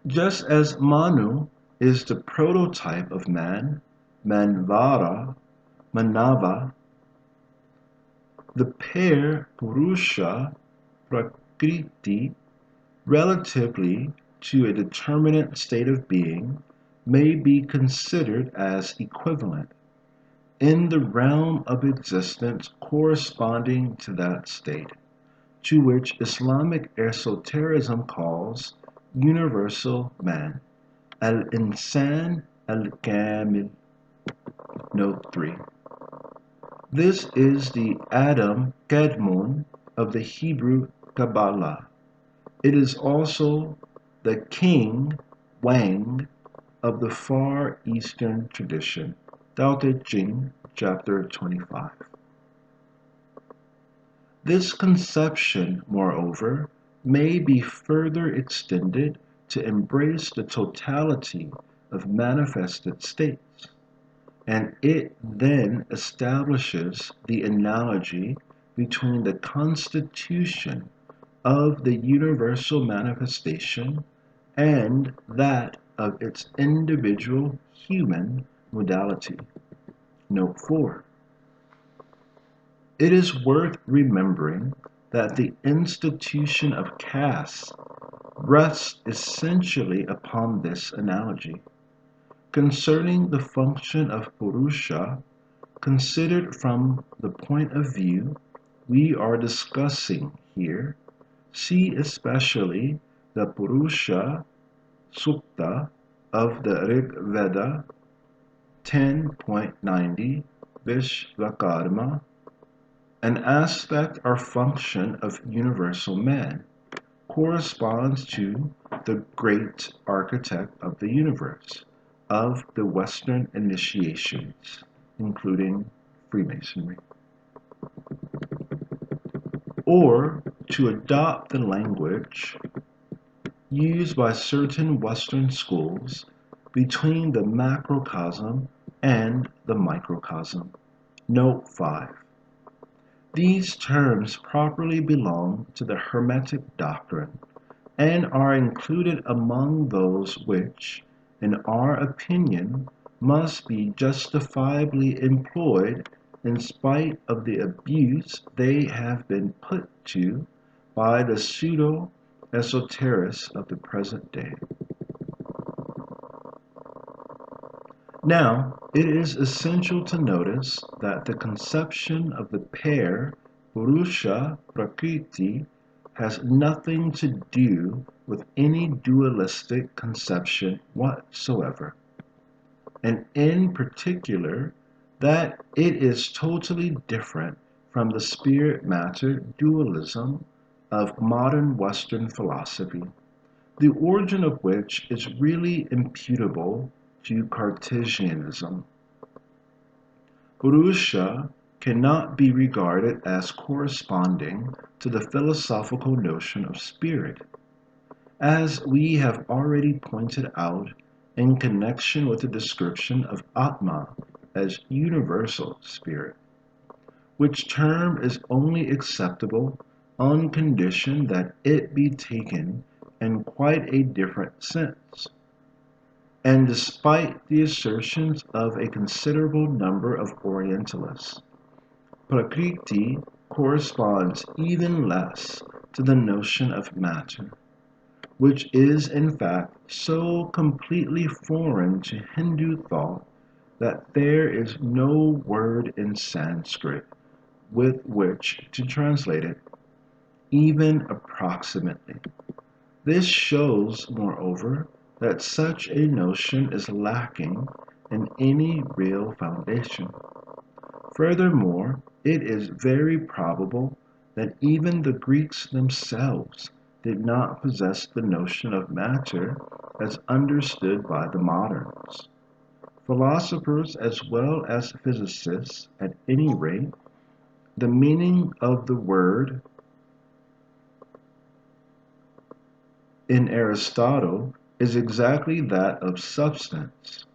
Just as Manu is the prototype of man, Manvara, Manava, the pair Purusha, Prakriti, relatively to a determinate state of being, may be considered as equivalent in the realm of existence corresponding to that state, to which Islamic esotericism calls universal man, al-insan al-kamil. Note 3. This is the Adam Kadmon of the Hebrew Kabbalah. It is also the King Wang of the Far Eastern tradition, Tao Te Ching, chapter 25. This conception, moreover, may be further extended to embrace the totality of manifested states, and it then establishes the analogy between the constitution of the universal manifestation and that of its individual human modality. Note 4. It is worth remembering that the institution of caste rests essentially upon this analogy. Concerning the function of Purusha, considered from the point of view we are discussing here, see especially the Purusha Sukta of the Rig Veda 10.90 Vishvakarma, an aspect or function of universal man, corresponds to the great architect of the universe, of the Western initiations, including Freemasonry. Or to adopt the language used by certain Western schools between the macrocosm and the microcosm. Note 5. These terms properly belong to the Hermetic doctrine and are included among those which, in our opinion, must be justifiably employed in spite of the abuse they have been put to by the pseudo-esoterists of the present day. Now, it is essential to notice that the conception of the pair Purusha Prakriti has nothing to do with any dualistic conception whatsoever, and in particular that it is totally different from the spirit-matter dualism of modern Western philosophy, the origin of which is really imputable to Cartesianism. Purusha cannot be regarded as corresponding to the philosophical notion of spirit, as we have already pointed out in connection with the description of Atma as universal spirit, which term is only acceptable on condition that it be taken in quite a different sense. And despite the assertions of a considerable number of Orientalists, Prakriti corresponds even less to the notion of matter, which is in fact so completely foreign to Hindu thought that there is no word in Sanskrit with which to translate it, even approximately. This shows, moreover, that such a notion is lacking in any real foundation. Furthermore, it is very probable that even the Greeks themselves did not possess the notion of matter as understood by the moderns. Philosophers as well as physicists, at any rate, the meaning of the word in Aristotle is exactly that of substance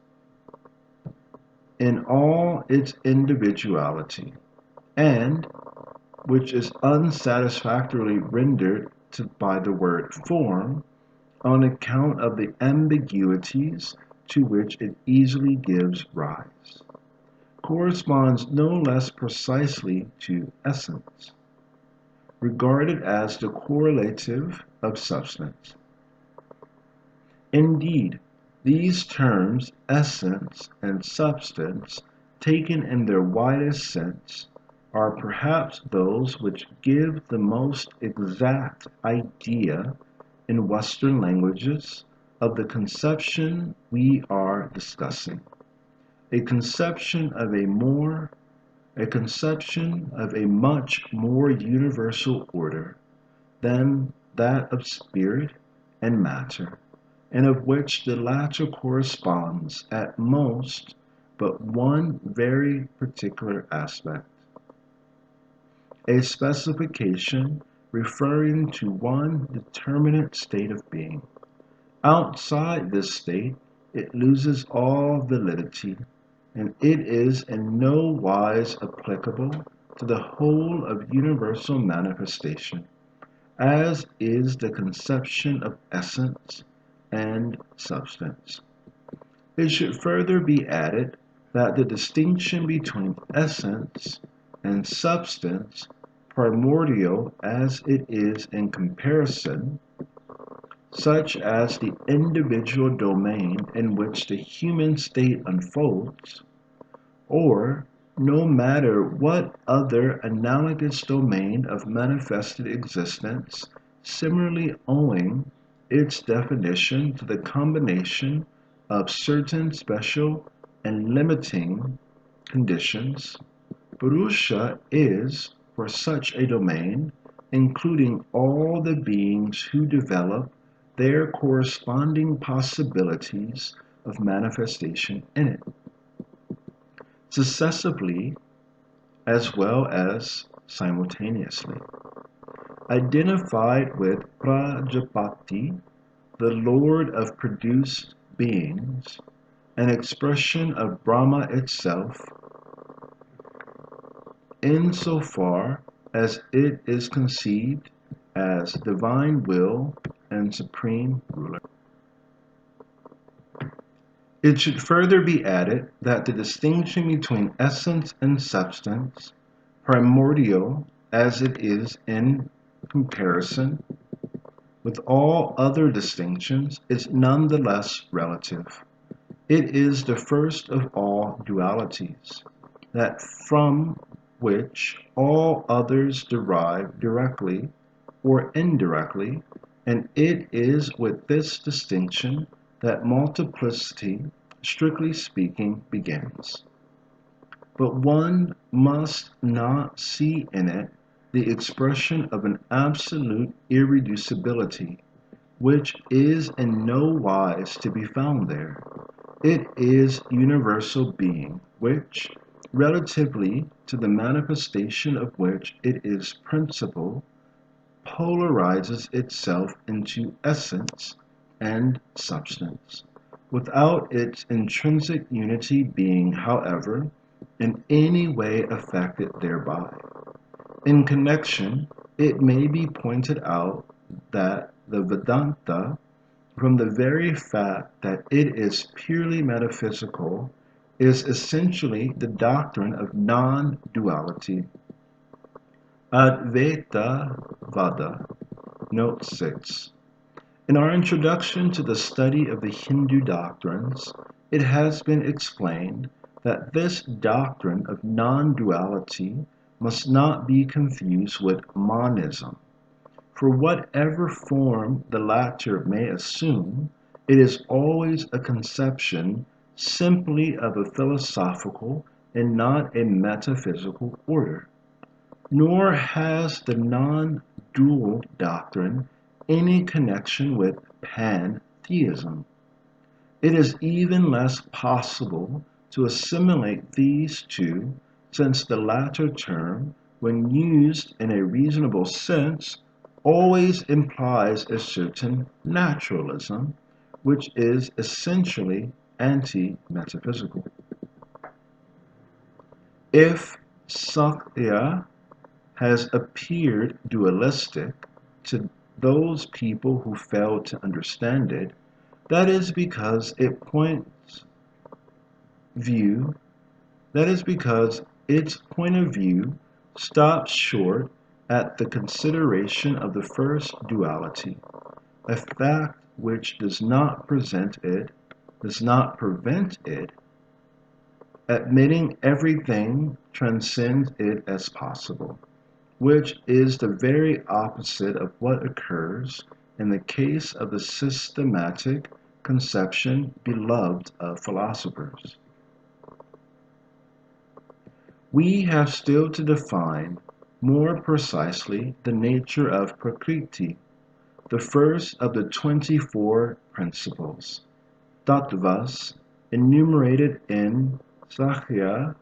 in all its individuality, and which is unsatisfactorily rendered by the word form on account of the ambiguities to which it easily gives rise, corresponds no less precisely to essence, regarded as the correlative of substance. Indeed, these terms, essence and substance, taken in their widest sense, are perhaps those which give the most exact idea in Western languages of the conception we are discussing, a conception of a much more universal order than that of spirit and matter, and of which the latter corresponds at most but one very particular aspect, a specification referring to one determinate state of being. Outside this state, it loses all validity, and it is in no wise applicable to the whole of universal manifestation, as is the conception of essence and substance. It should further be added that the distinction between essence and substance, primordial as it is in comparison, such as the individual domain in which the human state unfolds, or no matter what other analogous domain of manifested existence, similarly owing its definition to the combination of certain special and limiting conditions, Purusha is, for such a domain, including all the beings who develop their corresponding possibilities of manifestation in it, successively as well as simultaneously. Identified with Prajapati, the Lord of produced beings, an expression of Brahma itself, insofar as it is conceived as divine will and supreme ruler. It should further be added that the distinction between essence and substance, primordial as it is in comparison with all other distinctions, is nonetheless relative. It is the first of all dualities, that from which all others derive directly or indirectly, and it is with this distinction that multiplicity, strictly speaking, begins. But one must not see in it the expression of an absolute irreducibility, which is in no wise to be found there. It is universal being, which, relatively to the manifestation of which it is principle, polarizes itself into essence and substance, without its intrinsic unity being, however, in any way affected thereby. In connection, it may be pointed out that the Vedanta, from the very fact that it is purely metaphysical, is essentially the doctrine of non-duality. Advaita Vada, Note 6. In our introduction to the study of the Hindu doctrines, it has been explained that this doctrine of non-duality must not be confused with monism. For whatever form the latter may assume, it is always a conception simply of a philosophical and not a metaphysical order. Nor has the non-dual doctrine any connection with pantheism. It is even less possible to assimilate these two, since the latter term, when used in a reasonable sense, always implies a certain naturalism, which is essentially anti-metaphysical. If Sakya has appeared dualistic to those people who fail to understand it, that is because its point of view stops short at the consideration of the first duality, a fact which does not prevent it, admitting everything transcends it as possible, which is the very opposite of what occurs in the case of the systematic conception beloved of philosophers. We have still to define more precisely the nature of Prakriti, the first of the 24 principles, tattvas, enumerated in Sankhya.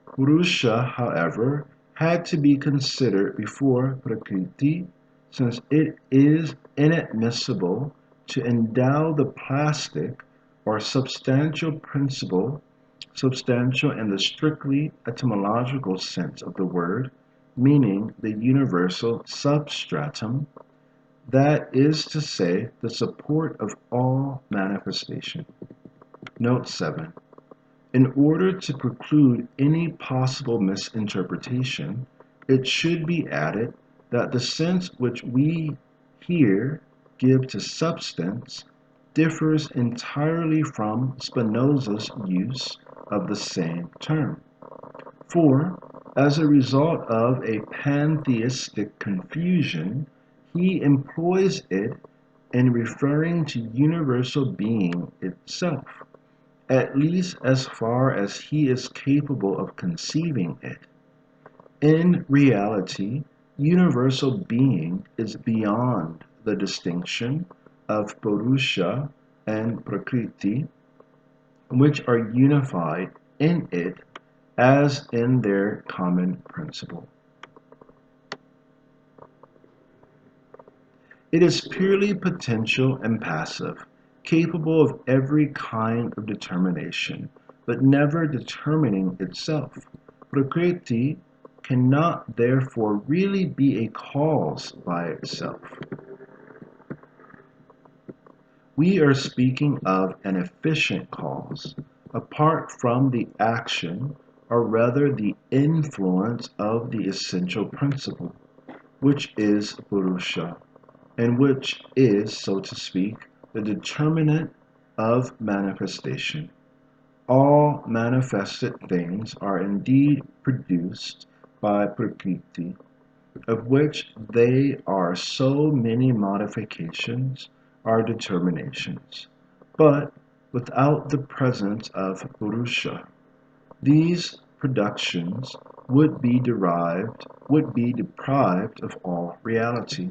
Purusha, however, had to be considered before Prakriti, since it is inadmissible to endow the plastic or substantial principle, substantial in the strictly etymological sense of the word, meaning the universal substratum, that is to say, the support of all manifestation. Note 7. In order to preclude any possible misinterpretation, it should be added that the sense which we here give to substance differs entirely from Spinoza's use of the same term. For, as a result of a pantheistic confusion, he employs it in referring to universal being itself, at least as far as he is capable of conceiving it. In reality, universal being is beyond the distinction of Purusha and Prakriti, which are unified in it as in their common principle. It is purely potential and passive, capable of every kind of determination, but never determining itself. Prakriti cannot therefore really be a cause by itself. We are speaking of an efficient cause, apart from the action, or rather the influence of the essential principle, which is Purusha, and which is, so to speak, the determinant of manifestation. All manifested things are indeed produced by Prakriti, of which they are so many modifications are determinations. But without the presence of Purusha, these productions would be deprived of all reality.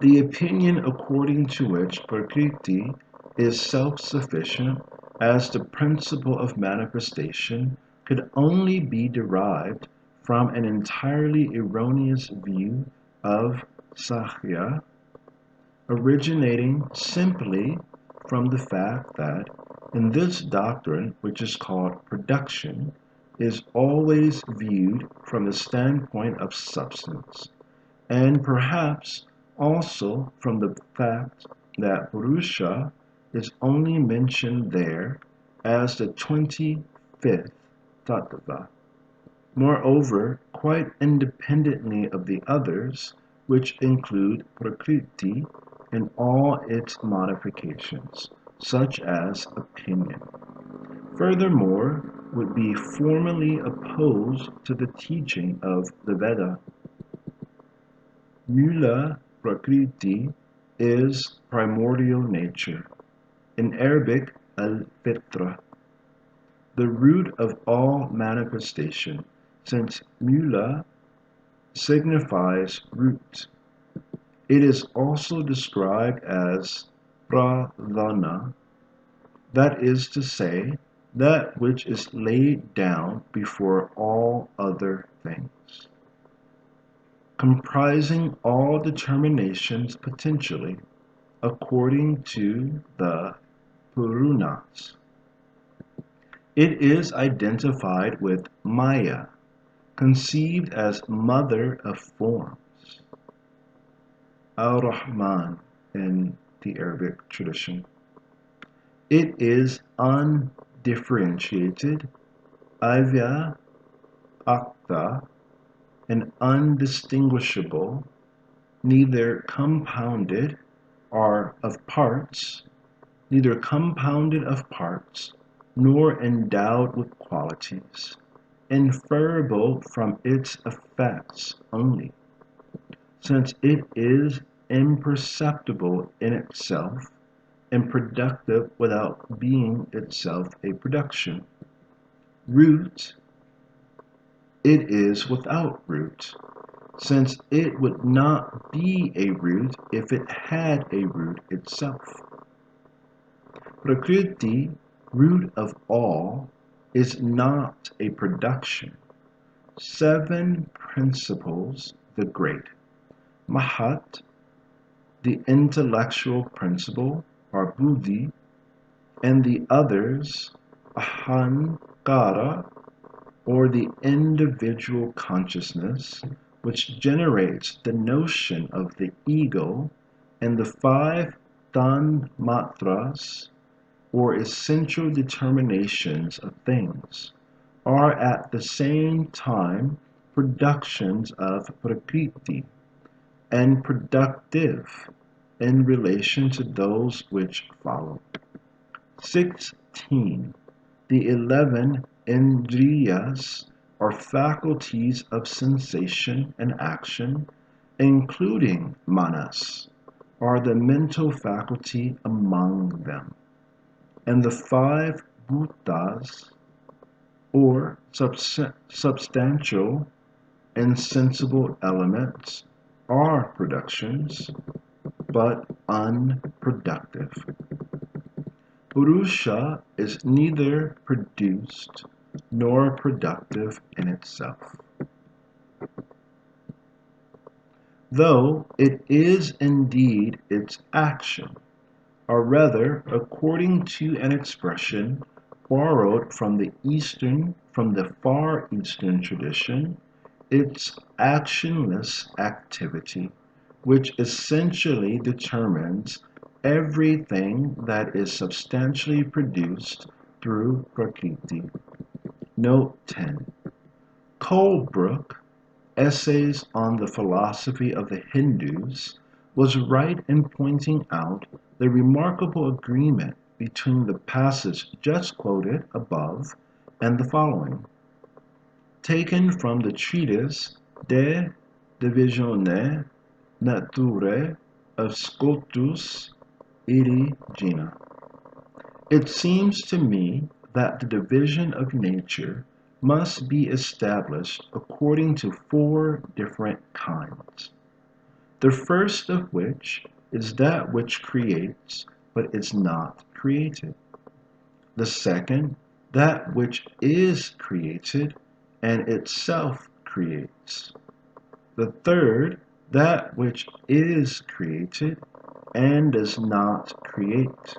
The opinion according to which Prakriti is self-sufficient as the principle of manifestation could only be derived from an entirely erroneous view of Sankhya, originating simply from the fact that in this doctrine, which is called production, is always viewed from the standpoint of substance, and perhaps also from the fact that Purusha is only mentioned there as the 25th tattva. Moreover, quite independently of the others, which include Prakriti and all its modifications, such as opinion. Furthermore, would be formally opposed to the teaching of the Veda. Mula Prakriti is primordial nature, in Arabic al-fitra, the root of all manifestation, since mula signifies root. It is also described as pradhana, that is to say, that which is laid down before all other things, comprising all determinations potentially, according to the Puranas. It is identified with Maya, conceived as mother of forms, Ar-Rahman in the Arabic tradition. It is undifferentiated, Avya Akta, and undistinguishable, neither compounded of parts, nor endowed with qualities, inferable from its effects only, since it is imperceptible in itself and productive without being itself a production. Root, it is without root, since it would not be a root if it had a root itself. Prakriti, root of all, is not a production. 7 principles, the great. Mahat, the intellectual principle, or buddhi, and the others, ahankara, or the individual consciousness, which generates the notion of the ego, and the 5 tanmatras, or essential determinations of things, are at the same time productions of Prakriti, and productive in relation to those which follow. 16. The 11 Indriyas, or faculties of sensation and action, including manas, are the mental faculty among them. And the 5 bhutas, or substantial and sensible elements, are productions, but unproductive. Purusha is neither produced nor productive in itself, though it is indeed its action, or rather, according to an expression borrowed from the Far Eastern tradition, its actionless activity, which essentially determines everything that is substantially produced through Prakriti. Note 10. Colebrooke, Essays on the Philosophy of the Hindus, was right in pointing out the remarkable agreement between the passage just quoted above and the following, taken from the treatise De Divisione Naturae of Scotus Erigena. It seems to me that the division of nature must be established according to four different kinds. The first of which is that which creates but is not created. The second, that which is created and itself creates. The third, that which is created and does not create.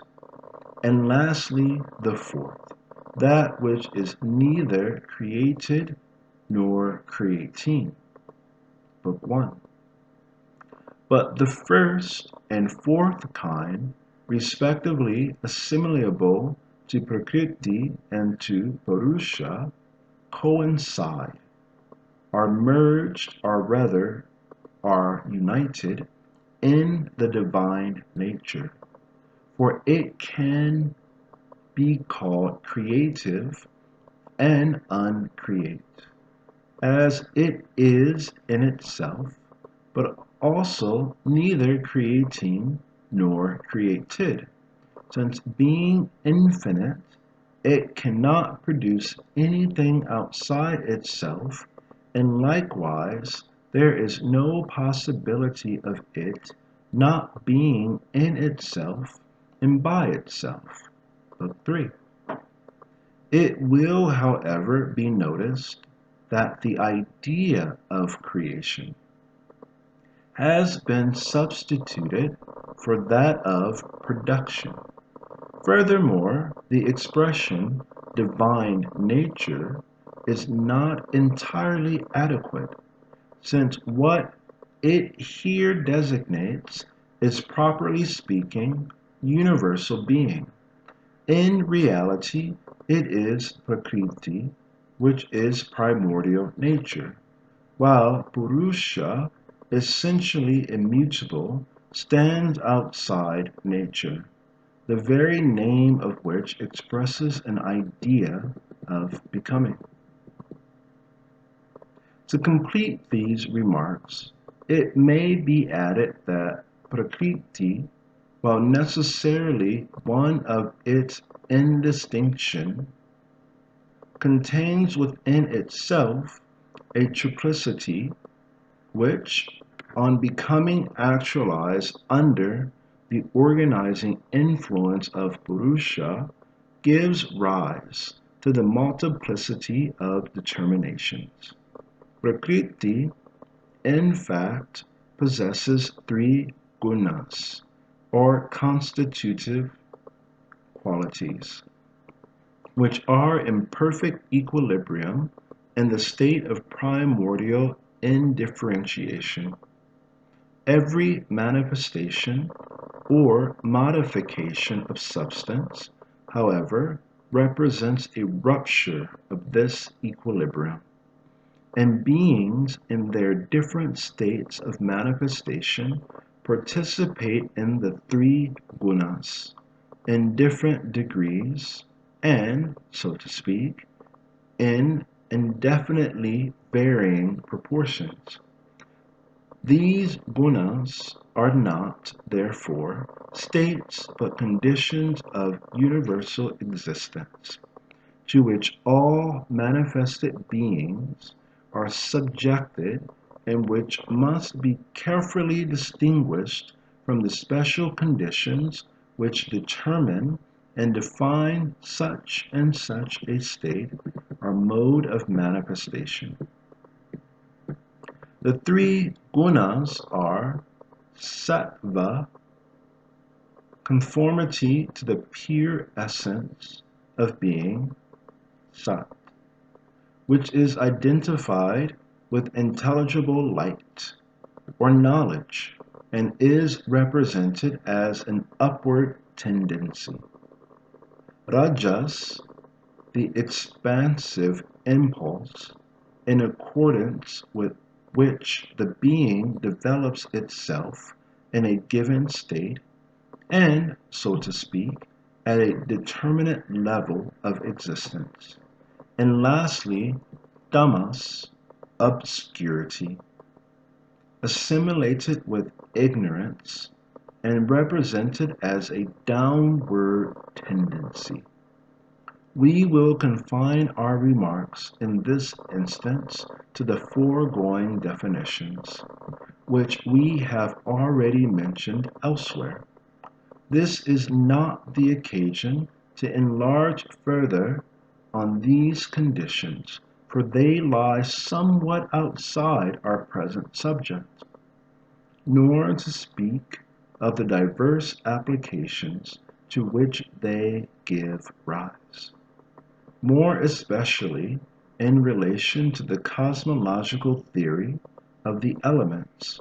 And lastly, the fourth, that which is neither created nor creating. Book 1. But the first and fourth kind, respectively assimilable to Prakriti and to Purusha, coincide, are merged, or rather, are united in the divine nature. For it can be called creative and uncreate, as it is in itself, but also neither creating nor created, since being infinite, it cannot produce anything outside itself, and likewise there is no possibility of it not being in itself and by itself. Book 3. It will, however, be noticed that the idea of creation has been substituted for that of production. Furthermore, the expression divine nature is not entirely adequate, since what it here designates is, properly speaking, universal being. In reality, it is Prakriti, which is primordial nature, while Purusha, essentially immutable, stands outside nature, the very name of which expresses an idea of becoming. To complete these remarks, it may be added that Prakriti, while necessarily one of its indistinction, contains within itself a triplicity which, on becoming actualized under the organizing influence of Purusha, gives rise to the multiplicity of determinations. Prakriti, in fact, possesses three gunas, or constitutive qualities, which are in perfect equilibrium in the state of primordial indifferentiation. Every manifestation or modification of substance, however, represents a rupture of this equilibrium, and beings in their different states of manifestation participate in the three gunas in different degrees and, so to speak, in indefinitely varying proportions. These gunas are not, therefore, states but conditions of universal existence, to which all manifested beings are subjected, and which must be carefully distinguished from the special conditions which determine and define such and such a state or mode of manifestation. The three gunas are sattva, conformity to the pure essence of being, sat, which is identified with intelligible light or knowledge and is represented as an upward tendency. Rajas, the expansive impulse in accordance with which the being develops itself in a given state and, so to speak, at a determinate level of existence. And lastly, tamas, obscurity, assimilated with ignorance and represented as a downward tendency. We will confine our remarks in this instance to the foregoing definitions, which we have already mentioned elsewhere. This is not the occasion to enlarge further on these conditions, for they lie somewhat outside our present subject, nor to speak of the diverse applications to which they give rise, more especially in relation to the cosmological theory of the elements.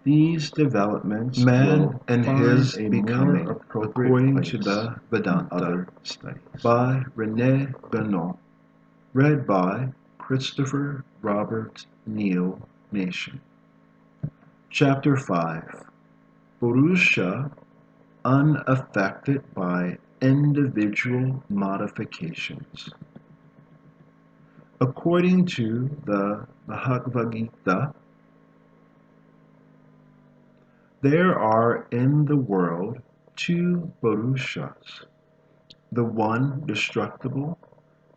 These developments man and his becoming according to the Vedanta studies by RENE GUENON, read by Christopher Robert Neal Nation. Chapter 5. Purusha unaffected by individual modifications. According to the Bhagavad Gita, there are in the world two Purushas, the one destructible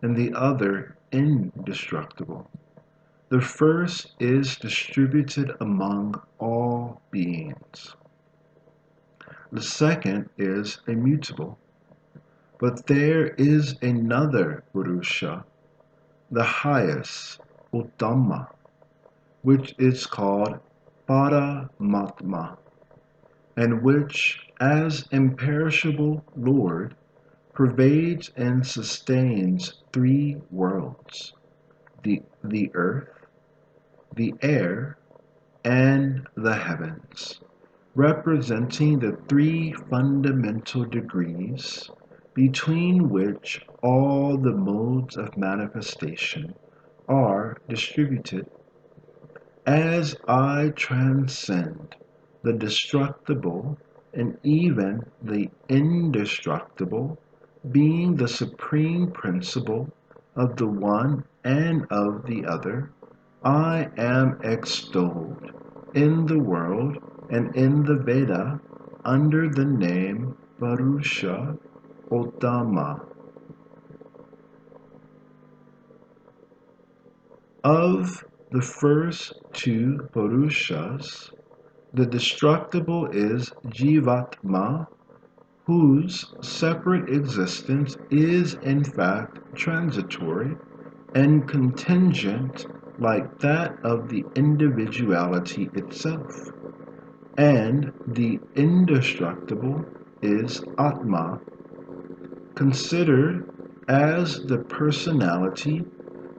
and the other indestructible. The first is distributed among all beings. The second is immutable. But there is another Purusha, the highest, Uttama, which is called Paramatma, and which, as imperishable Lord, pervades and sustains three worlds, the earth, the air, and the heavens, representing the three fundamental degrees between which all the modes of manifestation are distributed. As I transcend the destructible and even the indestructible, being the supreme principle of the one and of the other, I am extolled in the world and in the Veda under the name Purusha Uttama. Of the first two Purushas, the destructible is Jivatma, whose separate existence is in fact transitory and contingent like that of the individuality itself, and the indestructible is Atma, considered as the personality,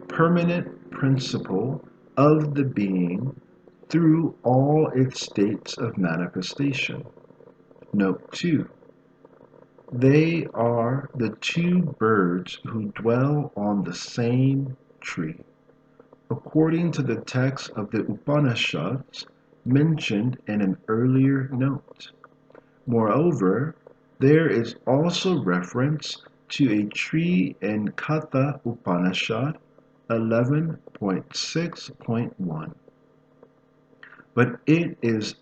permanent principle of the being through all its states of manifestation. Note 2. They are the two birds who dwell on the same tree, according to the text of the Upanishads mentioned in an earlier note. Moreover, there is also reference to a tree in Katha Upanishad 11.6.1. But in this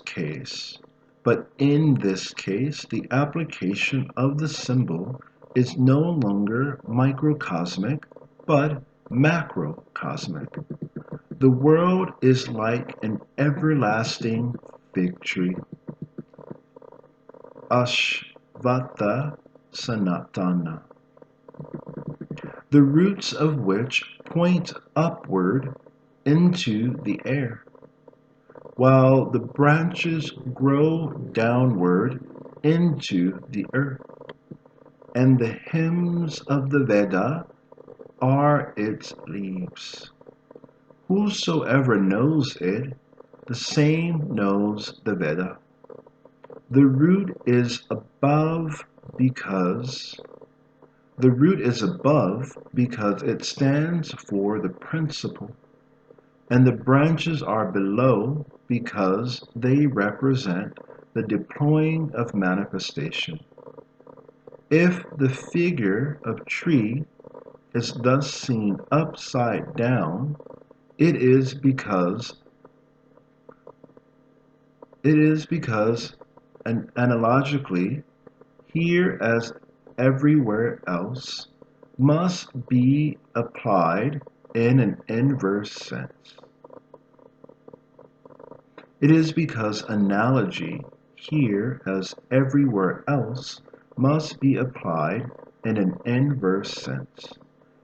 case, the application of the symbol is no longer microcosmic, but macrocosmic. The world is like an everlasting fig tree. Ashvatha Sanatana, the roots of which point upward into the air, while the branches grow downward into the earth, and the hymns of the Veda are its leaves. Whosoever knows it, the same knows the Veda. The root is above because it stands for the principle, and the branches are below because they represent the deploying of manifestation. If the figure of tree is thus seen upside down, it is because and analogically, here as everywhere else, must be applied in an inverse sense. It is because analogy, here as everywhere else, must be applied in an inverse sense.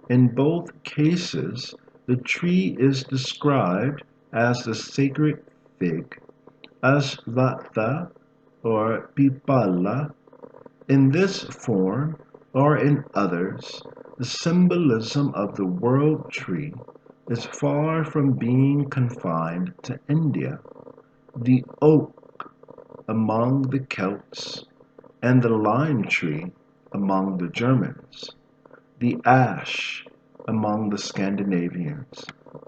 In both cases, the tree is described as the sacred fig, Ashvatha or Pipala. In this form, or in others, the symbolism of the world tree is far from being confined to India. The oak among the Celts and the lime tree among the Germans, the ash among the Scandinavians,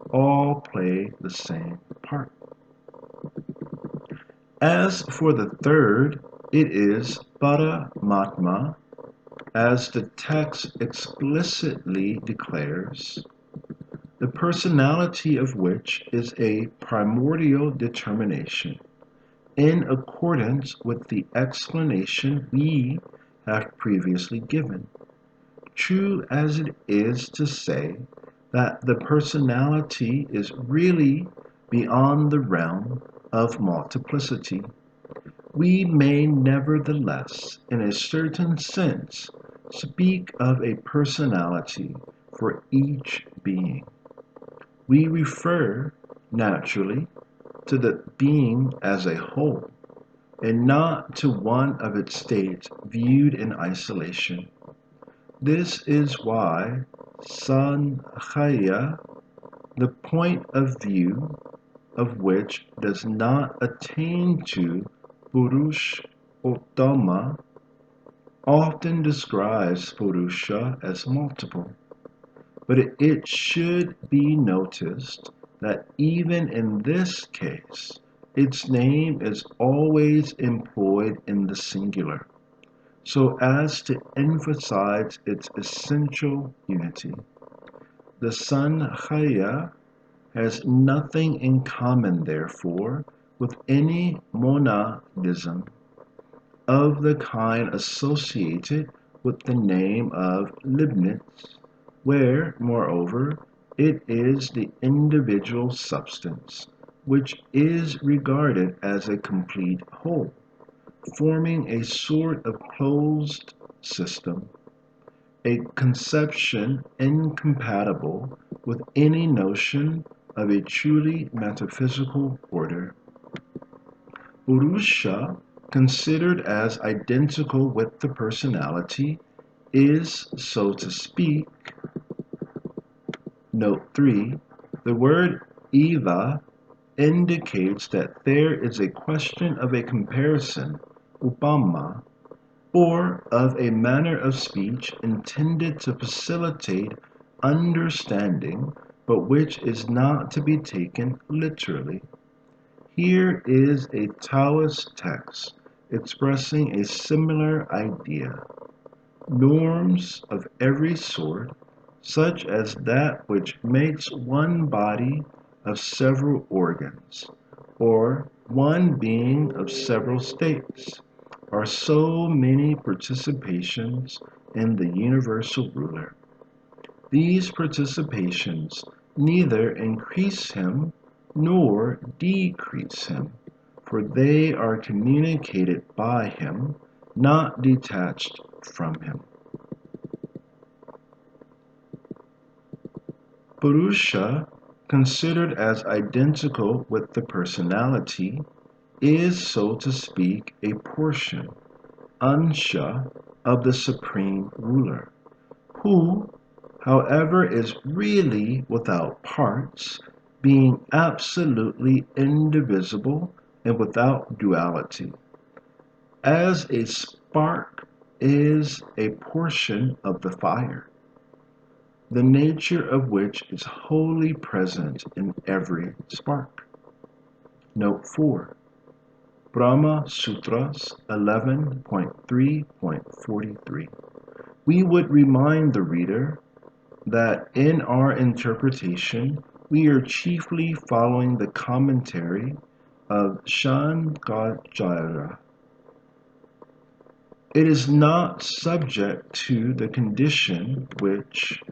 all play the same part. As for the third, it is Paramatma, as the text explicitly declares, the personality of which is a primordial determination, in accordance with the explanation we have previously given. True as it is to say that the personality is really beyond the realm of multiplicity, we may nevertheless, in a certain sense, speak of a personality for each being. We refer, naturally, to the being as a whole, and not to one of its states viewed in isolation. This is why Sankhya, the point of view of which does not attain to Purushottama, often describes Purusha as multiple. But it should be noticed that even in this case, its name is always employed in the singular, so as to emphasize its essential unity. The Sankhya has nothing in common, therefore, with any monadism of the kind associated with the name of Leibniz, where, moreover, it is the individual substance which is regarded as a complete whole, forming a sort of closed system, a conception incompatible with any notion of a truly metaphysical order. Purusha, considered as identical with the personality, is, so to speak, Note 3, the word eva indicates that there is a question of a comparison, upama, or of a manner of speech intended to facilitate understanding, but which is not to be taken literally. Here is a Taoist text expressing a similar idea. Norms of every sort, such as that which makes one body of several organs, or one being of several states, are so many participations in the universal ruler. These participations neither increase him nor decrease him, for they are communicated by him not detached from him. Purusha, considered as identical with the personality, is, so to speak, a portion, ansha, of the Supreme Ruler, who, however, is really without parts, being absolutely indivisible and without duality. As a spark is a portion of the fire, the nature of which is wholly present in every spark. Note 4. Brahma Sutras 11.3.43. We would remind the reader that in our interpretation we are chiefly following the commentary of Shankaracharya. It is not subject to the condition which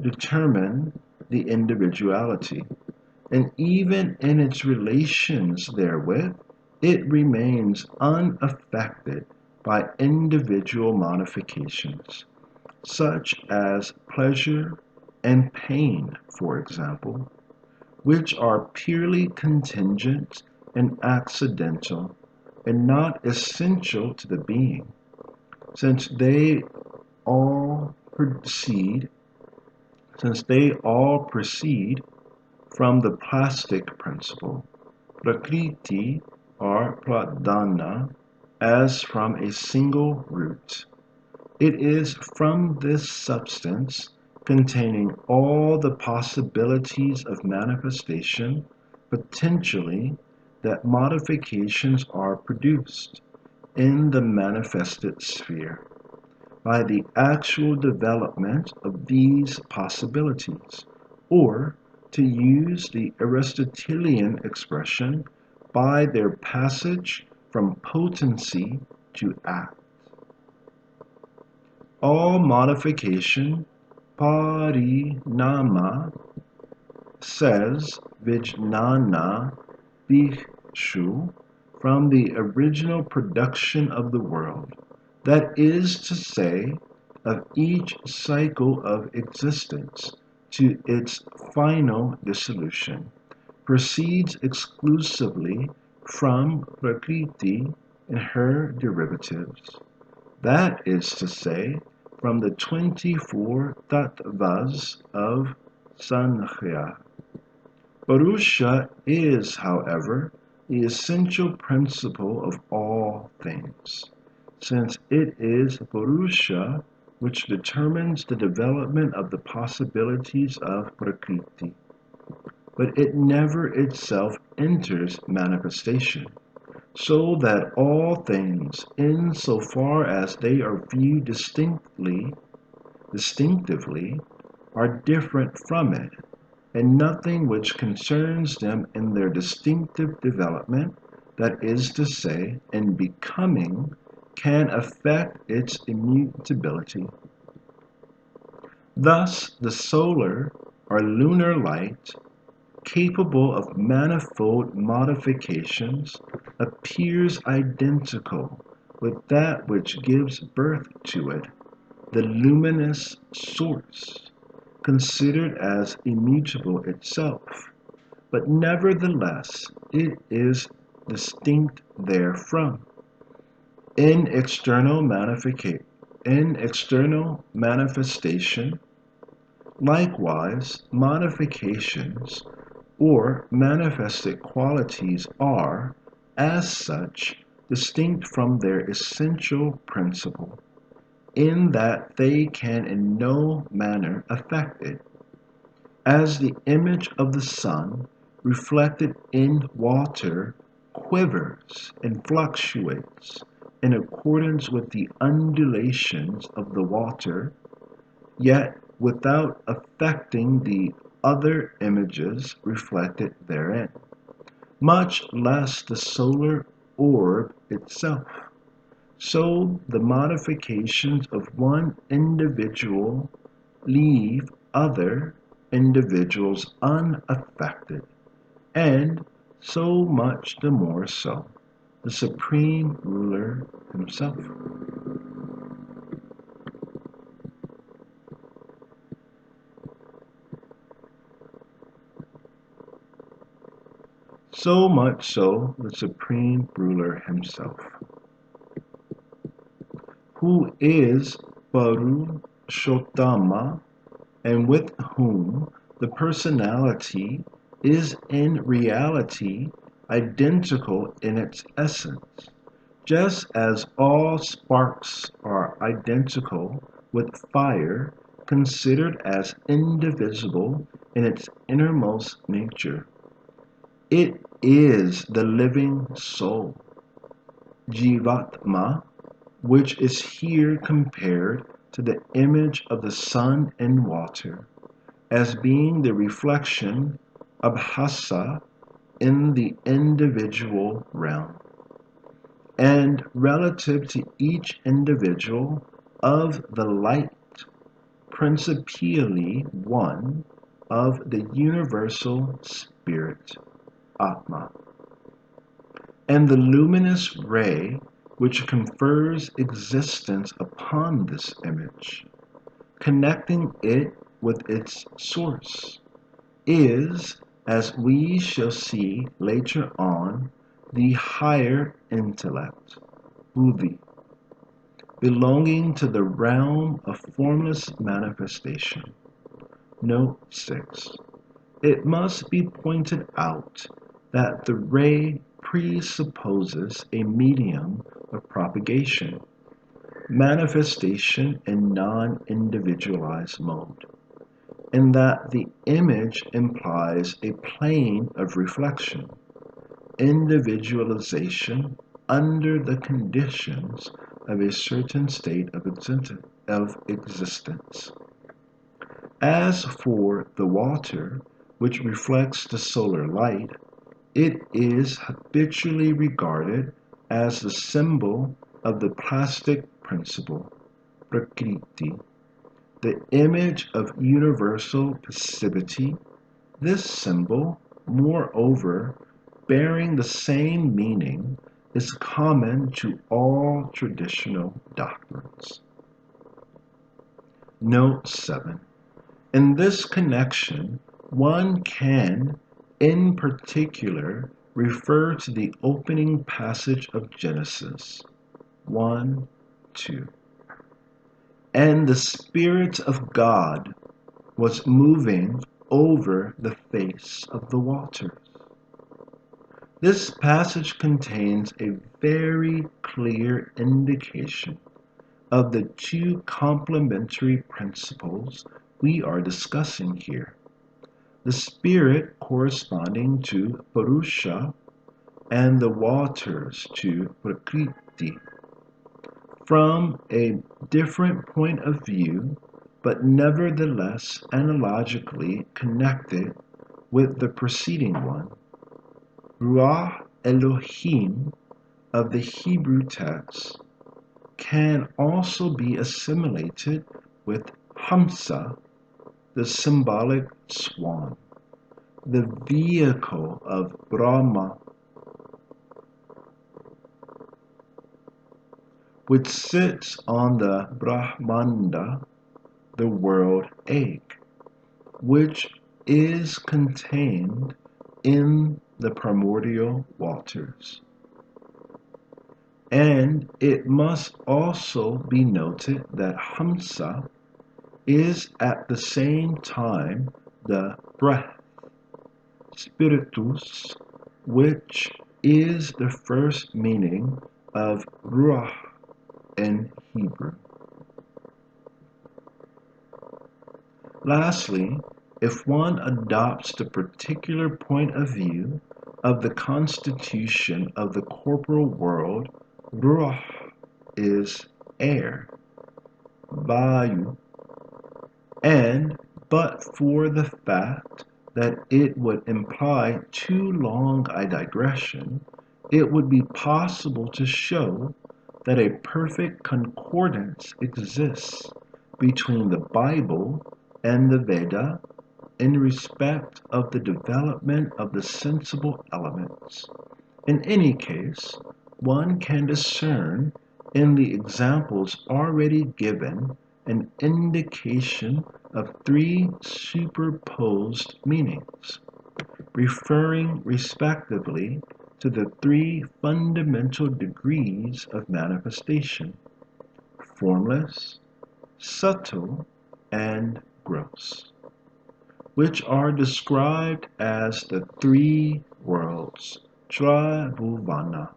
determine the individuality, and even in its relations therewith, it remains unaffected by individual modifications, such as pleasure and pain, for example, which are purely contingent and accidental and not essential to the being, since they all proceed from the plastic principle, prakriti or pradhana, as from a single root. It is from this substance, containing all the possibilities of manifestation, potentially, that modifications are produced in the manifested sphere by the actual development of these possibilities, or, to use the Aristotelian expression, by their passage from potency to act. All modification, parinama, says Vijnana Bhikshu, from the original production of the world, that is to say, of each cycle of existence to its final dissolution, proceeds exclusively from Prakriti and her derivatives. That is to say, from the 24 tattvas of Sankhya. Purusha is, however, the essential principle of all things, since it is Purusha which determines the development of the possibilities of Prakriti. But it never itself enters manifestation, so that all things, in so far as they are viewed distinctively, are different from it, and nothing which concerns them in their distinctive development, that is to say, in becoming, can affect its immutability. Thus, the solar or lunar light, capable of manifold modifications, appears identical with that which gives birth to it, the luminous source, considered as immutable itself, but nevertheless it is distinct therefrom. In external manifestation, likewise, modifications or manifested qualities are, as such, distinct from their essential principle, in that they can in no manner affect it. As the image of the sun, reflected in water, quivers and fluctuates in accordance with the undulations of the water, yet without affecting the other images reflected therein, much less the solar orb itself. So the modifications of one individual leave other individuals unaffected, and so much the more so. the Supreme Ruler himself. So much so, the Supreme Ruler himself, who is Purushottama, and with whom the personality is in reality identical in its essence, just as all sparks are identical with fire, considered as indivisible in its innermost nature. It is the living soul, Jivatma, which is here compared to the image of the sun in water, as being the reflection of Hasa in the individual realm, and relative to each individual of the light, principally one of the universal spirit, Atma, and the luminous ray which confers existence upon this image, connecting it with its source, is, as we shall see later on, the higher intellect, Buddhi, belonging to the realm of formless manifestation. Note 6. It must be pointed out that the ray presupposes a medium of propagation, manifestation in non-individualized mode, in that the image implies a plane of reflection, individualization under the conditions of a certain state of existence. As for the water, which reflects the solar light, it is habitually regarded as the symbol of the plastic principle, Prakriti, the image of universal passivity. This symbol, moreover, bearing the same meaning, is common to all traditional doctrines. Note 7. In this connection, one can, in particular, refer to the opening passage of Genesis 1:2. And the Spirit of God was moving over the face of the waters. This passage contains a very clear indication of the two complementary principles we are discussing here. The spirit corresponding to Purusha and the waters to Prakriti. From a different point of view, but nevertheless analogically connected with the preceding one, Ruach Elohim of the Hebrew text can also be assimilated with Hamsa, the symbolic swan, the vehicle of Brahma, which sits on the Brahmanda, the world egg, which is contained in the primordial waters. And it must also be noted that Hamsa is at the same time the breath, spiritus, which is the first meaning of Ruach in Hebrew. Lastly, if one adopts the particular point of view of the constitution of the corporal world, Ruach is air, Vayu, and but for the fact that it would imply too long a digression, it would be possible to show that a perfect concordance exists between the Bible and the Veda in respect of the development of the sensible elements. In any case, one can discern in the examples already given an indication of three superposed meanings, referring respectively to the three fundamental degrees of manifestation: formless, subtle, and gross, which are described as the three worlds, Tribhuvana,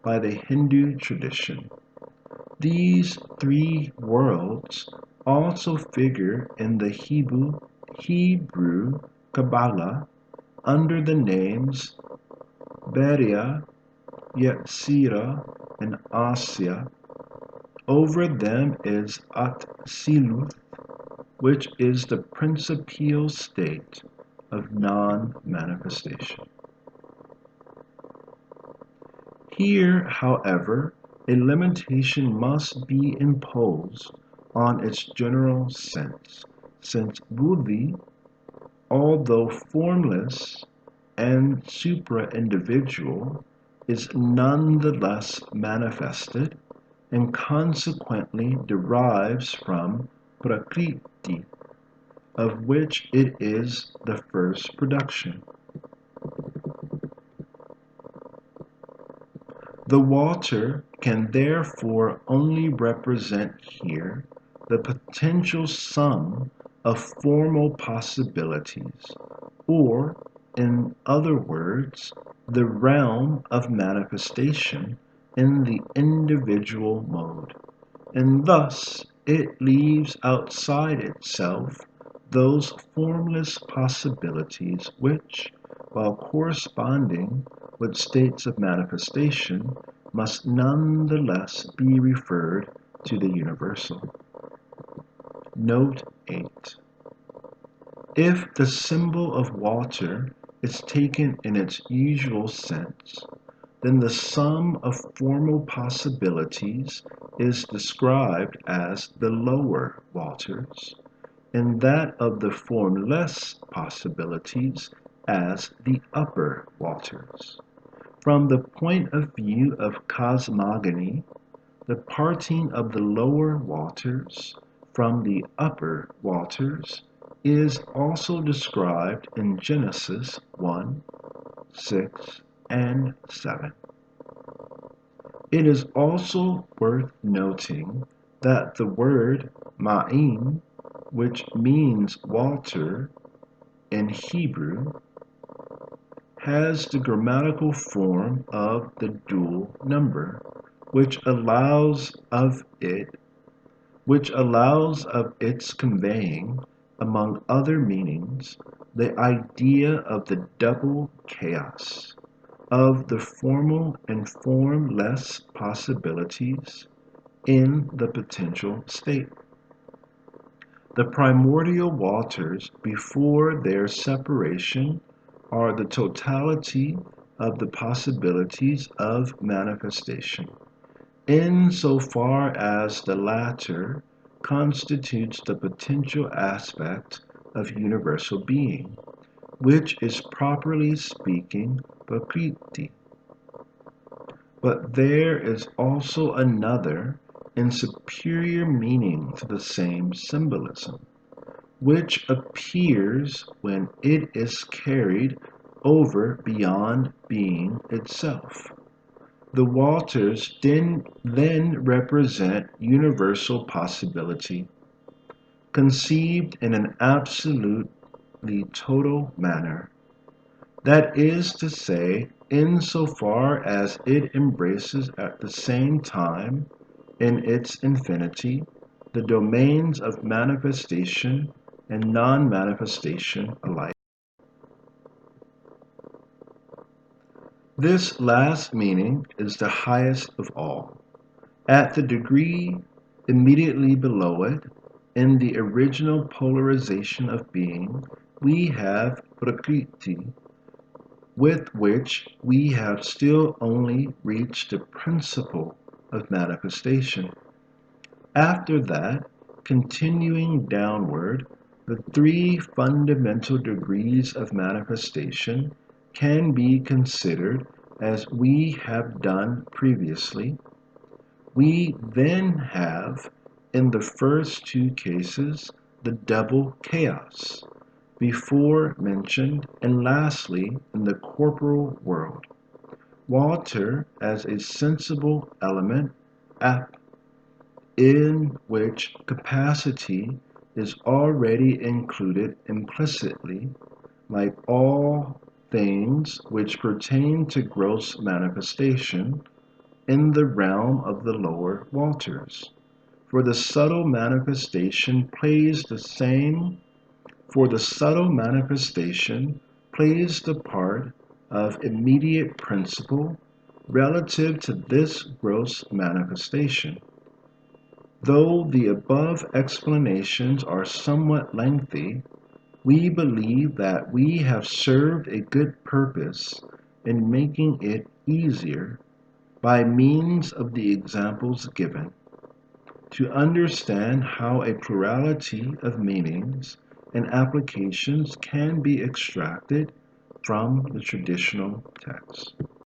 by the Hindu tradition. These three worlds also figure in the Hebrew Kabbalah under the names Beria, Yetzirah, and Asya. Over them is Atsiluth, which is the principial state of non-manifestation. Here, however, a limitation must be imposed on its general sense, since buddhi, although formless and supra-individual, is nonetheless manifested and consequently derives from prakriti, of which it is the first production. The water can therefore only represent here the potential sum of formal possibilities, or, in other words, the realm of manifestation in the individual mode, and thus it leaves outside itself those formless possibilities which, while corresponding with states of manifestation, must nonetheless be referred to the universal. Note 8. If the symbol of water is taken in its usual sense, then the sum of formal possibilities is described as the lower waters, and that of the formless possibilities as the upper waters. From the point of view of cosmogony, the parting of the lower waters from the upper waters is also described in Genesis 1, 6, and 7. It is also worth noting that the word ma'im, which means water in Hebrew, has the grammatical form of the dual number, which allows of its conveying, among other meanings, the idea of the double chaos of the formal and formless possibilities in the potential state. The primordial waters before their separation are the totality of the possibilities of manifestation, insofar as the latter constitutes the potential aspect of universal being, which is properly speaking prakriti. But there is also another and superior meaning to the same symbolism, which appears when it is carried over beyond being itself. The waters then represent universal possibility, conceived in an absolutely total manner. That is to say, insofar as it embraces at the same time, in its infinity, the domains of manifestation and non-manifestation alike. This last meaning is the highest of all. At the degree immediately below it, in the original polarization of being, we have prakriti, with which we have still only reached the principle of manifestation. After that, continuing downward, the three fundamental degrees of manifestation can be considered as we have done previously. We then have, in the first two cases, the double chaos, before mentioned, and lastly, in the corporal world. Water as a sensible element, ap, in which capacity is already included implicitly, like all things which pertain to gross manifestation, in the realm of the lower waters. For the subtle manifestation plays the part of immediate principle relative to this gross manifestation. Though the above explanations are somewhat lengthy, we believe that we have served a good purpose in making it easier, by means of the examples given, to understand how a plurality of meanings and applications can be extracted from the traditional text.